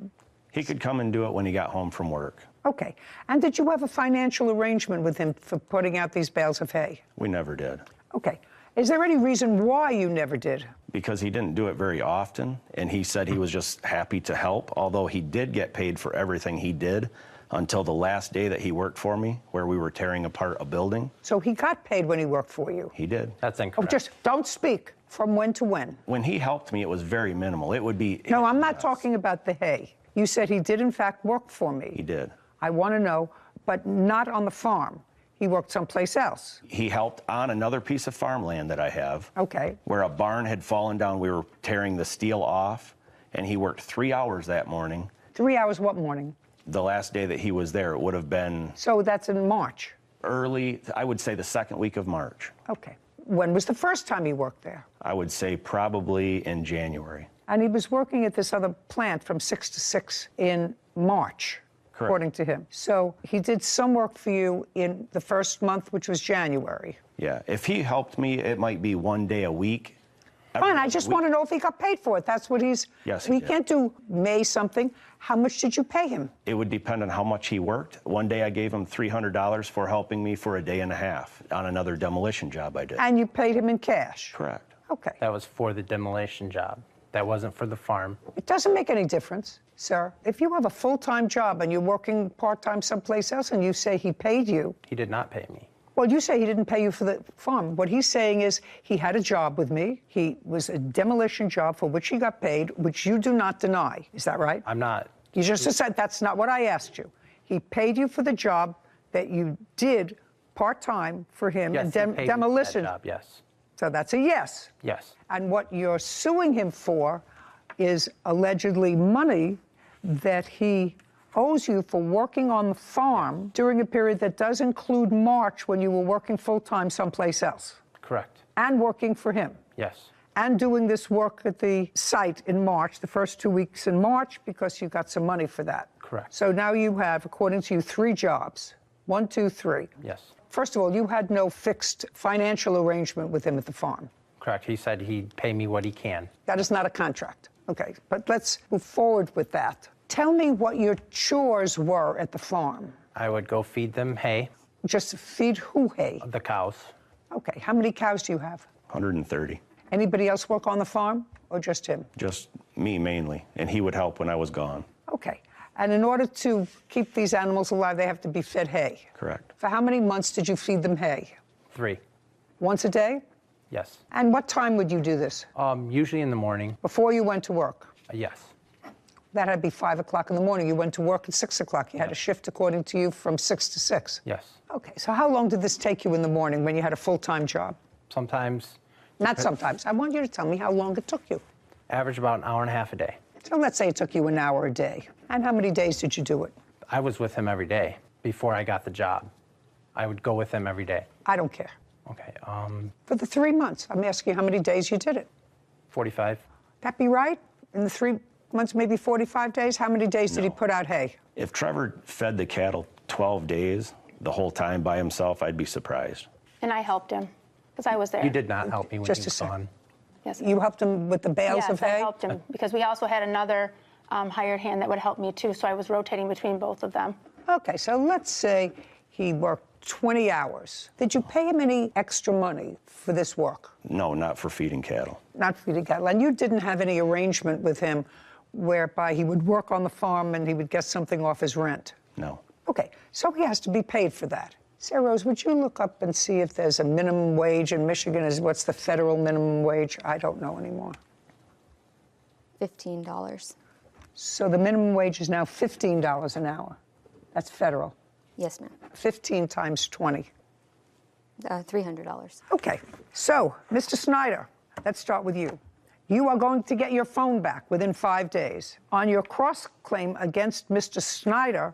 He could come and do it when he got home from work. Okay. And did you have a financial arrangement with him for putting out these bales of hay? We never did. Okay. Is there any reason why you never did? Because he didn't do it very often, and he said he was just happy to help, although he did get paid for everything he did until the last day that he worked for me, where we were tearing apart a building. So he got paid when he worked for you? He did. That's Oh, incorrect. just don't speak. From when to when? When he helped me, it was very minimal. It would be... No, I'm not talking about the hay. You said he did, in fact, work for me. He did. I want to know, but not on the farm. He worked someplace else. He helped on another piece of farmland that I have. Okay. Where a barn had fallen down. We were tearing the steel off, and he worked 3 hours that morning. 3 hours what morning? The last day that he was there, it would have been... So that's in March? Early, I would say the second week of March. Okay. When was the first time he worked there? I would say probably in January. And he was working at this other plant from 6 to 6 in March, Correct. according to him. So he did some work for you in the first month, which was January. Yeah, if he helped me, it might be 1 day a week. Fine, I just want to know if he got paid for it. That's what he's... Yes, we he did. can't do May something. How much did you pay him? It would depend on how much he worked. One day I gave him $300 for helping me for a day and a half on another demolition job I did. And you paid him in cash? Correct. Okay. That was for the demolition job. That wasn't for the farm. It doesn't make any difference, sir. If you have a full-time job and you're working part-time someplace else and you say he paid you... He did not pay me. Well, you say he didn't pay you for the farm. What he's saying is he had a job with me. He was a demolition job for which he got paid, which you do not deny. Is that right? I'm not. You just said that's not what I asked you. He paid you for the job that you did part-time for him. Yes, and he paid me for that demolition. job, yes. So that's a yes. Yes. And what you're suing him for is allegedly money that he owes you for working on the farm during a period that does include March when you were working full-time someplace else. Correct. And working for him. Yes. And doing this work at the site in March, the first 2 weeks in March, because you got some money for that. Correct. So now you have, according to you, 3 jobs. 1, 2, 3. Yes. First of all, you had no fixed financial arrangement with him at the farm. Correct. He said he'd pay me what he can. That is not a contract. Okay, but let's move forward with that. Tell me what your chores were at the farm. I would go feed them hay. Just feed who hay? The cows. Okay, how many cows do you have? 130. Anybody else work on the farm, or just him? Just me mainly, and he would help when I was gone. Okay, and in order to keep these animals alive, they have to be fed hay. Correct. For how many months did you feed them hay? 3. Once a day? Yes. And what time would you do this? Usually in the morning. Before you went to work? Yes. That had to be 5 o'clock in the morning. You went to work at 6 o'clock. You had a shift, according to you, from 6 to 6. Yes. Okay, so how long did this take you in the morning when you had a full-time job? Sometimes. Not sometimes. I want you to tell me how long it took you. Average about an hour and a half a day. So let's say it took you an hour a day. And how many days did you do it? I was with him every day before I got the job. I would go with him every day. I don't care. Okay. For the 3 months, I'm asking you how many days you did it. 45. That be right? In the 3 months, maybe 45 days? How many days did he put out hay? If Trevor fed the cattle 12 days the whole time by himself, I'd be surprised. And I helped him because I was there. You did not help me when Just he was a second. gone. Yes. You helped him with the bales yes, of hay? I helped him because we also had another hired hand that would help me too, so I was rotating between both of them. Okay, so let's say he worked 20 hours. Did you pay him any extra money for this work? No, not for feeding cattle. Not feeding cattle. And you didn't have any arrangement with him whereby he would work on the farm and he would get something off his rent? No. Okay, so he has to be paid for that. Sarah Rose, would you look up and see if there's a minimum wage in Michigan? What's the federal minimum wage? I don't know anymore. $15. So the minimum wage is now $15 an hour. That's federal. Yes, ma'am. 15 times 20. $300. Okay, so, Mr. Snyder, let's start with you. You are going to get your phone back within 5 days. On your cross-claim against Mr. Snyder,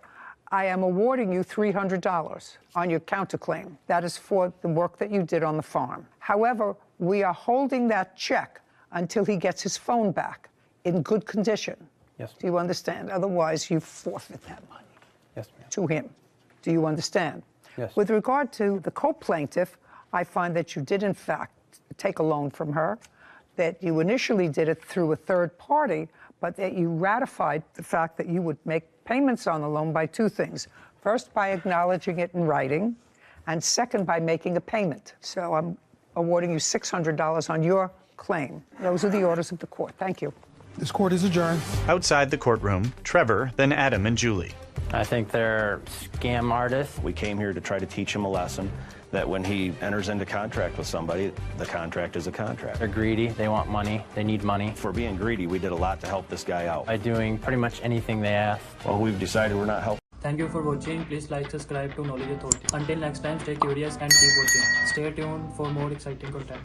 I am awarding you $300 on your counterclaim. That is for the work that you did on the farm. However, we are holding that check until he gets his phone back in good condition. Yes. Do you understand? Otherwise, you forfeit that money. Yes, ma'am. To him. Do you understand? Yes. With regard to the co-plaintiff, I find that you did, in fact, take a loan from her, that you initially did it through a third party, but that you ratified the fact that you would make payments on the loan by 2 things. First, by acknowledging it in writing, and second, by making a payment. So I'm awarding you $600 on your claim. Those are the orders of the court. Thank you. This court is adjourned. Outside the courtroom, Trevor, then Adam and Julie. I think they're scam artists. We came here to try to teach him a lesson that when he enters into contract with somebody, the contract is a contract. They're greedy. They want money. They need money. For being greedy, we did a lot to help this guy out. By doing pretty much anything they asked. Well, we've decided we're not helping. Thank you for watching. Please like, subscribe to Knowledge Authority. Until next time, stay curious and keep watching. Stay tuned for more exciting content.